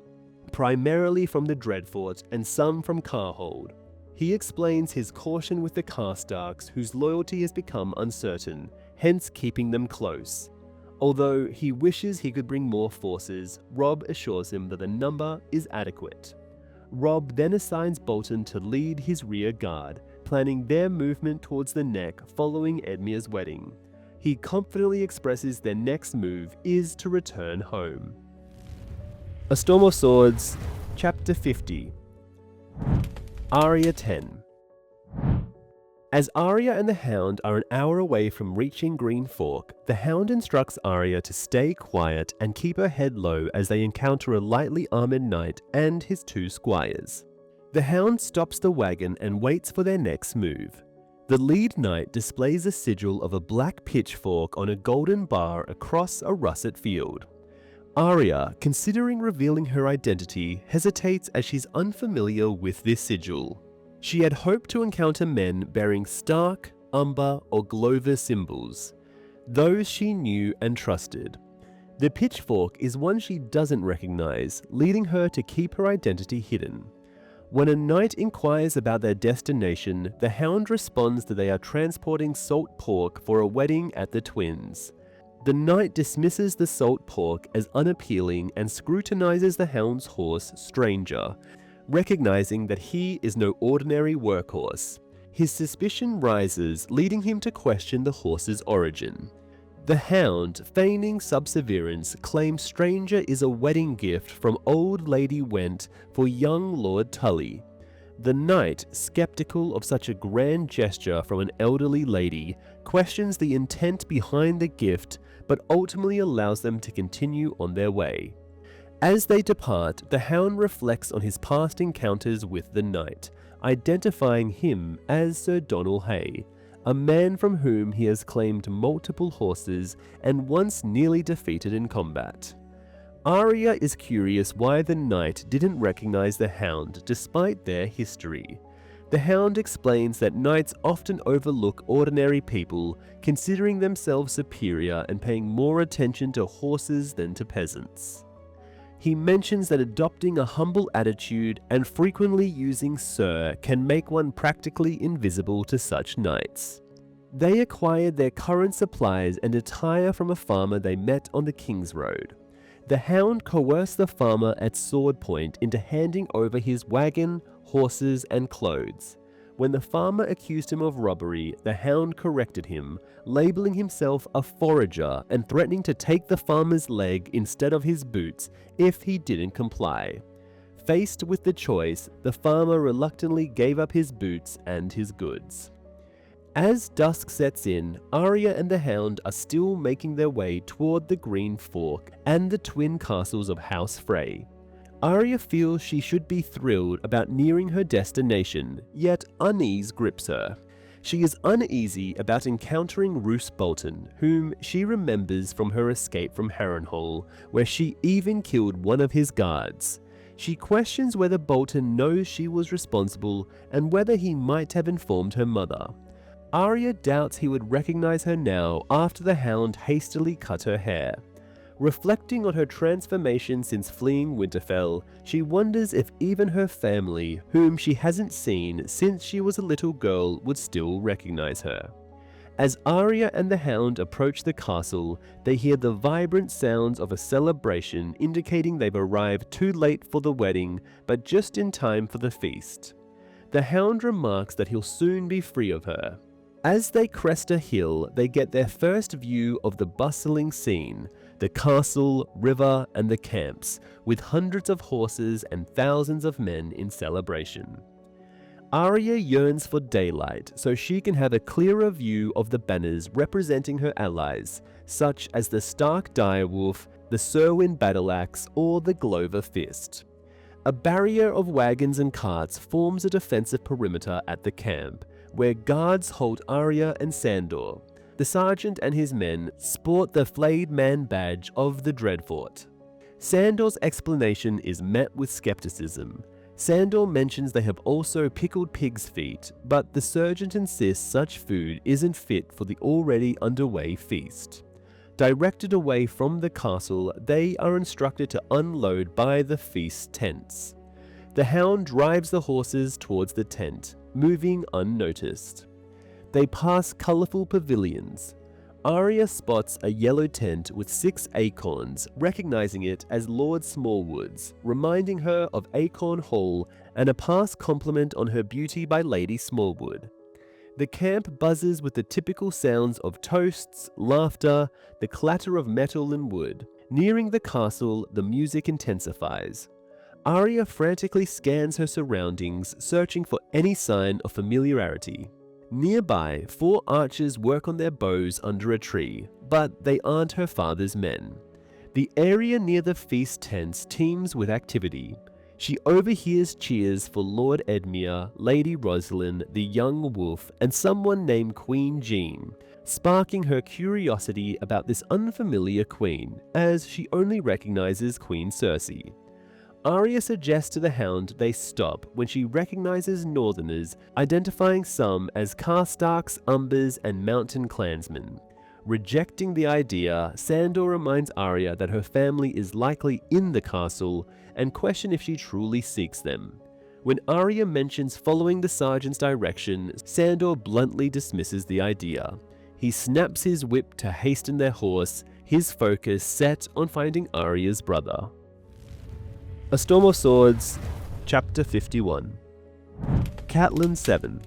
primarily from the Dreadfort and some from Carhold. He explains his caution with the Karstarks, whose loyalty has become uncertain, hence keeping them close. Although he wishes he could bring more forces, Robb assures him that the number is adequate. Robb then assigns Bolton to lead his rear guard, planning their movement towards the Neck following Edmure's wedding. He confidently expresses their next move is to return home. A Storm of Swords, Chapter 50. Arya X. As Arya and the Hound are an hour away from reaching Green Fork, the Hound instructs Arya to stay quiet and keep her head low as they encounter a lightly armored knight and his 2 squires. The Hound stops the wagon and waits for their next move. The lead knight displays a sigil of a black pitchfork on a golden bar across a russet field. Arya, considering revealing her identity, hesitates as she's unfamiliar with this sigil. She had hoped to encounter men bearing Stark, Umber, or Glover symbols, those she knew and trusted. The pitchfork is one she doesn't recognize, leading her to keep her identity hidden. When a knight inquires about their destination, the Hound responds that they are transporting salt pork for a wedding at the Twins. The knight dismisses the salt pork as unappealing and scrutinizes the Hound's horse, Stranger, recognizing that he is no ordinary workhorse. His suspicion rises, leading him to question the horse's origin. The Hound, feigning subservience, claims stranger is a wedding gift from old Lady Went for young Lord Tully. The knight, skeptical of such a grand gesture from an elderly lady, questions the intent behind the gift but ultimately allows them to continue on their way. As they depart, the Hound reflects on his past encounters with the knight, identifying him as Sir Donal Hay, a man from whom he has claimed multiple horses and once nearly defeated in combat. Arya is curious why the knight didn't recognize the Hound despite their history. The Hound explains that knights often overlook ordinary people, considering themselves superior and paying more attention to horses than to peasants. He mentions that adopting a humble attitude and frequently using Sir can make one practically invisible to such knights. They acquired their current supplies and attire from a farmer they met on the King's Road. The Hound coerced the farmer at sword point into handing over his wagon, horses, and clothes. When the farmer accused him of robbery, the Hound corrected him, labeling himself a forager and threatening to take the farmer's leg instead of his boots if he didn't comply. Faced with the choice, the farmer reluctantly gave up his boots and his goods. As dusk sets in, Arya and the Hound are still making their way toward the Green Fork and the twin castles of House Frey. Arya feels she should be thrilled about nearing her destination, yet unease grips her. She is uneasy about encountering Roose Bolton, whom she remembers from her escape from Harrenhal, where she even killed one of his guards. She questions whether Bolton knows she was responsible and whether he might have informed her mother. Arya doubts he would recognize her now after the Hound hastily cut her hair. Reflecting on her transformation since fleeing Winterfell, she wonders if even her family, whom she hasn't seen since she was a little girl, would still recognize her. As Arya and the Hound approach the castle, they hear the vibrant sounds of a celebration indicating they've arrived too late for the wedding, but just in time for the feast. The Hound remarks that he'll soon be free of her. As they crest a hill, they get their first view of the bustling scene, the castle, river, and the camps, with hundreds of horses and thousands of men in celebration. Arya yearns for daylight so she can have a clearer view of the banners representing her allies, such as the Stark Direwolf, the Cerwyn Battleaxe, or the Glover Fist. A barrier of wagons and carts forms a defensive perimeter at the camp, where guards hold Arya and Sandor. The sergeant and his men sport the Flayed Man badge of the Dreadfort. Sandor's explanation is met with skepticism. Sandor mentions they have also pickled pig's feet, but the sergeant insists such food isn't fit for the already underway feast. Directed away from the castle, they are instructed to unload by the feast tents. The Hound drives the horses towards the tent, moving unnoticed. They pass colourful pavilions. Arya spots a yellow tent with 6 acorns, recognizing it as Lord Smallwood's, reminding her of Acorn Hall and a past compliment on her beauty by Lady Smallwood. The camp buzzes with the typical sounds of toasts, laughter, the clatter of metal and wood. Nearing the castle, the music intensifies. Arya frantically scans her surroundings, searching for any sign of familiarity. Nearby, 4 archers work on their bows under a tree, but they aren't her father's men. The area near the feast tents teems with activity. She overhears cheers for Lord Edmure, Lady Rosalind, the young wolf, and someone named Queen Jean, sparking her curiosity about this unfamiliar queen, as she only recognizes Queen Cersei. Arya suggests to the Hound they stop when she recognizes Northerners, identifying some as Karstarks, Umbers, and Mountain Clansmen. Rejecting the idea, Sandor reminds Arya that her family is likely in the castle and questions if she truly seeks them. When Arya mentions following the sergeant's direction, Sandor bluntly dismisses the idea. He snaps his whip to hasten their horse, his focus set on finding Arya's brother. A Storm of Swords, Chapter 51. Catelyn VII.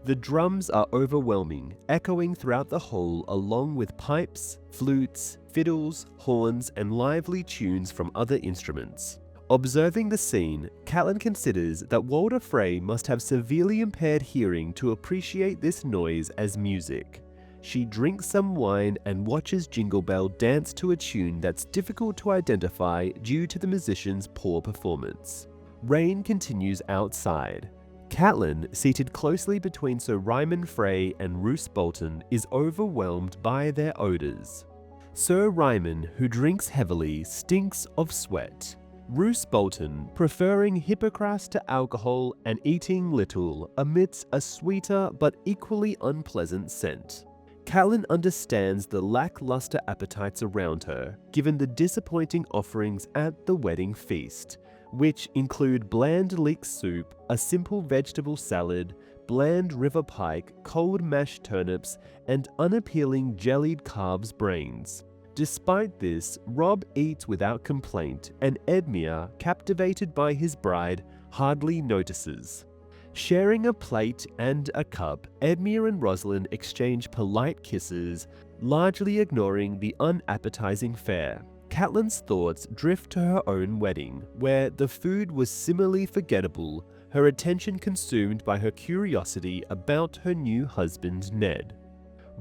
The drums are overwhelming, echoing throughout the hall along with pipes, flutes, fiddles, horns, and lively tunes from other instruments. Observing the scene, Catelyn considers that Walder Frey must have severely impaired hearing to appreciate this noise as music. She drinks some wine and watches Jingle Bell dance to a tune that's difficult to identify due to the musician's poor performance. Rain continues outside. Catelyn, seated closely between Sir Ryman Frey and Roose Bolton, is overwhelmed by their odors. Sir Ryman, who drinks heavily, stinks of sweat. Roose Bolton, preferring Hippocras to alcohol and eating little, emits a sweeter but equally unpleasant scent. Catelyn understands the lackluster appetites around her, given the disappointing offerings at the wedding feast, which include bland leek soup, a simple vegetable salad, bland river pike, cold mashed turnips, and unappealing jellied calves' brains. Despite this, Robb eats without complaint, and Edmure, captivated by his bride, hardly notices. Sharing a plate and a cup, Edmure and Rosalind exchange polite kisses, largely ignoring the unappetizing fare. Catelyn's thoughts drift to her own wedding, where the food was similarly forgettable, her attention consumed by her curiosity about her new husband Ned.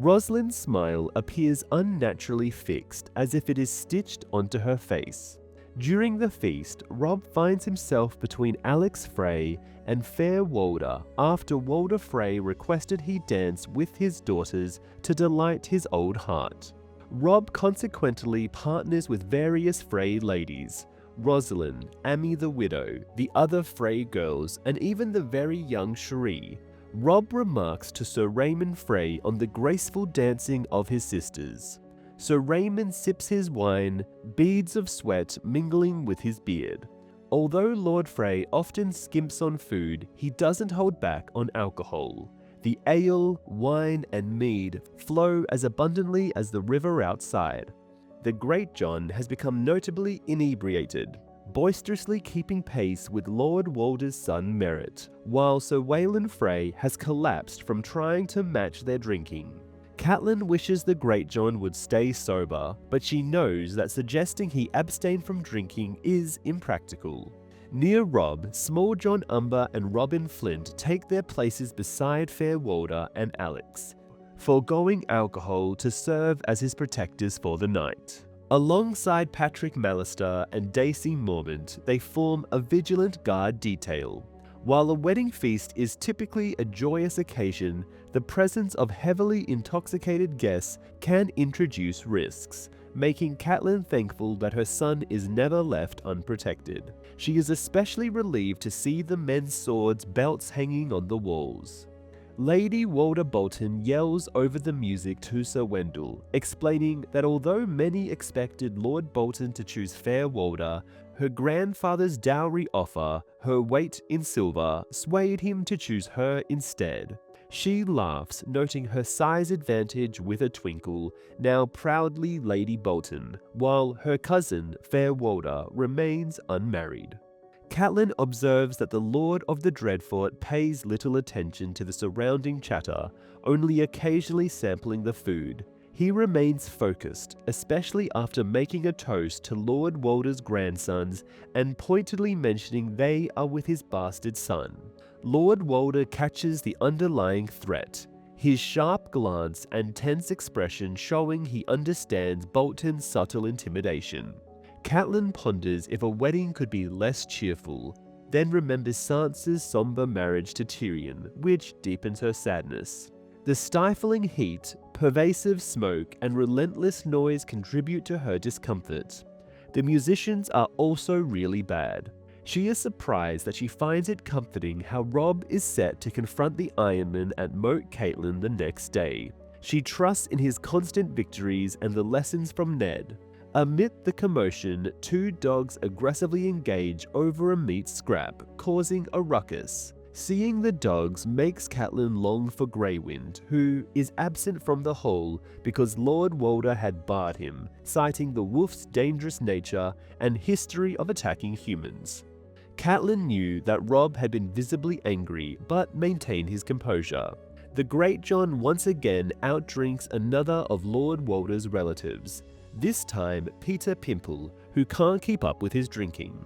Rosalind's smile appears unnaturally fixed, as if it is stitched onto her face. During the feast, Robb finds himself between Alex Frey and Fair Walder after Walder Frey requested he dance with his daughters to delight his old heart. Robb consequently partners with various Frey ladies, Rosalind, Amy the widow, the other Frey girls, and even the very young Cherie. Robb remarks to Sir Raymond Frey on the graceful dancing of his sisters. Sir Raymond sips his wine, beads of sweat mingling with his beard. Although Lord Frey often skimps on food, he doesn't hold back on alcohol. The ale, wine, and mead flow as abundantly as the river outside. The Great John has become notably inebriated, boisterously keeping pace with Lord Walder's son Merritt, while Sir Waylon Frey has collapsed from trying to match their drinking. Catelyn wishes the Great John would stay sober, but she knows that suggesting he abstain from drinking is impractical. Near Robb, Small John Umber and Robin Flint take their places beside Fair Walder and Alex, foregoing alcohol to serve as his protectors for the night. Alongside Patrick Mallister and Daisy Mormont, they form a vigilant guard detail. While a wedding feast is typically a joyous occasion, the presence of heavily intoxicated guests can introduce risks, making Catelyn thankful that her son is never left unprotected. She is especially relieved to see the men's swords belts hanging on the walls. Lady Walder Bolton yells over the music to Sir Wendell, explaining that although many expected Lord Bolton to choose Fair Walder, her grandfather's dowry offer, her weight in silver, swayed him to choose her instead. She laughs, noting her size advantage with a twinkle, now proudly Lady Bolton, while her cousin, Fair Walder, remains unmarried. Catelyn observes that the Lord of the Dreadfort pays little attention to the surrounding chatter, only occasionally sampling the food. He remains focused, especially after making a toast to Lord Walder's grandsons and pointedly mentioning they are with his bastard son. Lord Walder catches the underlying threat, his sharp glance and tense expression showing he understands Bolton's subtle intimidation. Catelyn ponders if a wedding could be less cheerful, then remembers Sansa's somber marriage to Tyrion, which deepens her sadness. The stifling heat, pervasive smoke, and relentless noise contribute to her discomfort. The musicians are also really bad. She is surprised that she finds it comforting how Robb is set to confront the Ironman at Moat Catelyn the next day. She trusts in his constant victories and the lessons from Ned. Amid the commotion, two dogs aggressively engage over a meat scrap, causing a ruckus. Seeing the dogs makes Catelyn long for Greywind, who is absent from the hall because Lord Walder had barred him, citing the wolf's dangerous nature and history of attacking humans. Catelyn knew that Robb had been visibly angry, but maintained his composure. the Great Jon once again outdrinks another of Lord Walder's relatives, this time Peter Pimple, who can't keep up with his drinking.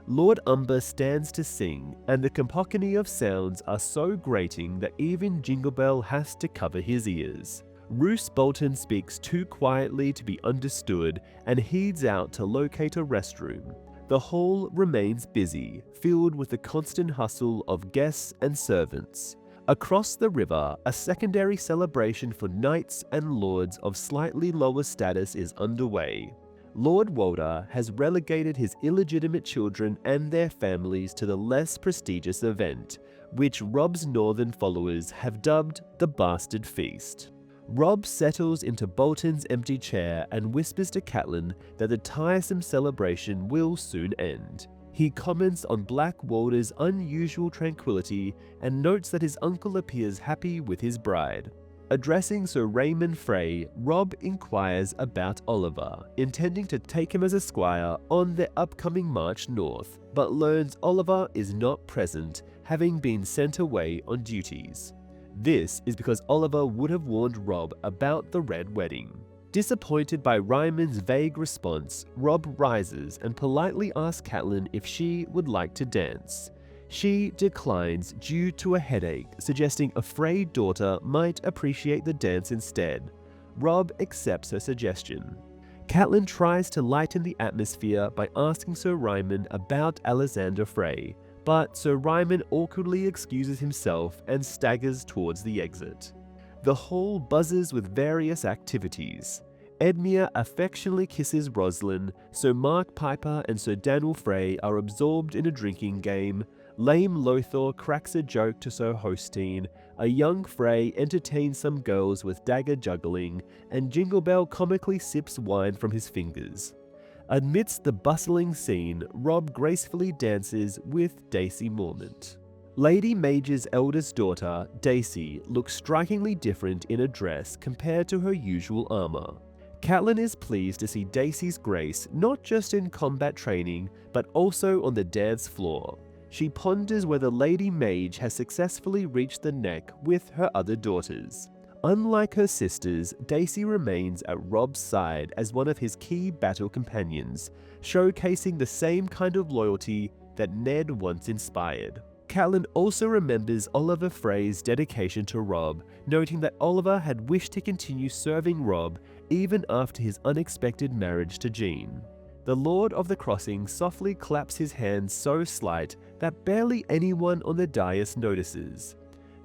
Lord Umber stands to sing, and the cacophony of sounds are so grating that even Jingle Bell has to cover his ears. Roose Bolton speaks too quietly to be understood and heads out to locate a restroom. The hall remains busy, filled with the constant hustle of guests and servants. Across the river, a secondary celebration for knights and lords of slightly lower status is underway. Lord Walder has relegated his illegitimate children and their families to the less prestigious event, which Robb's northern followers have dubbed the Bastard Feast. Robb settles into Bolton's empty chair and whispers to Catelyn that the tiresome celebration will soon end. He comments on Black Walder's unusual tranquility and notes that his uncle appears happy with his bride. Addressing Sir Raymond Frey, Robb inquires about Oliver, intending to take him as a squire on their upcoming march north, but learns Oliver is not present, having been sent away on duties. This is because Oliver would have warned Robb about the Red Wedding. Disappointed by Ryman's vague response, Robb rises and politely asks Catelyn if she would like to dance. She declines due to a headache, suggesting a Frey daughter might appreciate the dance instead. Robb accepts her suggestion. Catelyn tries to lighten the atmosphere by asking Sir Ryman about Alexander Frey, but Sir Ryman awkwardly excuses himself and staggers towards the exit. The hall buzzes with various activities. Edmure affectionately kisses Rosalind, Sir Mark Piper and Sir Daniel Frey are absorbed in a drinking game, Lame Lothar cracks a joke to Sir Hostine, a young Frey entertains some girls with dagger juggling, and Jingle Bell comically sips wine from his fingers. Amidst the bustling scene, Robb gracefully dances with Daisy Mormont. Lady Mage's eldest daughter, Daisy, looks strikingly different in a dress compared to her usual armor. Catelyn is pleased to see Daisy's grace not just in combat training, but also on the dance floor. She ponders whether Lady Mage has successfully reached the neck with her other daughters. Unlike her sisters, Daisy remains at Robb's side as one of his key battle companions, showcasing the same kind of loyalty that Ned once inspired. Catelyn also remembers Oliver Frey's dedication to Robb, noting that Oliver had wished to continue serving Robb even after his unexpected marriage to Jean. The Lord of the Crossing softly claps his hands so slight that barely anyone on the dais notices.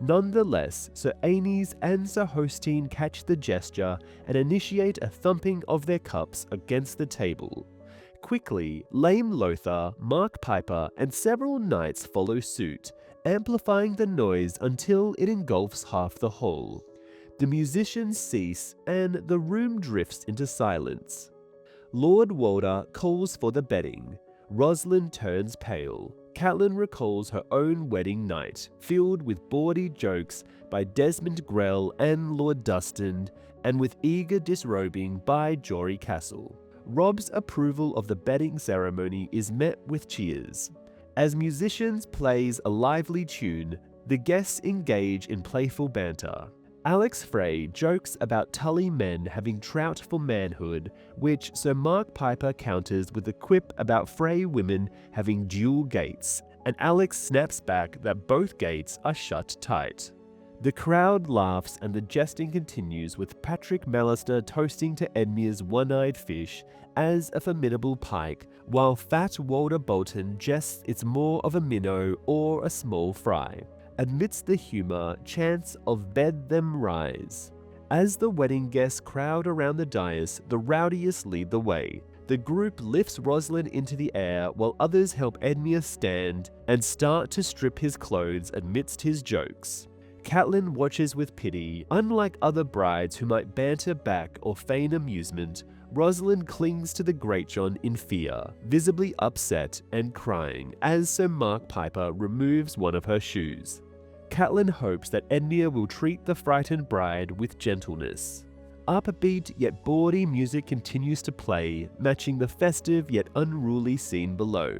Nonetheless, Sir Aenys and Sir Hostine catch the gesture and initiate a thumping of their cups against the table. Quickly, Lame Lothar, Mark Piper, and several knights follow suit, amplifying the noise until it engulfs half the hall. The musicians cease, and the room drifts into silence. Lord Walder calls for the bedding. Rosalind turns pale. Catelyn recalls her own wedding night, filled with bawdy jokes by Desmond Grell and Lord Dustin, and with eager disrobing by Jory Castle. Robb's approval of the bedding ceremony is met with cheers. As musicians plays a lively tune, the guests engage in playful banter. Alex Frey jokes about Tully men having trout for manhood, which Sir Mark Piper counters with a quip about Frey women having dual gates, and Alex snaps back that both gates are shut tight. The crowd laughs and the jesting continues, with Patrick Mallister toasting to Edmure's one-eyed fish as a formidable pike, while fat Walder Bolton jests it's more of a minnow or a small fry. Amidst the humour, chants of "Bed them rise." As the wedding guests crowd around the dais, the rowdiest lead the way. The group lifts Rosalind into the air while others help Edmure stand and start to strip his clothes amidst his jokes. Catelyn watches with pity. Unlike other brides who might banter back or feign amusement, Rosalind clings to the Greatjon in fear, visibly upset and crying as Sir Mark Piper removes one of her shoes. Catelyn hopes that Edmure will treat the frightened bride with gentleness. Upbeat yet bawdy music continues to play, matching the festive yet unruly scene below.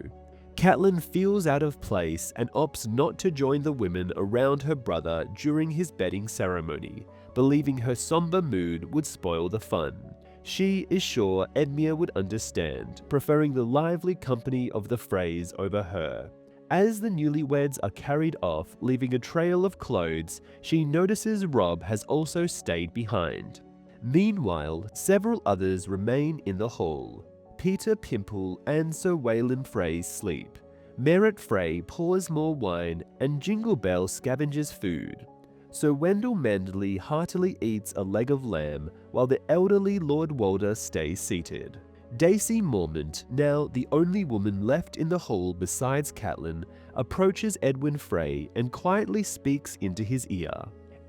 Catelyn feels out of place and opts not to join the women around her brother during his bedding ceremony, believing her somber mood would spoil the fun. She is sure Edmure would understand, preferring the lively company of the Freys over her. As the newlyweds are carried off, leaving a trail of clothes, she notices Robb has also stayed behind. Meanwhile, several others remain in the hall. Peter Pimple and Sir Waylon Frey sleep. Merritt Frey pours more wine and Jingle Bell scavenges food. Sir Wendell Manderly heartily eats a leg of lamb while the elderly Lord Walder stays seated. Daisy Mormont, now the only woman left in the hall besides Catelyn, approaches Edwin Frey and quietly speaks into his ear.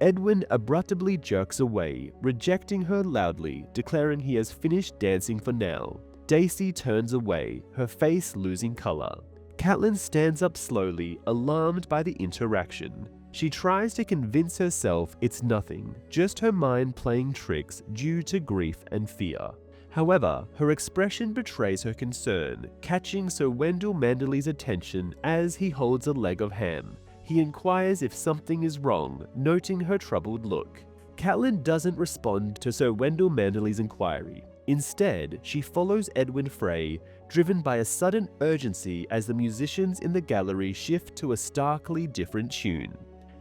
Edwin abruptly jerks away, rejecting her loudly, declaring he has finished dancing for now. Daisy turns away, her face losing color. Catelyn stands up slowly, alarmed by the interaction. She tries to convince herself it's nothing, just her mind playing tricks due to grief and fear. However, her expression betrays her concern, catching Sir Wendell Manderly's attention as he holds a leg of ham. He inquires if something is wrong, noting her troubled look. Catelyn doesn't respond to Sir Wendell Manderly's inquiry. Instead, she follows Edwin Frey, driven by a sudden urgency as the musicians in the gallery shift to a starkly different tune.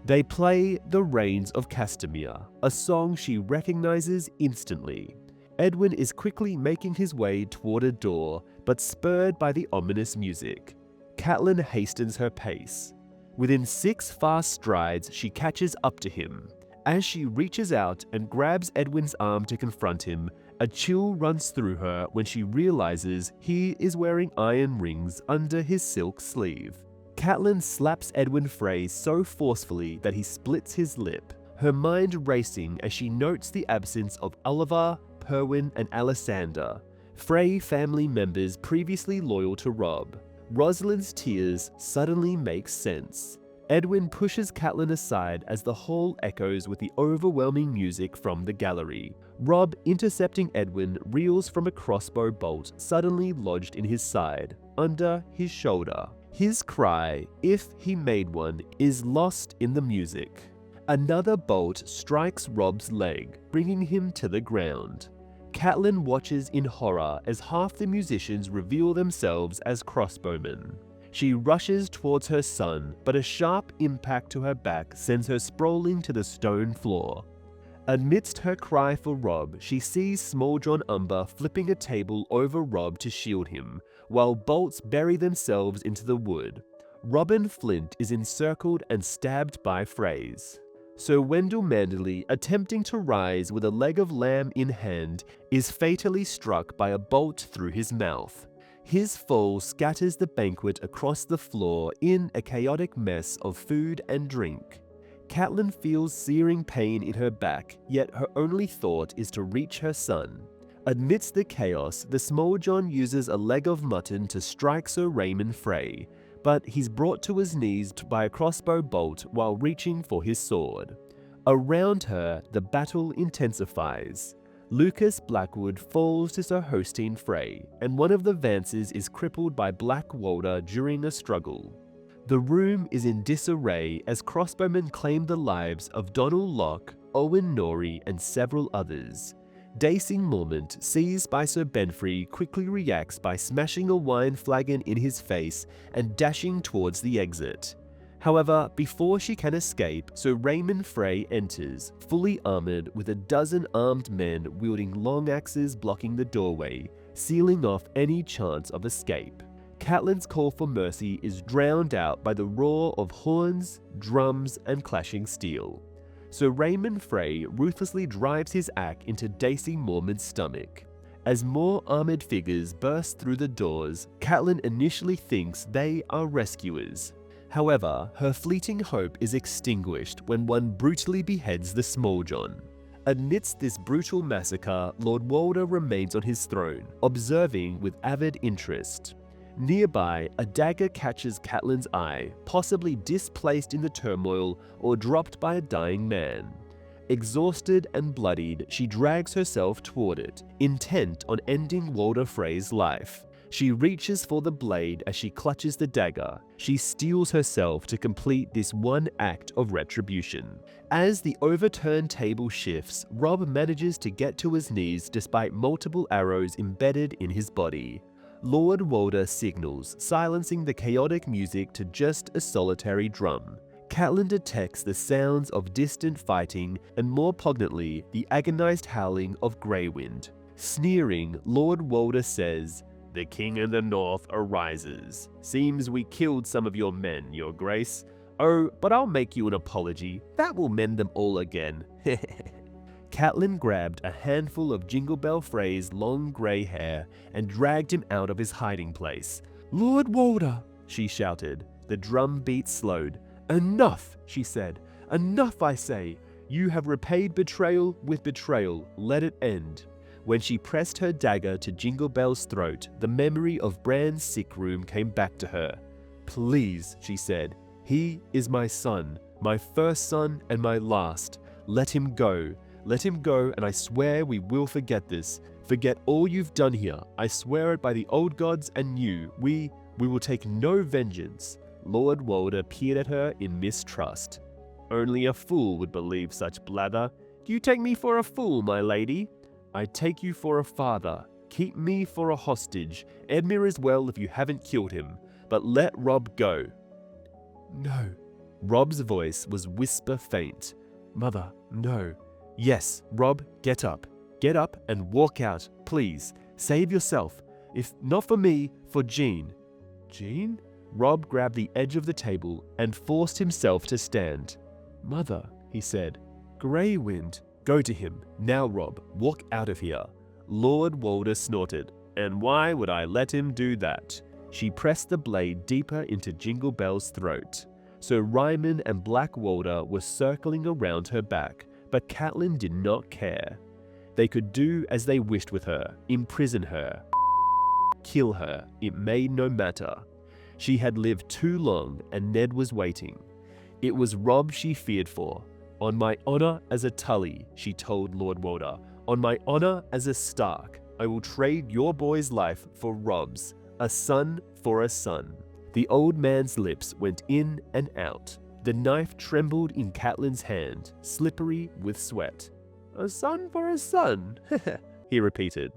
They play The Rains of Castamere, a song she recognizes instantly. Edwin is quickly making his way toward a door, but spurred by the ominous music. Catelyn hastens her pace. Within 6 fast strides, she catches up to him. As she reaches out and grabs Edwin's arm to confront him, a chill runs through her when she realizes he is wearing iron rings under his silk sleeve. Catelyn slaps Edwin Frey so forcefully that he splits his lip, her mind racing as she notes the absence of Oliver, Perwyn, and Alessander, Frey family members previously loyal to Robb. Rosalind's tears suddenly make sense. Edwin pushes Catelyn aside as the hall echoes with the overwhelming music from the gallery. Robb, intercepting Edwin, reels from a crossbow bolt suddenly lodged in his side, under his shoulder. His cry, if he made one, is lost in the music. Another bolt strikes Robb's leg, bringing him to the ground. Catelyn watches in horror as half the musicians reveal themselves as crossbowmen. She rushes towards her son, but a sharp impact to her back sends her sprawling to the stone floor. Amidst her cry for Robb, she sees Small John Umber flipping a table over Robb to shield him, while bolts bury themselves into the wood. Robin Flint is encircled and stabbed by Freys. Sir Wendell Manderly, attempting to rise with a leg of lamb in hand, is fatally struck by a bolt through his mouth. His fall scatters the banquet across the floor in a chaotic mess of food and drink. Catelyn feels searing pain in her back, yet her only thought is to reach her son. Amidst the chaos, the Small John uses a leg of mutton to strike Sir Raymond Frey, but he's brought to his knees by a crossbow bolt while reaching for his sword. Around her, the battle intensifies. Lucas Blackwood falls to Sir Hostine Frey, and one of the Vances is crippled by Black Walder during a struggle. The room is in disarray as crossbowmen claim the lives of Donal Locke, Owen Norrie, and several others. Daisy Mormont, seized by Sir Benfrey, quickly reacts by smashing a wine flagon in his face and dashing towards the exit. However, before she can escape, Sir Raymond Frey enters, fully armored with a dozen armed men wielding long axes blocking the doorway, sealing off any chance of escape. Catelyn's call for mercy is drowned out by the roar of horns, drums, and clashing steel. Sir Raymond Frey ruthlessly drives his axe into Daisy Mormont's stomach. As more armored figures burst through the doors, Catelyn initially thinks they are rescuers. However, her fleeting hope is extinguished when one brutally beheads the Small John. Amidst this brutal massacre, Lord Walder remains on his throne, observing with avid interest. Nearby, a dagger catches Catelyn's eye, possibly displaced in the turmoil or dropped by a dying man. Exhausted and bloodied, she drags herself toward it, intent on ending Walder Frey's life. She reaches for the blade as she clutches the dagger. She steels herself to complete this one act of retribution. As the overturned table shifts, Robb manages to get to his knees despite multiple arrows embedded in his body. Lord Walder signals, silencing the chaotic music to just a solitary drum. Catelyn detects the sounds of distant fighting and, more poignantly, the agonized howling of Grey Wind. Sneering, Lord Walder says, "The king in the north arises. Seems we killed some of your men, your grace. Oh, but I'll make you an apology. That will mend them all again." Catelyn grabbed a handful of Jingle Bell Frey's long grey hair and dragged him out of his hiding place. "Lord Walder," she shouted. The drum beat slowed. "Enough," she said. "Enough, I say. You have repaid betrayal with betrayal. Let it end." When she pressed her dagger to Jingle Bell's throat, the memory of Bran's sick room came back to her. "Please," she said. "He is my son, my first son and my last. Let him go. Let him go, and I swear we will forget this. Forget all you've done here. I swear it by the old gods and you. We will take no vengeance." Lord Walder peered at her in mistrust. "Only a fool would believe such blather. Do you take me for a fool, my lady?" "I take you for a father. Keep me for a hostage. Edmure as well if you haven't killed him. But let Robb go." "No." Robb's voice was whisper faint. "Mother, no." "Yes, Robb, get up. Get up and walk out, please. Save yourself. If not for me, for Jean." "Jean?" Robb grabbed the edge of the table and forced himself to stand. "Mother," he said. "Grey Wind." "Go to him. Now, Robb, walk out of here." Lord Walder snorted. "And why would I let him do that?" She pressed the blade deeper into Jingle Bell's throat. Sir Ryman and Black Walder were circling around her back, but Catelyn did not care. They could do as they wished with her, imprison her, kill her, it made no matter. She had lived too long and Ned was waiting. It was Robb she feared for. "On my honor as a Tully," she told Lord Walder. "On my honor as a Stark, I will trade your boy's life for Robb's. A son for a son." The old man's lips went in and out. The knife trembled in Catelyn's hand, slippery with sweat. "A son for a son," he repeated.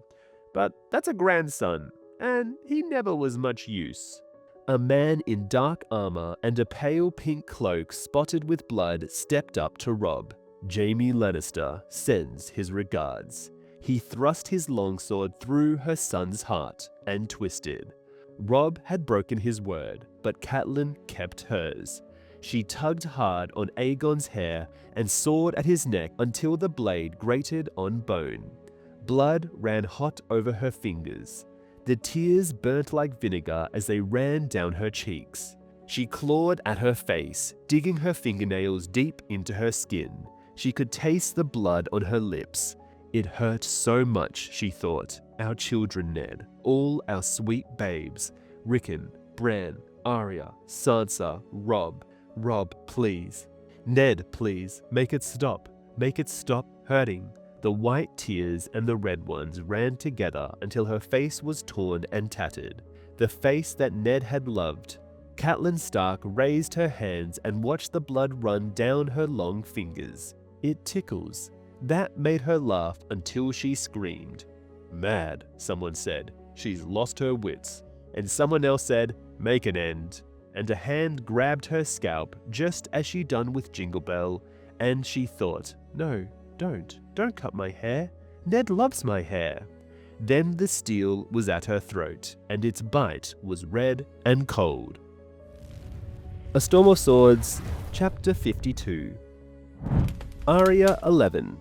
"But that's a grandson, and he never was much use." A man in dark armor and a pale pink cloak spotted with blood stepped up to Robb. "Jaime Lannister sends his regards." He thrust his longsword through her son's heart and twisted. Robb had broken his word, but Catelyn kept hers. She tugged hard on Aegon's hair and sawed at his neck until the blade grated on bone. Blood ran hot over her fingers. The tears burnt like vinegar as they ran down her cheeks. She clawed at her face, digging her fingernails deep into her skin. She could taste the blood on her lips. It hurt so much, she thought. Our children, Ned. All our sweet babes. Rickon, Bran, Arya, Sansa, Robb. Robb, please. Ned, please. Make it stop. Make it stop hurting. The white tears and the red ones ran together until her face was torn and tattered. The face that Ned had loved. Catelyn Stark raised her hands and watched the blood run down her long fingers. It tickles. That made her laugh until she screamed. "Mad," someone said. "She's lost her wits." And someone else said, "Make an end." And a hand grabbed her scalp just as she done with Jingle Bell, and she thought, "No, don't cut my hair. Ned loves my hair." Then the steel was at her throat, and its bite was red and cold. A Storm of Swords, Chapter 52. Arya 11.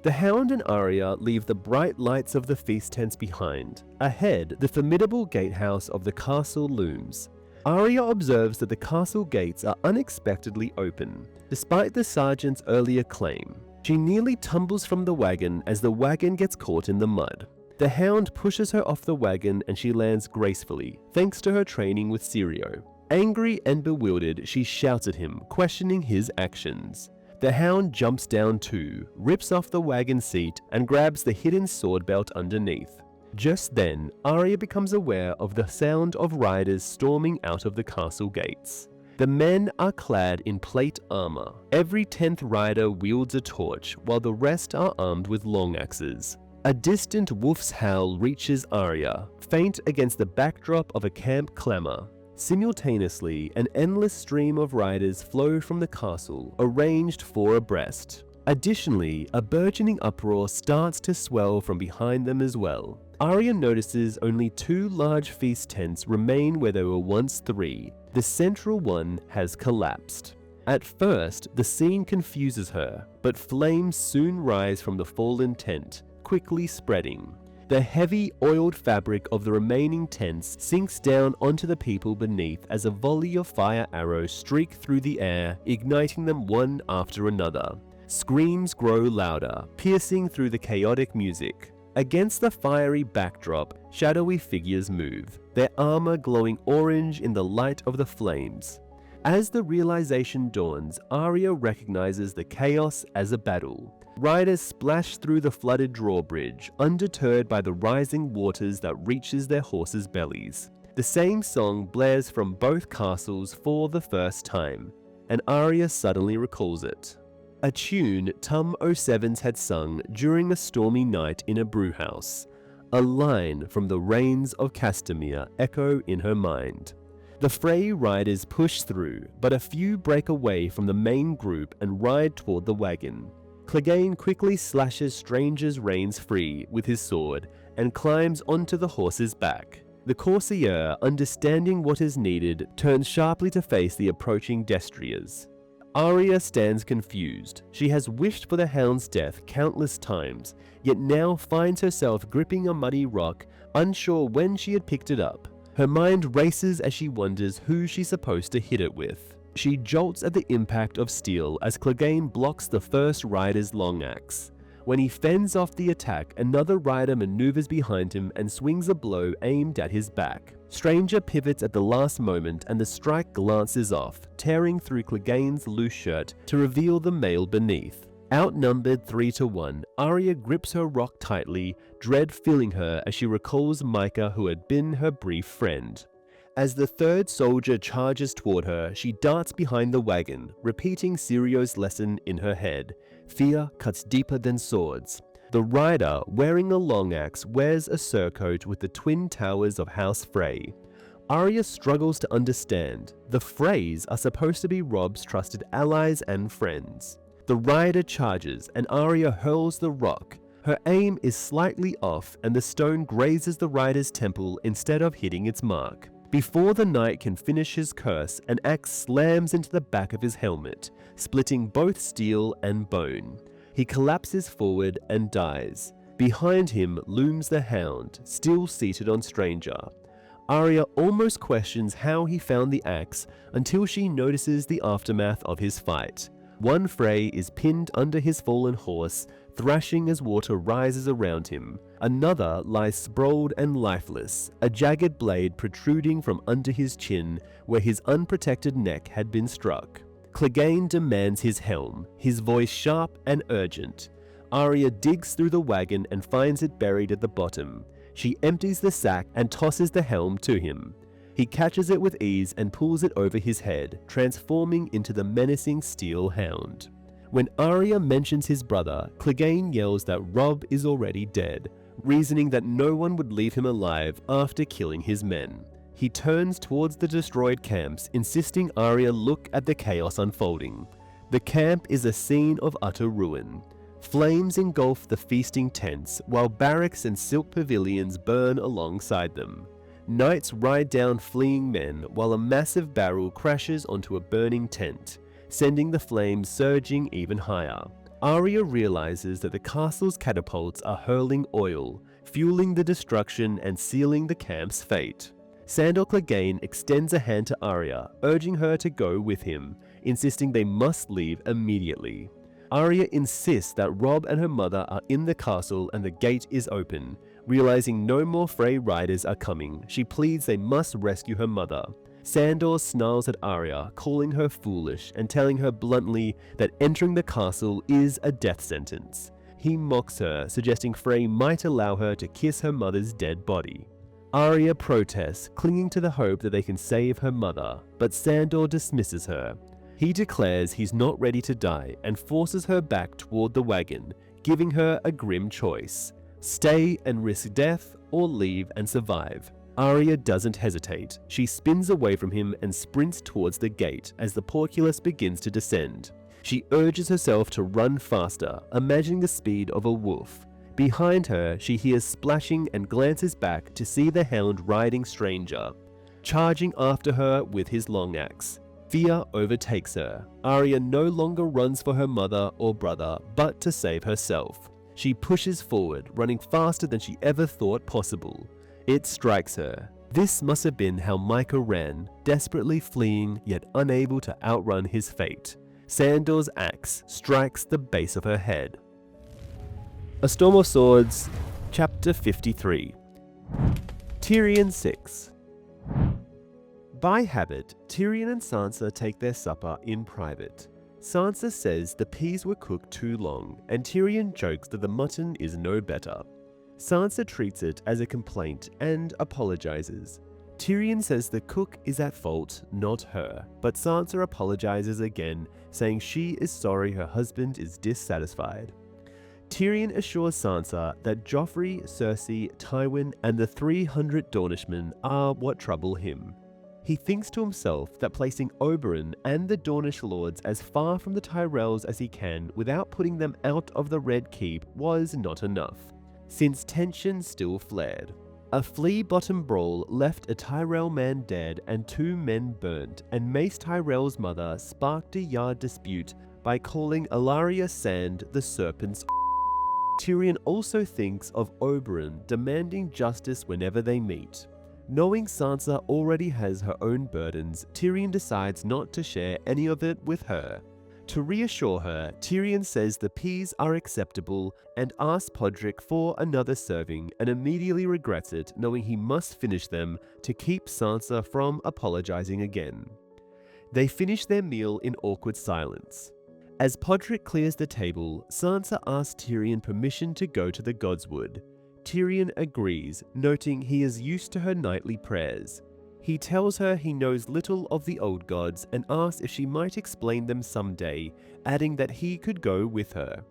The Hound and Arya leave the bright lights of the feast tents behind. Ahead, the formidable gatehouse of the castle looms. Arya observes that the castle gates are unexpectedly open, despite the sergeant's earlier claim. She nearly tumbles from the wagon as the wagon gets caught in the mud. The Hound pushes her off the wagon and she lands gracefully, thanks to her training with Syrio. Angry and bewildered, she shouts at him, questioning his actions. The Hound jumps down too, rips off the wagon seat, and grabs the hidden sword belt underneath. Just then, Arya becomes aware of the sound of riders storming out of the castle gates. The men are clad in plate armor. Every 10th rider wields a torch, while the rest are armed with long axes. A distant wolf's howl reaches Arya, faint against the backdrop of a camp clamor. Simultaneously, an endless stream of riders flow from the castle, arranged 4 abreast. Additionally, a burgeoning uproar starts to swell from behind them as well. Arya notices only 2 large feast tents remain where there were once 3. The central one has collapsed. At first, the scene confuses her, but flames soon rise from the fallen tent, quickly spreading. The heavy, oiled fabric of the remaining tents sinks down onto the people beneath as a volley of fire arrows streak through the air, igniting them one after another. Screams grow louder, piercing through the chaotic music. Against the fiery backdrop, shadowy figures move, their armor glowing orange in the light of the flames. As the realization dawns, Arya recognizes the chaos as a battle. Riders splash through the flooded drawbridge, undeterred by the rising waters that reaches their horses' bellies. The same song blares from both castles for the first time, and Arya suddenly recalls it. A tune Tum 07s had sung during a stormy night in a brewhouse. A line from the Rains of Castamere echo in her mind. The Frey riders push through, but a few break away from the main group and ride toward the wagon. Clegane quickly slashes Stranger's reins free with his sword and climbs onto the horse's back. The coursier, understanding what is needed, turns sharply to face the approaching destriers. Arya stands confused. She has wished for the hound's death countless times, yet now finds herself gripping a muddy rock, unsure when she had picked it up. Her mind races as she wonders who she's supposed to hit it with. She jolts at the impact of steel as Clegane blocks the first rider's long axe. When he fends off the attack, another rider maneuvers behind him and swings a blow aimed at his back. Stranger pivots at the last moment and the strike glances off, tearing through Clegane's loose shirt to reveal the male beneath. Outnumbered 3-1, Arya grips her rock tightly, dread filling her as she recalls Micah, who had been her brief friend. As the third soldier charges toward her, she darts behind the wagon, repeating Sirio's lesson in her head. Fear cuts deeper than swords. The rider, wearing a long axe, wears a surcoat with the twin towers of House Frey. Arya struggles to understand. The Freys are supposed to be Robb's trusted allies and friends. The rider charges, and Arya hurls the rock. Her aim is slightly off, and the stone grazes the rider's temple instead of hitting its mark. Before the knight can finish his curse, an axe slams into the back of his helmet, splitting both steel and bone. He collapses forward and dies. Behind him looms the hound, still seated on Stranger. Arya almost questions how he found the axe until she notices the aftermath of his fight. One Frey is pinned under his fallen horse, thrashing as water rises around him. Another lies sprawled and lifeless, a jagged blade protruding from under his chin where his unprotected neck had been struck. Clegane demands his helm, his voice sharp and urgent. Arya digs through the wagon and finds it buried at the bottom. She empties the sack and tosses the helm to him. He catches it with ease and pulls it over his head, transforming into the menacing steel hound. When Arya mentions his brother, Clegane yells that Robb is already dead, reasoning that no one would leave him alive after killing his men. He turns towards the destroyed camps, insisting Arya look at the chaos unfolding. The camp is a scene of utter ruin. Flames engulf the feasting tents, while barracks and silk pavilions burn alongside them. Knights ride down fleeing men, while a massive barrel crashes onto a burning tent, sending the flames surging even higher. Arya realizes that the castle's catapults are hurling oil, fueling the destruction and sealing the camp's fate. Sandor Clegane extends a hand to Arya, urging her to go with him, insisting they must leave immediately. Arya insists that Robb and her mother are in the castle and the gate is open. Realizing no more Frey riders are coming, she pleads they must rescue her mother. Sandor snarls at Arya, calling her foolish and telling her bluntly that entering the castle is a death sentence. He mocks her, suggesting Frey might allow her to kiss her mother's dead body. Arya protests, clinging to the hope that they can save her mother, but Sandor dismisses her. He declares he's not ready to die and forces her back toward the wagon, giving her a grim choice: stay and risk death, or leave and survive. Arya doesn't hesitate. She spins away from him and sprints towards the gate as the portcullis begins to descend. She urges herself to run faster, imagining the speed of a wolf. Behind her, she hears splashing and glances back to see the hound riding stranger, charging after her with his long axe. Fear overtakes her. Arya no longer runs for her mother or brother, but to save herself. She pushes forward, running faster than she ever thought possible. It strikes her. This must have been how Micah ran, desperately fleeing yet unable to outrun his fate. Sandor's axe strikes the base of her head. A Storm of Swords, Chapter 53. Tyrion VI. By habit, Tyrion and Sansa take their supper in private. Sansa says the peas were cooked too long, and Tyrion jokes that the mutton is no better. Sansa treats it as a complaint and apologizes. Tyrion says the cook is at fault, not her, but Sansa apologizes again, saying she is sorry her husband is dissatisfied. Tyrion assures Sansa that Joffrey, Cersei, Tywin, and the 300 Dornishmen are what trouble him. He thinks to himself that placing Oberyn and the Dornish lords as far from the Tyrells as he can without putting them out of the Red Keep was not enough, since tension still flared. A flea-bottom brawl left a Tyrell man dead and 2 men burnt, and Mace Tyrell's mother sparked a yard dispute by calling Ellaria Sand the Serpent's. Tyrion also thinks of Oberyn demanding justice whenever they meet. Knowing Sansa already has her own burdens, Tyrion decides not to share any of it with her. To reassure her, Tyrion says the peas are acceptable and asks Podrick for another serving, and immediately regrets it, knowing he must finish them to keep Sansa from apologizing again. They finish their meal in awkward silence. As Podrick clears the table, Sansa asks Tyrion permission to go to the Godswood. Tyrion agrees, noting he is used to her nightly prayers. He tells her he knows little of the old gods and asks if she might explain them someday, adding that he could go with her.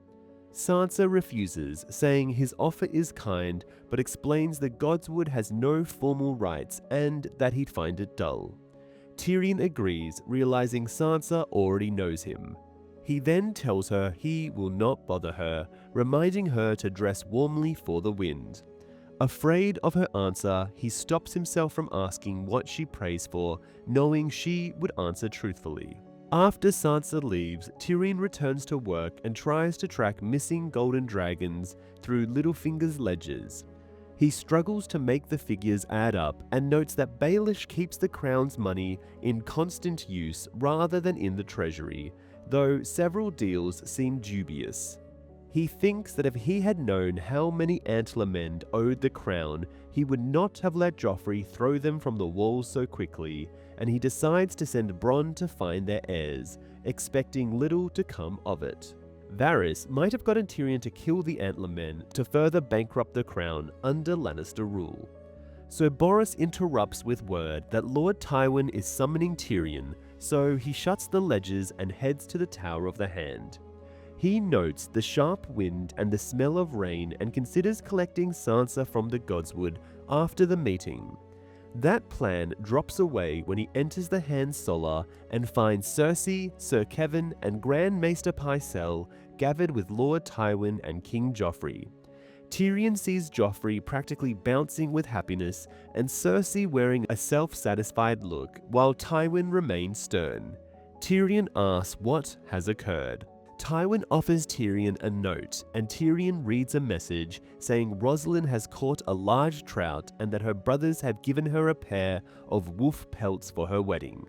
Sansa refuses, saying his offer is kind, but explains the Godswood has no formal rites and that he'd find it dull. Tyrion agrees, realizing Sansa already knows him. He then tells her he will not bother her, reminding her to dress warmly for the wind. Afraid of her answer, he stops himself from asking what she prays for, knowing she would answer truthfully. After Sansa leaves, Tyrion returns to work and tries to track missing golden dragons through Littlefinger's ledgers. He struggles to make the figures add up and notes that Baelish keeps the crown's money in constant use rather than in the treasury, though several deals seem dubious. He thinks that if he had known how many Antler men owed the crown, he would not have let Joffrey throw them from the walls so quickly, and he decides to send Bronn to find their heirs, expecting little to come of it. Varys might have gotten Tyrion to kill the Antler men to further bankrupt the crown under Lannister rule. So Boros interrupts with word that Lord Tywin is summoning Tyrion, so he shuts the ledgers and heads to the Tower of the Hand. He notes the sharp wind and the smell of rain and considers collecting Sansa from the Godswood after the meeting. That plan drops away when he enters the Hand Solar and finds Cersei, Sir Kevan, and Grand Maester Pycelle gathered with Lord Tywin and King Joffrey. Tyrion sees Joffrey practically bouncing with happiness and Cersei wearing a self-satisfied look, while Tywin remains stern. Tyrion asks what has occurred. Tywin offers Tyrion a note, and Tyrion reads a message saying Rosalind has caught a large trout and that her brothers have given her a pair of wolf pelts for her wedding.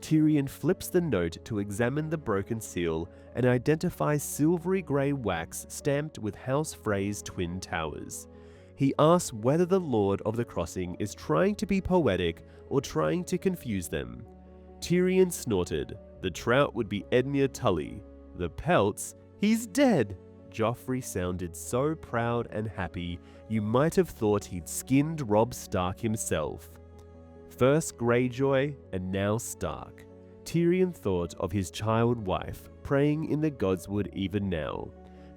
Tyrion flips the note to examine the broken seal and identifies silvery grey wax stamped with House Frey's twin towers. He asks whether the Lord of the Crossing is trying to be poetic or trying to confuse them. Tyrion snorted. The trout would be Edmure Tully. The pelts? He's dead! Joffrey sounded so proud and happy you might have thought he'd skinned Robb Stark himself. First Greyjoy and now Stark. Tyrion thought of his child wife praying in the Godswood even now,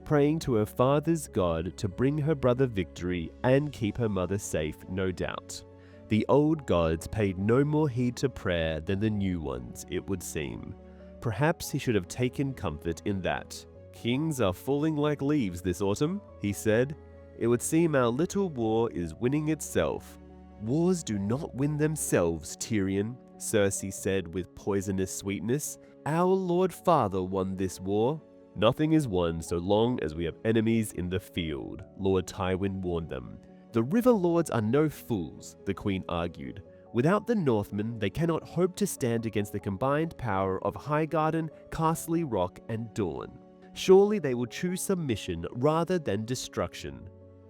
praying to her father's god to bring her brother victory and keep her mother safe, no doubt. The old gods paid no more heed to prayer than the new ones, it would seem. Perhaps he should have taken comfort in that. "Kings are falling like leaves this autumn," he said. "It would seem our little war is winning itself." "Wars do not win themselves, Tyrion," Cersei said with poisonous sweetness. "Our Lord Father won this war." "Nothing is won so long as we have enemies in the field," Lord Tywin warned them. "The River Lords are no fools," the Queen argued. "Without the Northmen, they cannot hope to stand against the combined power of Highgarden, Castle Rock, and Dorne. Surely they will choose submission rather than destruction."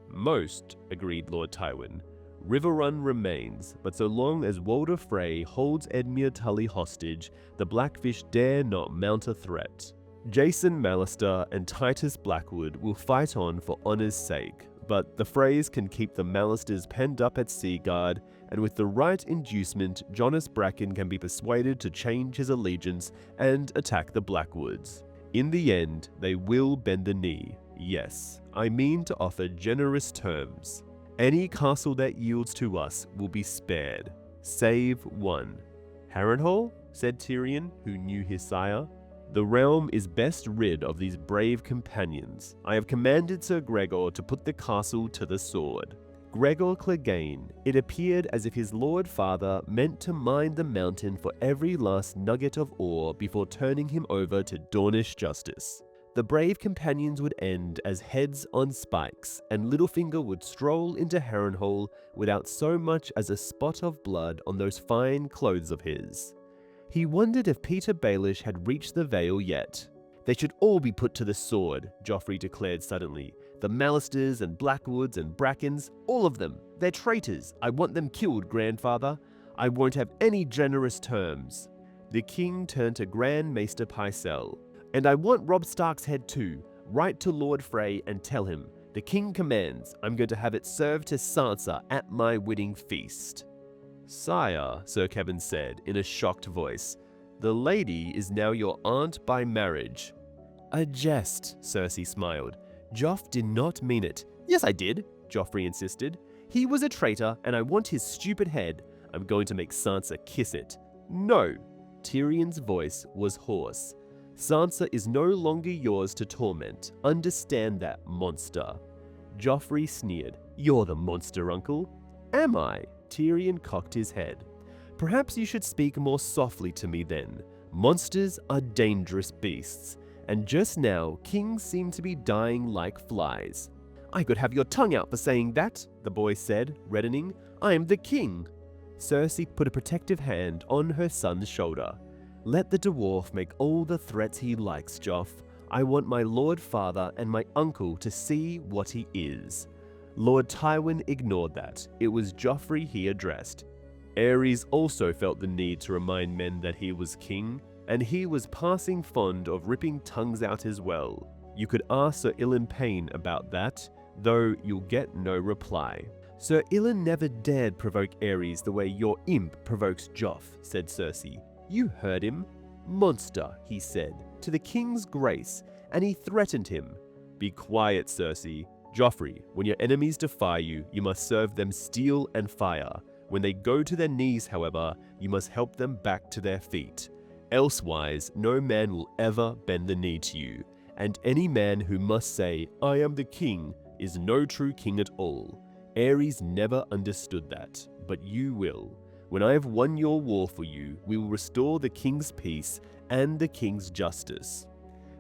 "Most," agreed Lord Tywin. "Riverrun remains, but so long as Walder Frey holds Edmure Tully hostage, the Blackfish dare not mount a threat. Jason Mallister and Titus Blackwood will fight on for honor's sake, but the Freys can keep the Mallisters penned up at Seaguard, and with the right inducement, Jonas Bracken can be persuaded to change his allegiance and attack the Blackwoods. In the end, they will bend the knee. Yes, I mean to offer generous terms. Any castle that yields to us will be spared, save one." "Harrenhal?" said Tyrion, who knew his sire. "The realm is best rid of these brave companions. I have commanded Sir Gregor to put the castle to the sword." Gregor Clegane, it appeared as if his Lord Father meant to mine the mountain for every last nugget of ore before turning him over to Dornish justice. The brave companions would end as heads on spikes, and Littlefinger would stroll into Harrenhal without so much as a spot of blood on those fine clothes of his. He wondered if Peter Baelish had reached the Vale yet. "They should all be put to the sword," Joffrey declared suddenly. "The Mallisters and Blackwoods and Brackens, all of them. They're traitors. I want them killed, grandfather. I won't have any generous terms." The king turned to Grand Maester Pycelle. "And I want Robb Stark's head too. Write to Lord Frey and tell him, the king commands, I'm going to have it served to Sansa at my wedding feast." "Sire," Sir Kevan said in a shocked voice, "the lady is now your aunt by marriage." "A jest," Cersei smiled. "Joff did not mean it." "Yes, I did," Joffrey insisted. "He was a traitor, and I want his stupid head. I'm going to make Sansa kiss it." "No." Tyrion's voice was hoarse. "Sansa is no longer yours to torment. Understand that, monster." Joffrey sneered. "You're the monster, uncle." "Am I?" Tyrion cocked his head. "Perhaps you should speak more softly to me then. Monsters are dangerous beasts, and just now kings seem to be dying like flies." "I could have your tongue out for saying that," the boy said, reddening. "I am the king." Cersei put a protective hand on her son's shoulder. "Let the dwarf make all the threats he likes, Joff. I want my Lord Father and my uncle to see what he is." Lord Tywin ignored that. It was Joffrey he addressed. Aerys also felt the need to remind men that he was king, and he was passing fond of ripping tongues out as well. You could ask Sir Ilyn Payne about that, though you'll get no reply. "Sir Ilyn never dared provoke Aerys the way your imp provokes Joff," said Cersei. "You heard him. 'Monster,' he said, to the king's grace, and he threatened him." "Be quiet, Cersei. Joffrey, when your enemies defy you, you must serve them steel and fire. When they go to their knees, however, you must help them back to their feet. Elsewise, no man will ever bend the knee to you, and any man who must say, 'I am the king,' is no true king at all. Aerys never understood that, but you will. When I have won your war for you, we will restore the king's peace and the king's justice.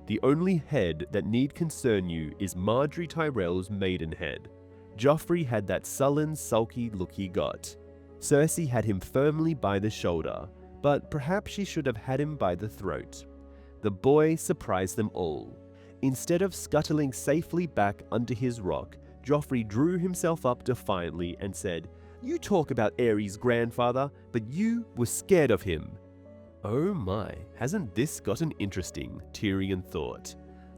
The only head that need concern you is Margaery Tyrell's maidenhead." Joffrey had that sullen, sulky look he got. Cersei had him firmly by the shoulder, but perhaps she should have had him by the throat. The boy surprised them all. Instead of scuttling safely back under his rock, Joffrey drew himself up defiantly and said, "You talk about Aerys' grandfather, but you were scared of him." Oh my, hasn't this gotten interesting, Tyrion thought.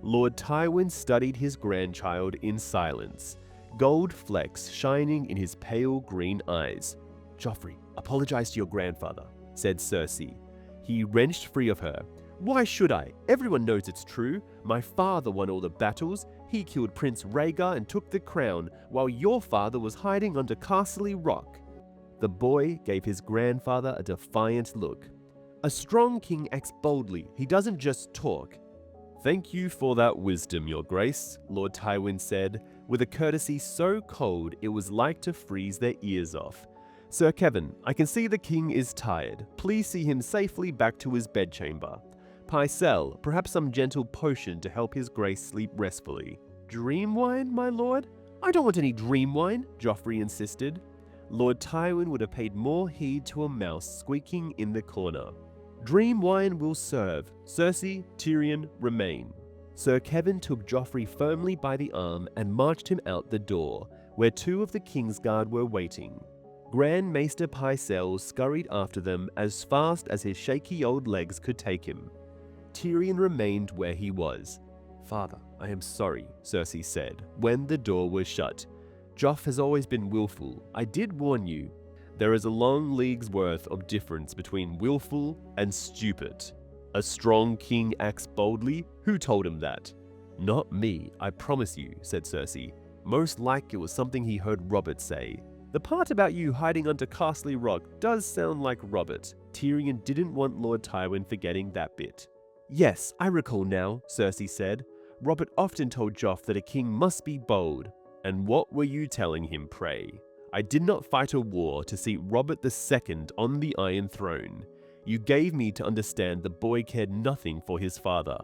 Lord Tywin studied his grandchild in silence, gold flecks shining in his pale green eyes. "Joffrey, apologize to your grandfather," said Cersei. He wrenched free of her. "Why should I? Everyone knows it's true. My father won all the battles. He killed Prince Rhaegar and took the crown, while your father was hiding under Castle Rock." The boy gave his grandfather a defiant look. "A strong king acts boldly. He doesn't just talk." "Thank you for that wisdom, Your Grace," Lord Tywin said, with a courtesy so cold it was like to freeze their ears off. "Sir Kevin, I can see the king is tired. Please see him safely back to his bedchamber. Pycelle, perhaps some gentle potion to help his grace sleep restfully." "Dream wine, my lord?" "I don't want any dream wine," Joffrey insisted. Lord Tywin would have paid more heed to a mouse squeaking in the corner. "Dream wine will serve. Cersei, Tyrion, remain." Sir Kevin took Joffrey firmly by the arm and marched him out the door, where two of the Kingsguard were waiting. Grand Maester Pycelle scurried after them as fast as his shaky old legs could take him. Tyrion remained where he was. "Father, I am sorry," Cersei said, when the door was shut. "Joff has always been willful. I did warn you. There is a long league's worth of difference between willful and stupid. A strong king acts boldly? Who told him that?" "Not me, I promise you," said Cersei. "Most like it was something he heard Robert say. The part about you hiding under Castle Rock does sound like Robert." Tyrion didn't want Lord Tywin forgetting that bit. "Yes, I recall now," Cersei said. "Robert often told Joff that a king must be bold." "And what were you telling him, pray?" "I did not fight a war to see Robert II on the Iron Throne. You gave me to understand the boy cared nothing for his father."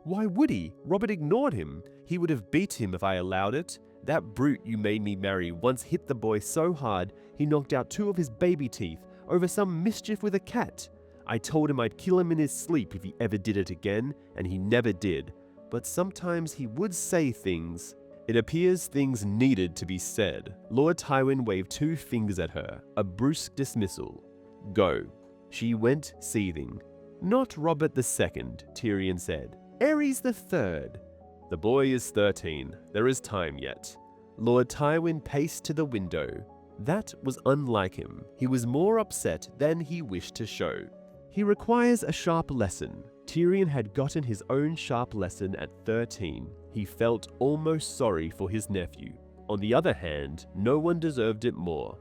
"Why would he? Robert ignored him. He would have beat him if I allowed it. That brute you made me marry once hit the boy so hard he knocked out 2 of his baby teeth over some mischief with a cat. I told him I'd kill him in his sleep if he ever did it again, and he never did. But sometimes he would say things." "It appears things needed to be said." Lord Tywin waved 2 fingers at her, a brusque dismissal. "Go." She went seething. "Not Robert II, Tyrion said. Aerys III. "The boy is 13. There is time yet." Lord Tywin paced to the window. That was unlike him. He was more upset than he wished to show. "He requires a sharp lesson." Tyrion had gotten his own sharp lesson at 13. He felt almost sorry for his nephew. On the other hand, no one deserved it more.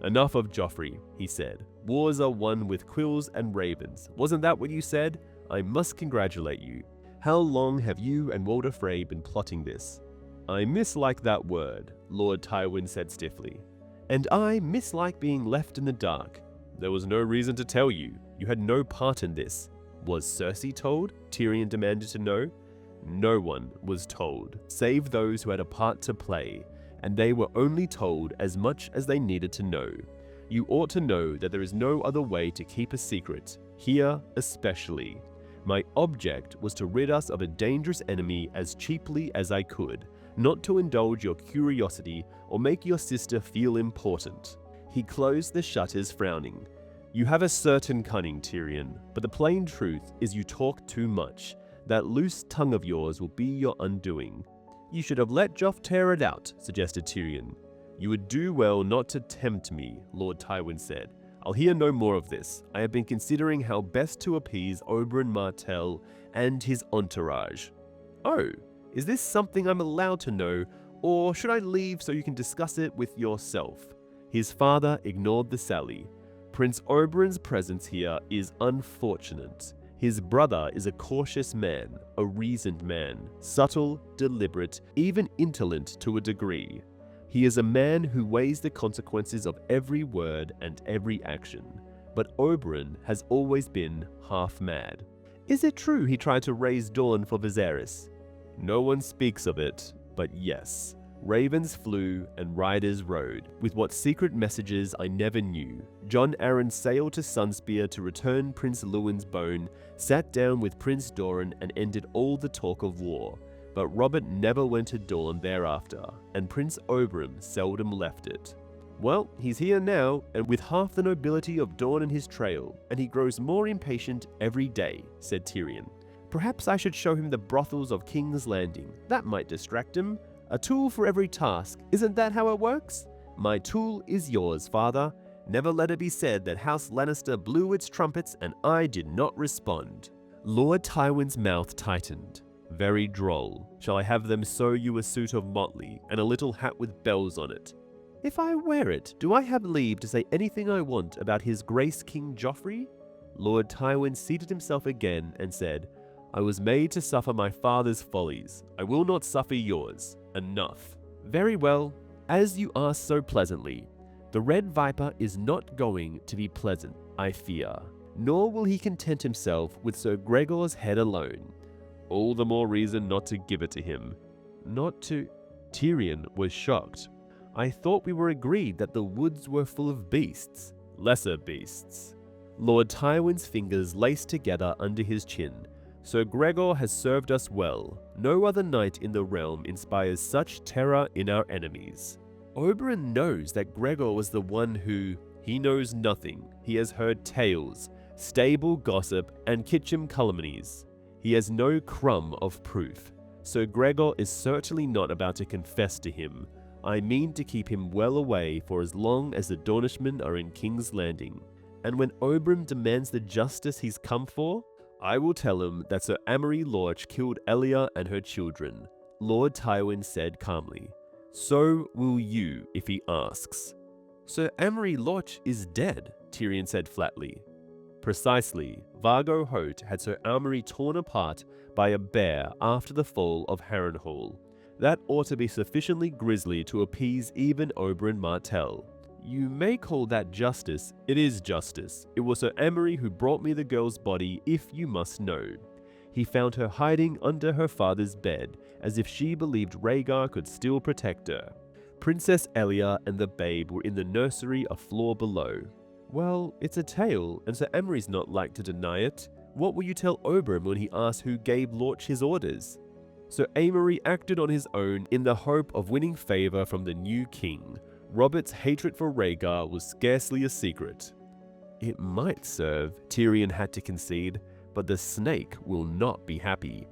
"Enough of Joffrey," he said. "Wars are won with quills and ravens. Wasn't that what you said? I must congratulate you. How long have you and Walder Frey been plotting this?" "I mislike that word," Lord Tywin said stiffly. "And I mislike being left in the dark." "There was no reason to tell you. You had no part in this." "Was Cersei told?" Tyrion demanded to know. No one was told, save those who had a part to play, and they were only told as much as they needed to know. You ought to know that there is no other way to keep a secret, here especially. My object was to rid us of a dangerous enemy as cheaply as I could, not to indulge your curiosity or make your sister feel important. He closed the shutters, frowning. "You have a certain cunning, Tyrion, but the plain truth is you talk too much. That loose tongue of yours will be your undoing." "You should have let Joff tear it out," suggested Tyrion. "You would do well not to tempt me," Lord Tywin said. "I'll hear no more of this. I have been considering how best to appease Oberyn Martell and his entourage." "Oh, is this something I'm allowed to know, or should I leave so you can discuss it with yourself?" His father ignored the sally. "Prince Oberyn's presence here is unfortunate. His brother is a cautious man, a reasoned man, subtle, deliberate, even indolent to a degree. He is a man who weighs the consequences of every word and every action. But Oberyn has always been half mad." "Is it true he tried to raise Dawn for Viserys?" "No one speaks of it, but yes. Ravens flew and riders rode, with what secret messages I never knew. Jon Arryn sailed to Sunspear to return Prince Lewin's bone, sat down with Prince Doran and ended all the talk of war. But Robert never went to Dawn thereafter, and Prince Oberyn seldom left it." "Well, he's here now, and with half the nobility of Dawn in his trail, and he grows more impatient every day," said Tyrion. Perhaps I should show him the brothels of King's Landing. That might distract him. A tool for every task. Isn't that how it works? My tool is yours, father. Never let it be said that House Lannister blew its trumpets and I did not respond. Lord Tywin's mouth tightened. Very droll. Shall I have them sew you a suit of motley and a little hat with bells on it? If I wear it, do I have leave to say anything I want about his Grace King Joffrey? Lord Tywin seated himself again and said, I was made to suffer my father's follies. I will not suffer yours. Enough. Very well. As you ask so pleasantly, the Red Viper is not going to be pleasant, I fear. Nor will he content himself with Sir Gregor's head alone. All the more reason not to give it to him. Not to... Tyrion was shocked. I thought we were agreed that the woods were full of beasts. Lesser beasts. Lord Tywin's fingers laced together under his chin. Sir Gregor has served us well. No other knight in the realm inspires such terror in our enemies. Oberyn knows that Gregor was the one who... He knows nothing. He has heard tales, stable gossip, and kitchen calumnies. He has no crumb of proof. Sir Gregor is certainly not about to confess to him. I mean to keep him well away for as long as the Dornishmen are in King's Landing. And when Oberyn demands the justice he's come for, I will tell him that Sir Amory Lorch killed Elia and her children. Lord Tywin said calmly. So will you if he asks. Sir Amory Lorch is dead, Tyrion said flatly. Precisely. Vargo Hoat had Sir Amory torn apart by a bear after the fall of Harrenhal. That ought to be sufficiently grisly to appease even Oberyn Martell. You may call that justice. It is justice. It was Sir Amory who brought me the girl's body, if you must know. He found her hiding under her father's bed, as if she believed Rhaegar could still protect her. Princess Elia and the babe were in the nursery a floor below. Well, it's a tale, and Sir Amory's not like to deny it. What will you tell Oberyn when he asks who gave Lorch his orders? Sir Amory acted on his own in the hope of winning favor from the new king. Robert's hatred for Rhaegar was scarcely a secret. It might serve, Tyrion had to concede, but the snake will not be happy.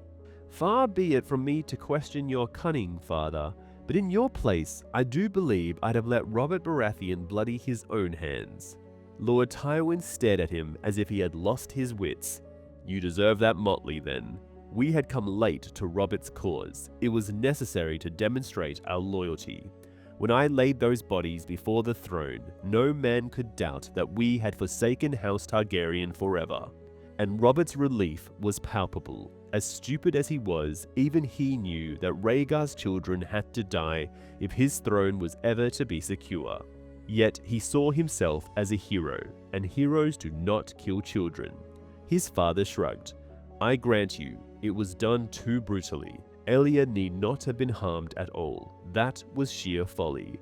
Far be it from me to question your cunning, father, but in your place, I do believe I'd have let Robert Baratheon bloody his own hands. Lord Tywin stared at him as if he had lost his wits. You deserve that motley then. We had come late to Robert's cause. It was necessary to demonstrate our loyalty. When I laid those bodies before the throne, no man could doubt that we had forsaken House Targaryen forever. And Robert's relief was palpable. As stupid as he was, even he knew that Rhaegar's children had to die if his throne was ever to be secure. Yet he saw himself as a hero, and heroes do not kill children. His father shrugged. I grant you, it was done too brutally. Elia need not have been harmed at all. That was sheer folly.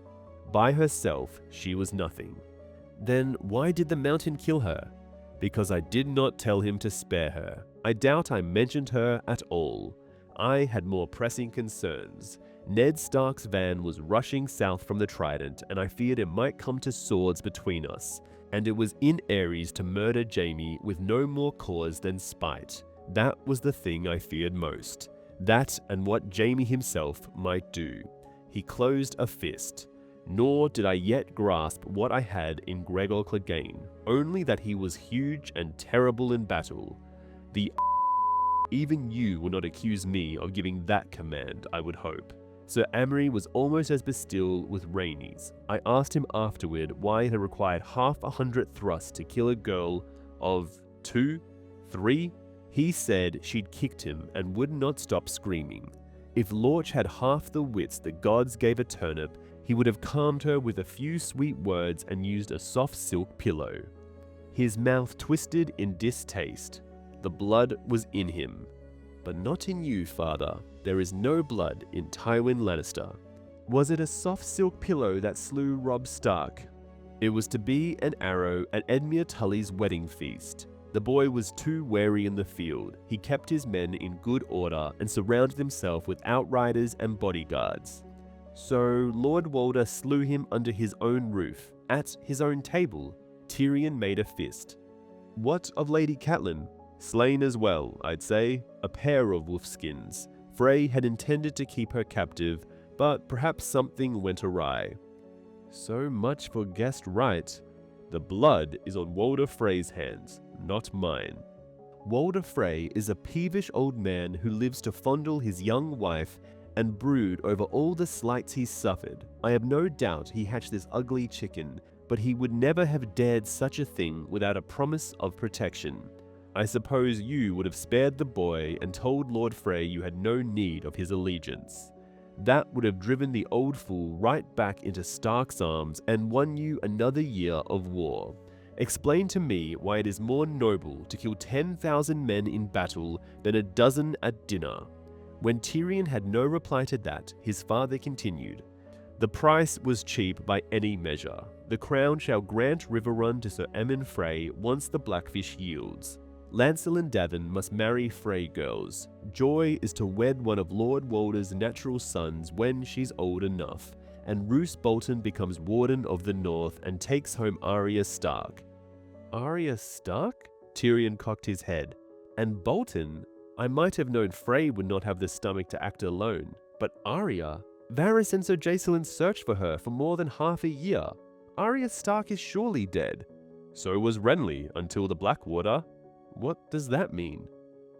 By herself, she was nothing. Then why did the mountain kill her? Because I did not tell him to spare her. I doubt I mentioned her at all. I had more pressing concerns. Ned Stark's van was rushing south from the Trident, and I feared it might come to swords between us. And it was in Aerys to murder Jaime with no more cause than spite. That was the thing I feared most. That and what Jaime himself might do. He closed a fist. Nor did I yet grasp what I had in Gregor Clegane, only that he was huge and terrible in battle. Even you will not accuse me of giving that command, I would hope. Sir Amory was almost as bestill with Rhaenys. I asked him afterward why it had required 100 thrusts to kill a girl of 2, 3. He said she'd kicked him and would not stop screaming. If Lorch had half the wits the gods gave a turnip, he would have calmed her with a few sweet words and used a soft silk pillow. His mouth twisted in distaste. The blood was in him. But not in you, father. There is no blood in Tywin Lannister. Was it a soft silk pillow that slew Robb Stark? It was to be an arrow at Edmure Tully's wedding feast. The boy was too wary in the field. He kept his men in good order and surrounded himself with outriders and bodyguards. So Lord Walder slew him under his own roof, at his own table. Tyrion made a fist. What of Lady Catelyn? Slain as well, I'd say, a pair of wolfskins. Frey had intended to keep her captive, but perhaps something went awry. So much for guest right. The blood is on Walder Frey's hands, not mine. Walder Frey is a peevish old man who lives to fondle his young wife and brood over all the slights he's suffered. I have no doubt he hatched this ugly chicken, but he would never have dared such a thing without a promise of protection. I suppose you would have spared the boy and told Lord Frey you had no need of his allegiance. That would have driven the old fool right back into Stark's arms and won you another year of war. Explain to me why it is more noble to kill 10,000 men in battle than a dozen at dinner. When Tyrion had no reply to that, his father continued, "The price was cheap by any measure. The crown shall grant Riverrun to Sir Aemon Frey once the Blackfish yields. Lancel and Davin must marry Frey girls. Joy is to wed one of Lord Walder's natural sons when she's old enough, and Roose Bolton becomes Warden of the North and takes home Arya Stark." Arya Stark? Tyrion cocked his head. And Bolton? I might have known Frey would not have the stomach to act alone, but Arya? Varys and Sir Jacelyn searched for her for more than half a year. Arya Stark is surely dead. So was Renly until the Blackwater. What does that mean?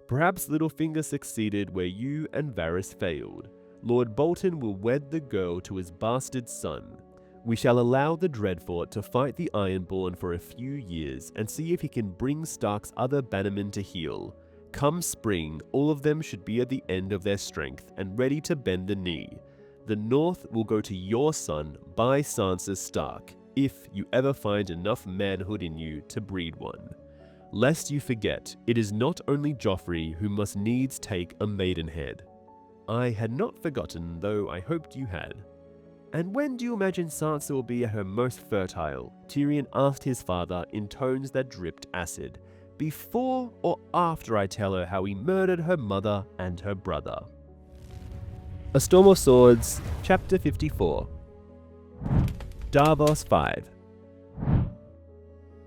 Perhaps Littlefinger succeeded where you and Varys failed. Lord Bolton will wed the girl to his bastard son. We shall allow the Dreadfort to fight the Ironborn for a few years and see if he can bring Stark's other bannermen to heel. Come spring, all of them should be at the end of their strength and ready to bend the knee. The North will go to your son by Sansa Stark, if you ever find enough manhood in you to breed one. Lest you forget, it is not only Joffrey who must needs take a maidenhead. I had not forgotten, though I hoped you had. And when do you imagine Sansa will be at her most fertile? Tyrion asked his father in tones that dripped acid. Before or after I tell her how he murdered her mother and her brother? A Storm of Swords, Chapter 54. Davos V.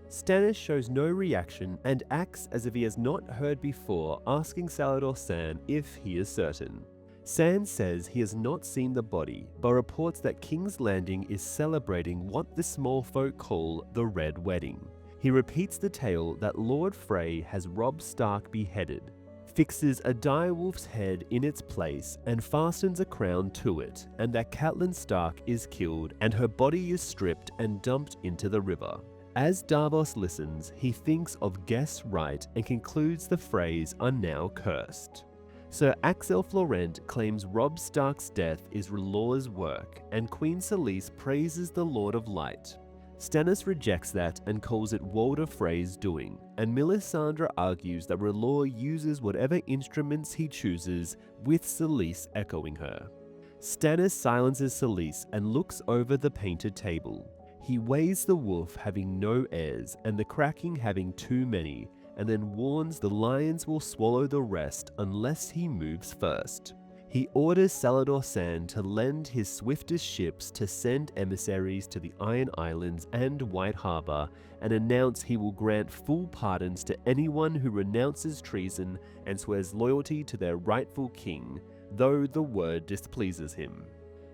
Stannis shows no reaction and acts as if he has not heard before, asking Salladhor Saan if he is certain. Saan says he has not seen the body, but reports that King's Landing is celebrating what the small folk call the Red Wedding. He repeats the tale that Lord Frey has Robb Stark beheaded, fixes a direwolf's head in its place and fastens a crown to it, and that Catelyn Stark is killed and her body is stripped and dumped into the river. As Davos listens, he thinks of guess right and concludes the Freys are now cursed. Sir Axel Florent claims Robb Stark's death is R'hllor's work, and Queen Selyse praises the Lord of Light. Stannis rejects that and calls it Walder Frey's doing, and Melisandre argues that R'hllor uses whatever instruments he chooses, with Selyse echoing her. Stannis silences Selyse and looks over the painted table. He weighs the wolf having no heirs and the cracking having too many, and then warns the lions will swallow the rest unless he moves first. He orders Salladhor Saan to lend his swiftest ships to send emissaries to the Iron Islands and White Harbour and announce he will grant full pardons to anyone who renounces treason and swears loyalty to their rightful king, though the word displeases him.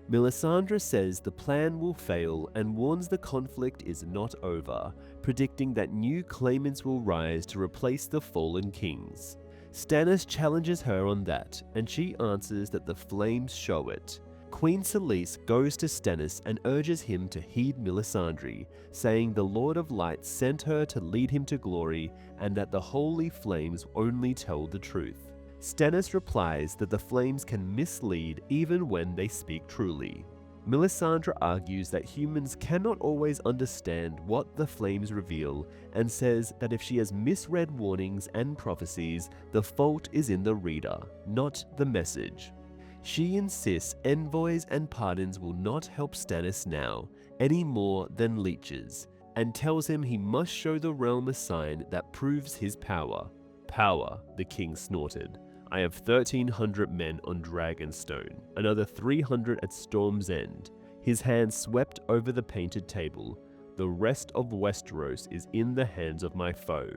Melisandre says the plan will fail and warns the conflict is not over, predicting that new claimants will rise to replace the fallen kings. Stannis challenges her on that, and she answers that the flames show it. Queen Selyse goes to Stannis and urges him to heed Melisandre, saying the Lord of Light sent her to lead him to glory and that the holy flames only tell the truth. Stannis replies that the flames can mislead even when they speak truly. Melisandre argues that humans cannot always understand what the flames reveal and says that if she has misread warnings and prophecies, the fault is in the reader, not the message. She insists envoys and pardons will not help Stannis now, any more than leeches, and tells him he must show the realm a sign that proves his power. Power, the king snorted. I have 1,300 men on Dragonstone, another 300 at Storm's End. His hand swept over the painted table. The rest of Westeros is in the hands of my foe.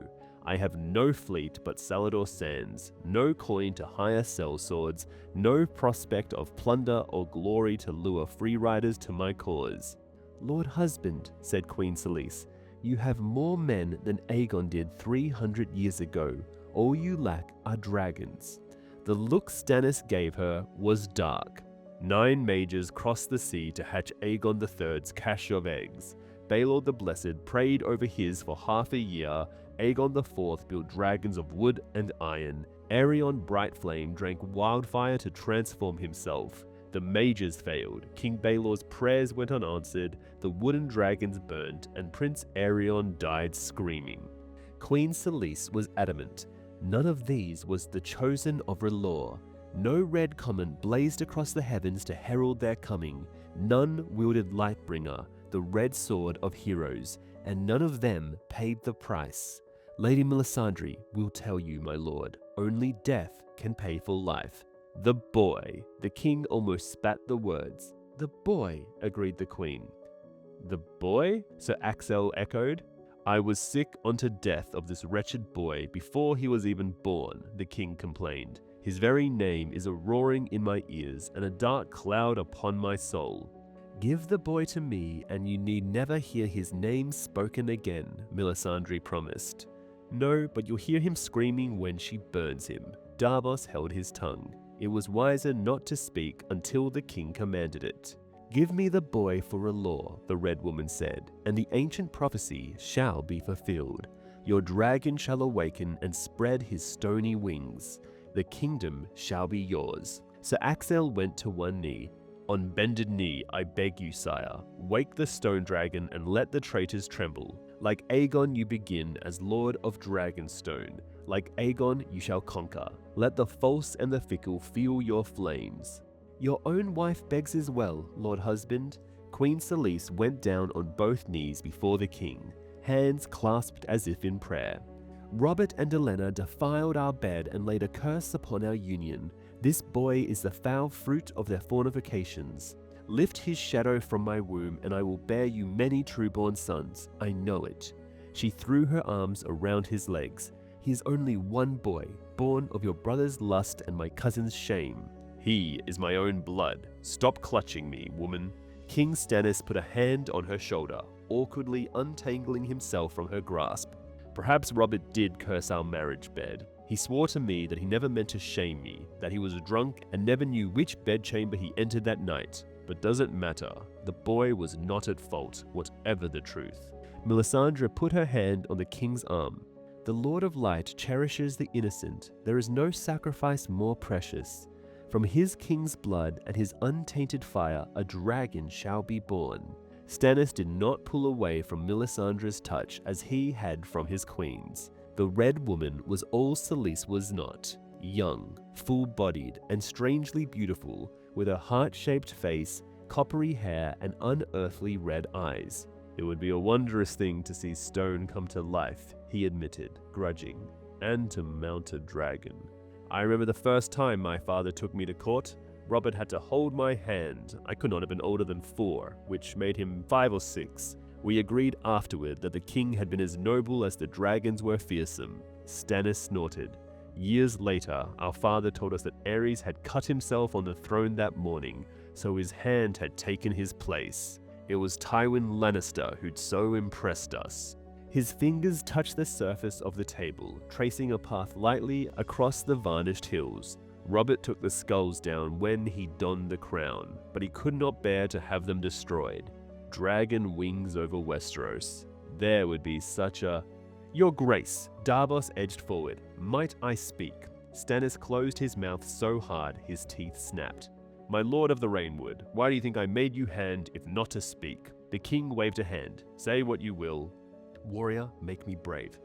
I have no fleet but Salador sands, no coin to hire sellswords, no prospect of plunder or glory to lure freeriders to my cause." "Lord husband," said Queen Selyse, "you have more men than Aegon did 300 years ago. All you lack are dragons." The look Stannis gave her was dark. 9 mages crossed the sea to hatch Aegon III's cache of eggs. Baelor the Blessed prayed over his for half a year. Aegon IV built dragons of wood and iron. Aerion Brightflame drank wildfire to transform himself. The mages failed, King Baelor's prayers went unanswered, the wooden dragons burnt, and Prince Aerion died screaming. Queen Selyse was adamant. None of these was the chosen of R'hllor. No red comet blazed across the heavens to herald their coming. None wielded Lightbringer, the red sword of heroes, and none of them paid the price. Lady Melisandre will tell you, my lord, only death can pay for life. "The boy," the king almost spat the words. "The boy," agreed the queen. "The boy?" Sir Axel echoed. "I was sick unto death of this wretched boy before he was even born," the king complained. "His very name is a roaring in my ears and a dark cloud upon my soul." "Give the boy to me and you need never hear his name spoken again," Melisandre promised. "No, but you'll hear him screaming when she burns him." Davos held his tongue. It was wiser not to speak until the king commanded it. "Give me the boy for R'hllor," the Red Woman said, "and the ancient prophecy shall be fulfilled. Your dragon shall awaken and spread his stony wings. The kingdom shall be yours." Sir Axel went to one knee. "On bended knee, I beg you, sire, wake the stone dragon and let the traitors tremble. Like Aegon you begin as Lord of Dragonstone. Like Aegon you shall conquer. Let the false and the fickle feel your flames." "Your own wife begs as well, Lord husband." Queen Selyse went down on both knees before the king, hands clasped as if in prayer. "Robert and Olenna defiled our bed and laid a curse upon our union. This boy is the foul fruit of their fornications. Lift his shadow from my womb, and I will bear you many trueborn sons. I know it." She threw her arms around his legs. "He is only one boy, born of your brother's lust and my cousin's shame." "He is my own blood. Stop clutching me, woman." King Stannis put a hand on her shoulder, awkwardly untangling himself from her grasp. "Perhaps Robert did curse our marriage bed. He swore to me that he never meant to shame me, that he was drunk and never knew which bedchamber he entered that night. But does it matter? The boy was not at fault, whatever the truth." Melisandre put her hand on the king's arm. "The Lord of Light cherishes the innocent. There is no sacrifice more precious. From his king's blood and his untainted fire, a dragon shall be born." Stannis did not pull away from Melisandre's touch as he had from his queen's. The Red Woman was all Selyse was not. Young, full-bodied, and strangely beautiful, with a heart-shaped face, coppery hair, and unearthly red eyes. "It would be a wondrous thing to see stone come to life," he admitted, grudging, "and to mount a dragon. I remember the first time my father took me to court. Robert had to hold my hand. I could not have been older than 4, which made him 5 or 6. We agreed afterward that the king had been as noble as the dragons were fearsome." Stannis snorted. "Years later, our father told us that Aerys had cut himself on the throne that morning, so his hand had taken his place. It was Tywin Lannister who'd so impressed us." His fingers touched the surface of the table, tracing a path lightly across the varnished hills. Robert took the skulls down when he donned the crown, but he could not bear to have them destroyed. Dragon wings over Westeros. There would be such a... "Your Grace," Davos edged forward. "Might I speak?" Stannis closed his mouth so hard his teeth snapped. "My Lord of the Rainwood, why do you think I made you hand if not to speak?" The king waved a hand. "Say what you will." "Warrior, make me brave.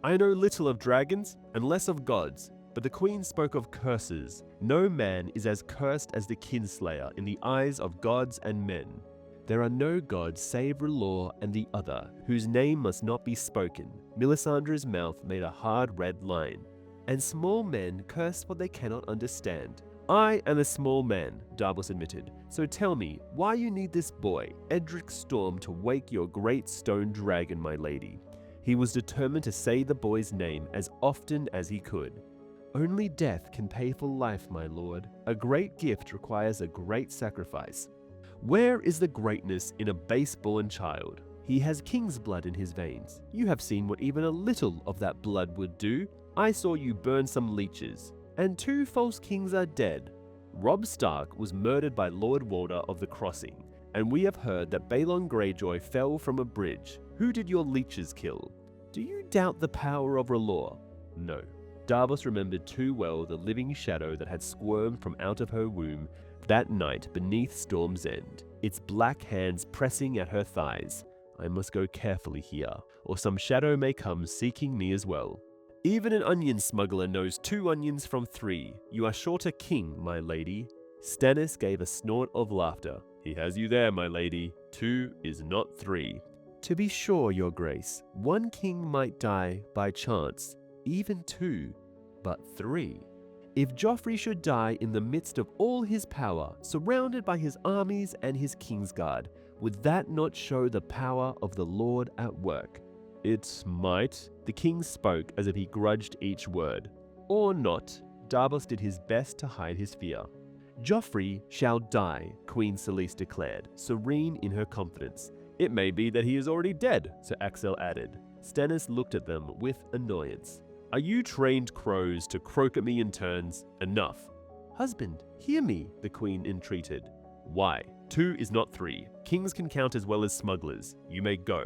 I know little of dragons and less of gods, but the queen spoke of curses. No man is as cursed as the kinslayer in the eyes of gods and men. There are no gods save R'hllor and the other, whose name must not be spoken." Melisandre's mouth made a hard red line. "And small men curse what they cannot understand." "I am a small man," Davos admitted. "So tell me, why you need this boy, Edric Storm, to wake your great stone dragon, my lady?" He was determined to say the boy's name as often as he could. Only death can pay for life, my lord. A great gift requires a great sacrifice. Where is the greatness in a base-born child? He has king's blood in his veins. You have seen what even a little of that blood would do. I saw you burn some leeches, and 2 false kings are dead. Robb Stark was murdered by Lord Walder of the Crossing, and we have heard that Balon Greyjoy fell from a bridge. Who did your leeches kill? Do you doubt the power of R'hllor? No. Davos remembered too well the living shadow that had squirmed from out of her womb that night beneath Storm's End, its black hands pressing at her thighs. I must go carefully here, or some shadow may come seeking me as well. Even an onion smuggler knows 2 onions from 3. You are short a king, my lady. Stannis gave a snort of laughter. He has you there, my lady. 2 is not 3. To be sure, your grace, 1 king might die by chance, even 2, but 3. If Joffrey should die in the midst of all his power, surrounded by his armies and his Kingsguard, would that not show the power of the Lord at work? It might. The king spoke as if he grudged each word. Or not. Davos did his best to hide his fear. Joffrey shall die, Queen Selyse declared, serene in her confidence. It may be that he is already dead, Sir Axel added. Stannis looked at them with annoyance. Are you trained crows to croak at me in turns? Enough. Husband, hear me, the queen entreated. Why? 2 is not 3. Kings can count as well as smugglers. You may go.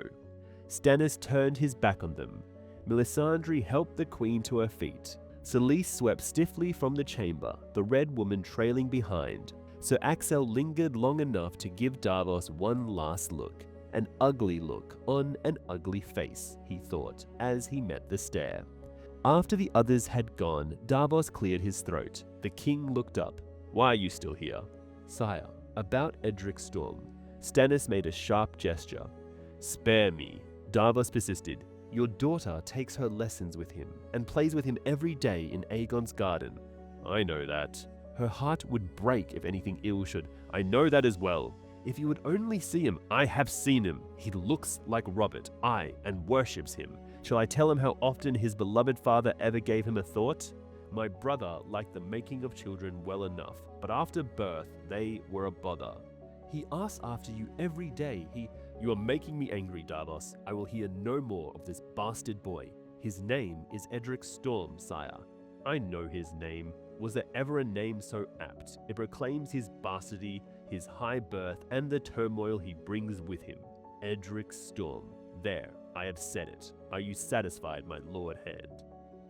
Stannis turned his back on them. Melisandre helped the queen to her feet. Selyse swept stiffly from the chamber, the red woman trailing behind. Sir Axel lingered long enough to give Davos one last look. An ugly look on an ugly face, he thought, as he met the stare. After the others had gone, Davos cleared his throat. The king looked up. Why are you still here? Sire, about Edric Storm. Stannis made a sharp gesture. Spare me. Davos persisted. Your daughter takes her lessons with him and plays with him every day in Aegon's garden. I know that. Her heart would break if anything ill should. I know that as well. If you would only see him, I have seen him. He looks like Robert, and worships him. Shall I tell him how often his beloved father ever gave him a thought? My brother liked the making of children well enough, but after birth, they were a bother. He asks after you every day. You are making me angry, Davos. I will hear no more of this bastard boy. His name is Edric Storm, sire. I know his name. Was there ever a name so apt? It proclaims his bastardy, his high birth, and the turmoil he brings with him. Edric Storm. There, I have said it. Are you satisfied, my Lord Hand?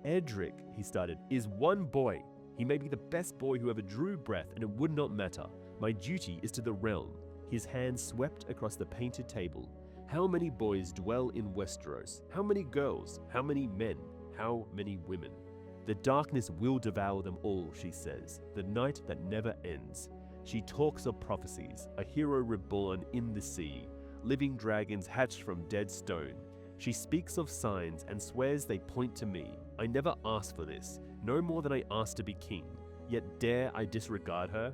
Edric, he started, is one boy. He may be the best boy who ever drew breath, and it would not matter. My duty is to the realm. His hand swept across the painted table. How many boys dwell in Westeros? How many girls? How many men? How many women? The darkness will devour them all, she says, the night that never ends. She talks of prophecies, a hero reborn in the sea, living dragons hatched from dead stone. She speaks of signs and swears they point to me. I never asked for this, no more than I asked to be king. Yet dare I disregard her?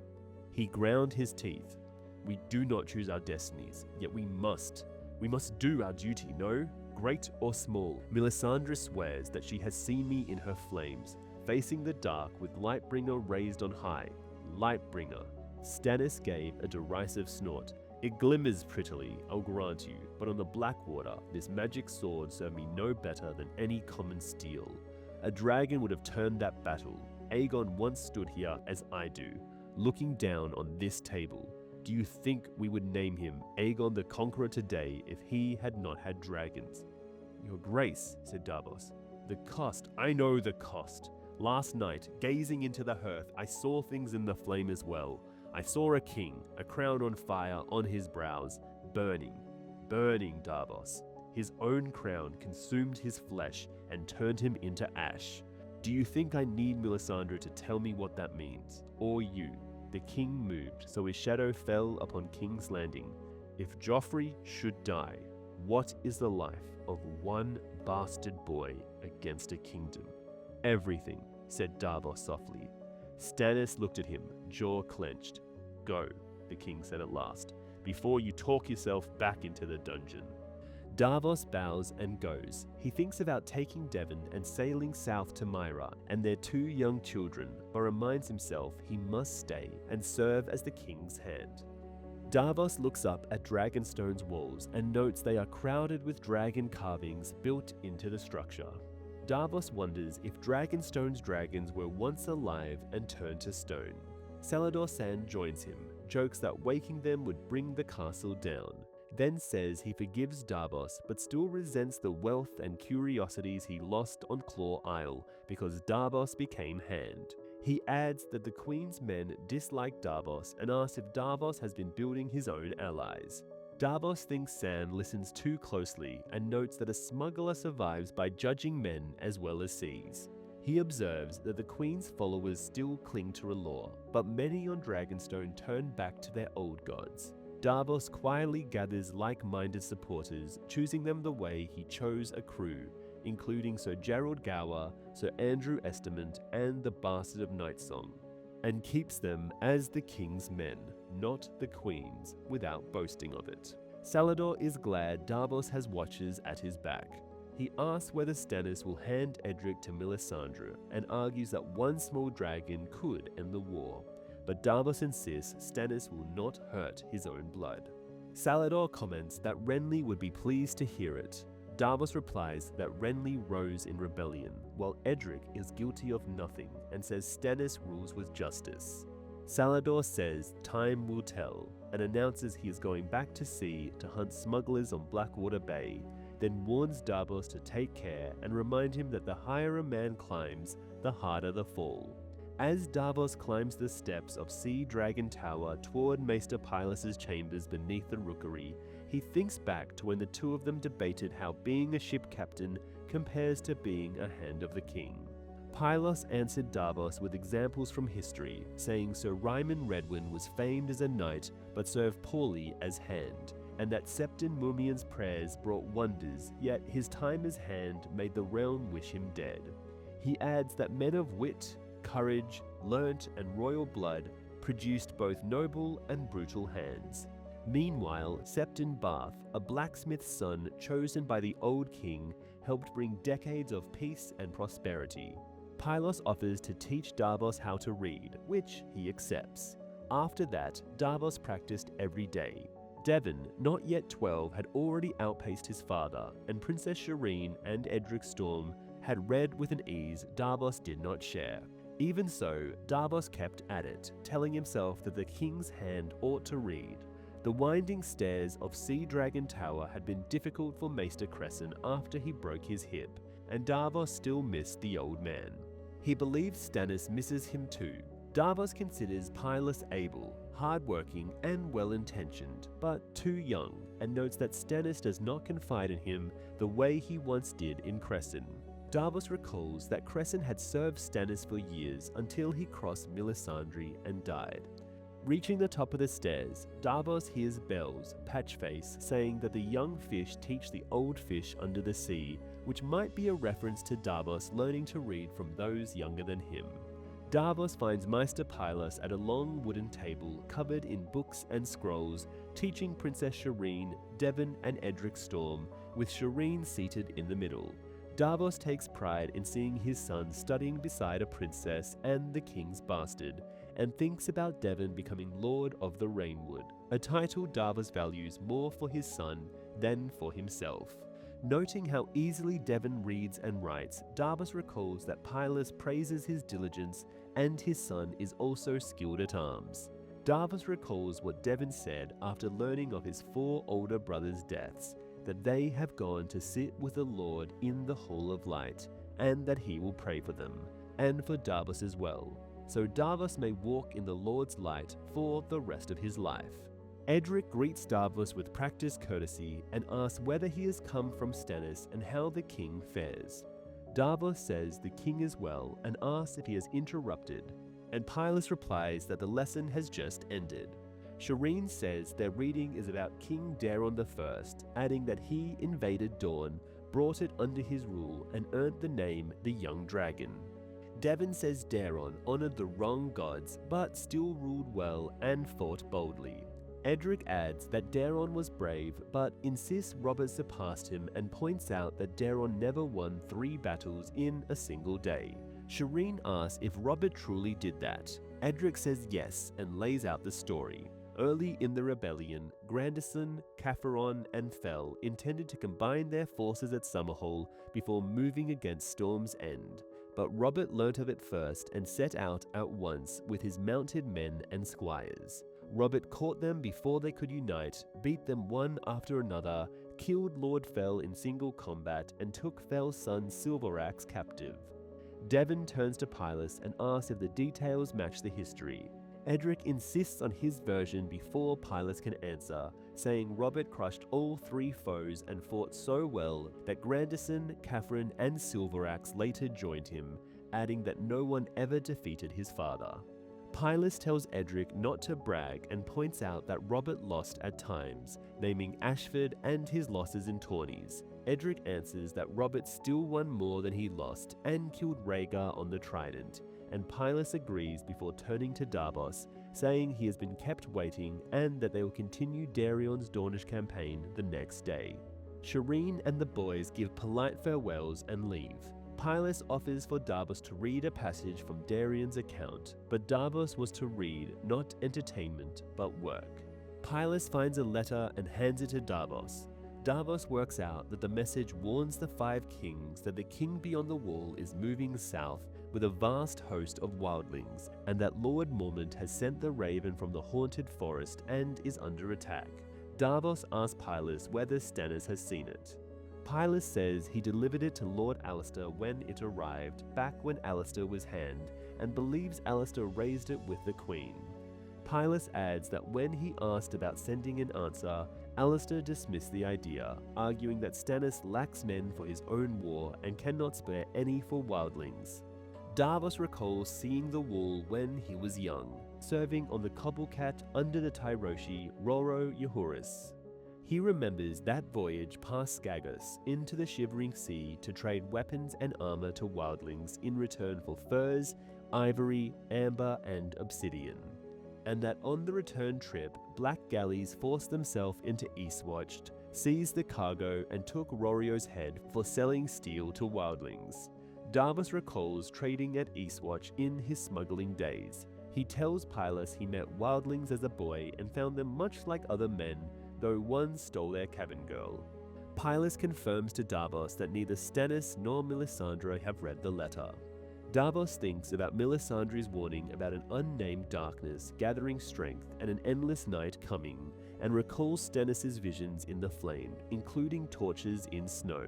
He ground his teeth. We do not choose our destinies, yet we must. We must do our duty, no? Great or small. Melisandre swears that she has seen me in her flames, facing the dark with Lightbringer raised on high. Lightbringer. Stannis gave a derisive snort. It glimmers prettily, I'll grant you, but on the Blackwater, this magic sword served me no better than any common steel. A dragon would have turned that battle. Aegon once stood here as I do, looking down on this table. Do you think we would name him Aegon the Conqueror today if he had not had dragons? Your Grace, said Davos. The cost, I know the cost. Last night, gazing into the hearth, I saw things in the flame as well. I saw a king, a crown on fire on his brows, burning, Davos. His own crown consumed his flesh and turned him into ash. Do you think I need Melisandre to tell me what that means? Or you? The king moved, so his shadow fell upon King's Landing. If Joffrey should die, what is the life of one bastard boy against a kingdom? Everything, said Davos softly. Stannis looked at him, jaw clenched. Go, the king said at last, before you talk yourself back into the dungeon. Davos bows and goes. He thinks about taking Devon and sailing south to Myra and their 2 young children, but reminds himself he must stay and serve as the king's hand. Davos looks up at Dragonstone's walls and notes they are crowded with dragon carvings built into the structure. Davos wonders if Dragonstone's dragons were once alive and turned to stone. Salladhor Saan joins him, jokes that waking them would bring the castle down, then says he forgives Davos but still resents the wealth and curiosities he lost on Claw Isle because Davos became Hand. He adds that the Queen's men dislike Davos and asks if Davos has been building his own allies. Davos thinks Saan listens too closely and notes that a smuggler survives by judging men as well as seas. He observes that the Queen's followers still cling to R'hllor, but many on Dragonstone turn back to their old gods. Davos quietly gathers like-minded supporters, choosing them the way he chose a crew, including Sir Gerald Gower, Sir Andrew Estamont, and the Bastard of Nightsong, and keeps them as the king's men, not the queen's, without boasting of it. Salladhor is glad Davos has watchers at his back. He asks whether Stannis will hand Edric to Melisandre and argues that one small dragon could end the war, but Davos insists Stannis will not hurt his own blood. Salladhor comments that Renly would be pleased to hear it. Davos replies that Renly rose in rebellion, while Edric is guilty of nothing and says Stannis rules with justice. Salladhor says time will tell and announces he is going back to sea to hunt smugglers on Blackwater Bay, then warns Davos to take care and remind him that the higher a man climbs, the harder the fall. As Davos climbs the steps of Sea Dragon Tower toward Maester Pylos' chambers beneath the rookery, he thinks back to when the two of them debated how being a ship captain compares to being a hand of the king. Pylos answered Davos with examples from history, saying Sir Ryman Redwyn was famed as a knight but served poorly as hand, and that Septon Mumian's prayers brought wonders, yet his time as hand made the realm wish him dead. He adds that men of wit, courage, learnt, and royal blood produced both noble and brutal hands. Meanwhile, Septon Bath, a blacksmith's son chosen by the old king, helped bring decades of peace and prosperity. Pylos offers to teach Davos how to read, which he accepts. After that, Davos practiced every day. Devon, not yet 12, had already outpaced his father, and Princess Shireen and Edric Storm had read with an ease Davos did not share. Even so, Davos kept at it, telling himself that the king's hand ought to read. The winding stairs of Sea Dragon Tower had been difficult for Maester Crescent after he broke his hip, and Davos still missed the old man. He believes Stannis misses him too. Davos considers Pylos able, hardworking, and well-intentioned, but too young, and notes that Stannis does not confide in him the way he once did in Crescent. Davos recalls that Crescent had served Stannis for years until he crossed Melisandre and died. Reaching the top of the stairs, Davos hears bells, Patchface, saying that the young fish teach the old fish under the sea, which might be a reference to Davos learning to read from those younger than him. Davos finds Maester Pylos at a long wooden table covered in books and scrolls, teaching Princess Shireen, Devon, and Edric Storm, with Shireen seated in the middle. Davos takes pride in seeing his son studying beside a princess and the king's bastard, and thinks about Devon becoming Lord of the Rainwood, a title Davos values more for his son than for himself. Noting how easily Devon reads and writes, Davos recalls that Pylos praises his diligence and his son is also skilled at arms. Davos recalls what Devon said after learning of his 4 older brothers' deaths, that they have gone to sit with the Lord in the Hall of Light, and that he will pray for them, and for Davos as well, so Davos may walk in the Lord's light for the rest of his life. Edric greets Davos with practiced courtesy and asks whether he has come from Stannis and how the king fares. Davos says the king is well and asks if he has interrupted, and Pylos replies that the lesson has just ended. Shireen says their reading is about King Daeron I, adding that he invaded Dorne, brought it under his rule, and earned the name the Young Dragon. Devon says Daeron honored the wrong gods, but still ruled well and fought boldly. Edric adds that Daeron was brave, but insists Robert surpassed him and points out that Daeron never won 3 battles in a single day. Shireen asks if Robert truly did that. Edric says yes and lays out the story. Early in the rebellion, Grandison, Caffron, and Fell intended to combine their forces at Summerhall before moving against Storm's End. But Robert learnt of it first and set out at once with his mounted men and squires. Robert caught them before they could unite, beat them one after another, killed Lord Fell in single combat, and took Fell's son Silverax captive. Devon turns to Pylus and asks if the details match the history. Edric insists on his version before Pylus can answer, saying Robert crushed all 3 foes and fought so well that Grandison, Caffron, and Silverax later joined him, adding that no one ever defeated his father. Pylus tells Edric not to brag and points out that Robert lost at times, naming Ashford and his losses in tourneys. Edric answers that Robert still won more than he lost and killed Rhaegar on the Trident, and Pylus agrees before turning to Davos, saying he has been kept waiting and that they will continue Darion's Dornish campaign the next day. Shireen and the boys give polite farewells and leave. Pylus offers for Davos to read a passage from Darion's account, but Davos was to read not entertainment but work. Pylus finds a letter and hands it to Davos. Davos works out that the message warns the 5 kings that the king beyond the wall is moving south with a vast host of wildlings, and that Lord Mormont has sent the raven from the haunted forest and is under attack. Davos asks Pylus whether Stannis has seen it. Pylus says he delivered it to Lord Alistair when it arrived, back when Alistair was hand, and believes Alistair raised it with the Queen. Pylus adds that when he asked about sending an answer, Alistair dismissed the idea, arguing that Stannis lacks men for his own war and cannot spare any for wildlings. Davos recalls seeing the wall when he was young, serving on the Cobblecat under the Tyroshi Roro Yahuris. He remembers that voyage past Skagos into the Shivering Sea to trade weapons and armor to wildlings in return for furs, ivory, amber, and obsidian. And that on the return trip, black galleys forced themselves into Eastwatch, seized the cargo, and took Rorio's head for selling steel to wildlings. Davos recalls trading at Eastwatch in his smuggling days. He tells Pylus he met wildlings as a boy and found them much like other men, though one stole their cabin girl. Pylus confirms to Davos that neither Stannis nor Melisandre have read the letter. Davos thinks about Melisandre's warning about an unnamed darkness gathering strength and an endless night coming, and recalls Stannis' visions in the flame, including torches in snow.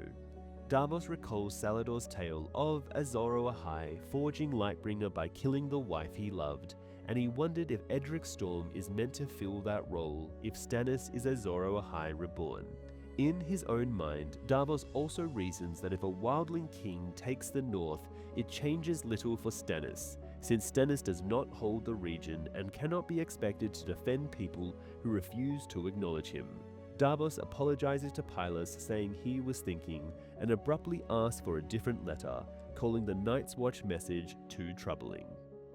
Davos recalls Salador's tale of Azor Ahai forging Lightbringer by killing the wife he loved, and he wondered if Edric Storm is meant to fill that role if Stannis is Azor Ahai reborn. In his own mind, Davos also reasons that if a wildling king takes the north, it changes little for Stannis, since Stannis does not hold the region and cannot be expected to defend people who refuse to acknowledge him. Davos apologizes to Pylus, saying he was thinking, and abruptly asks for a different letter, calling the Night's Watch message too troubling.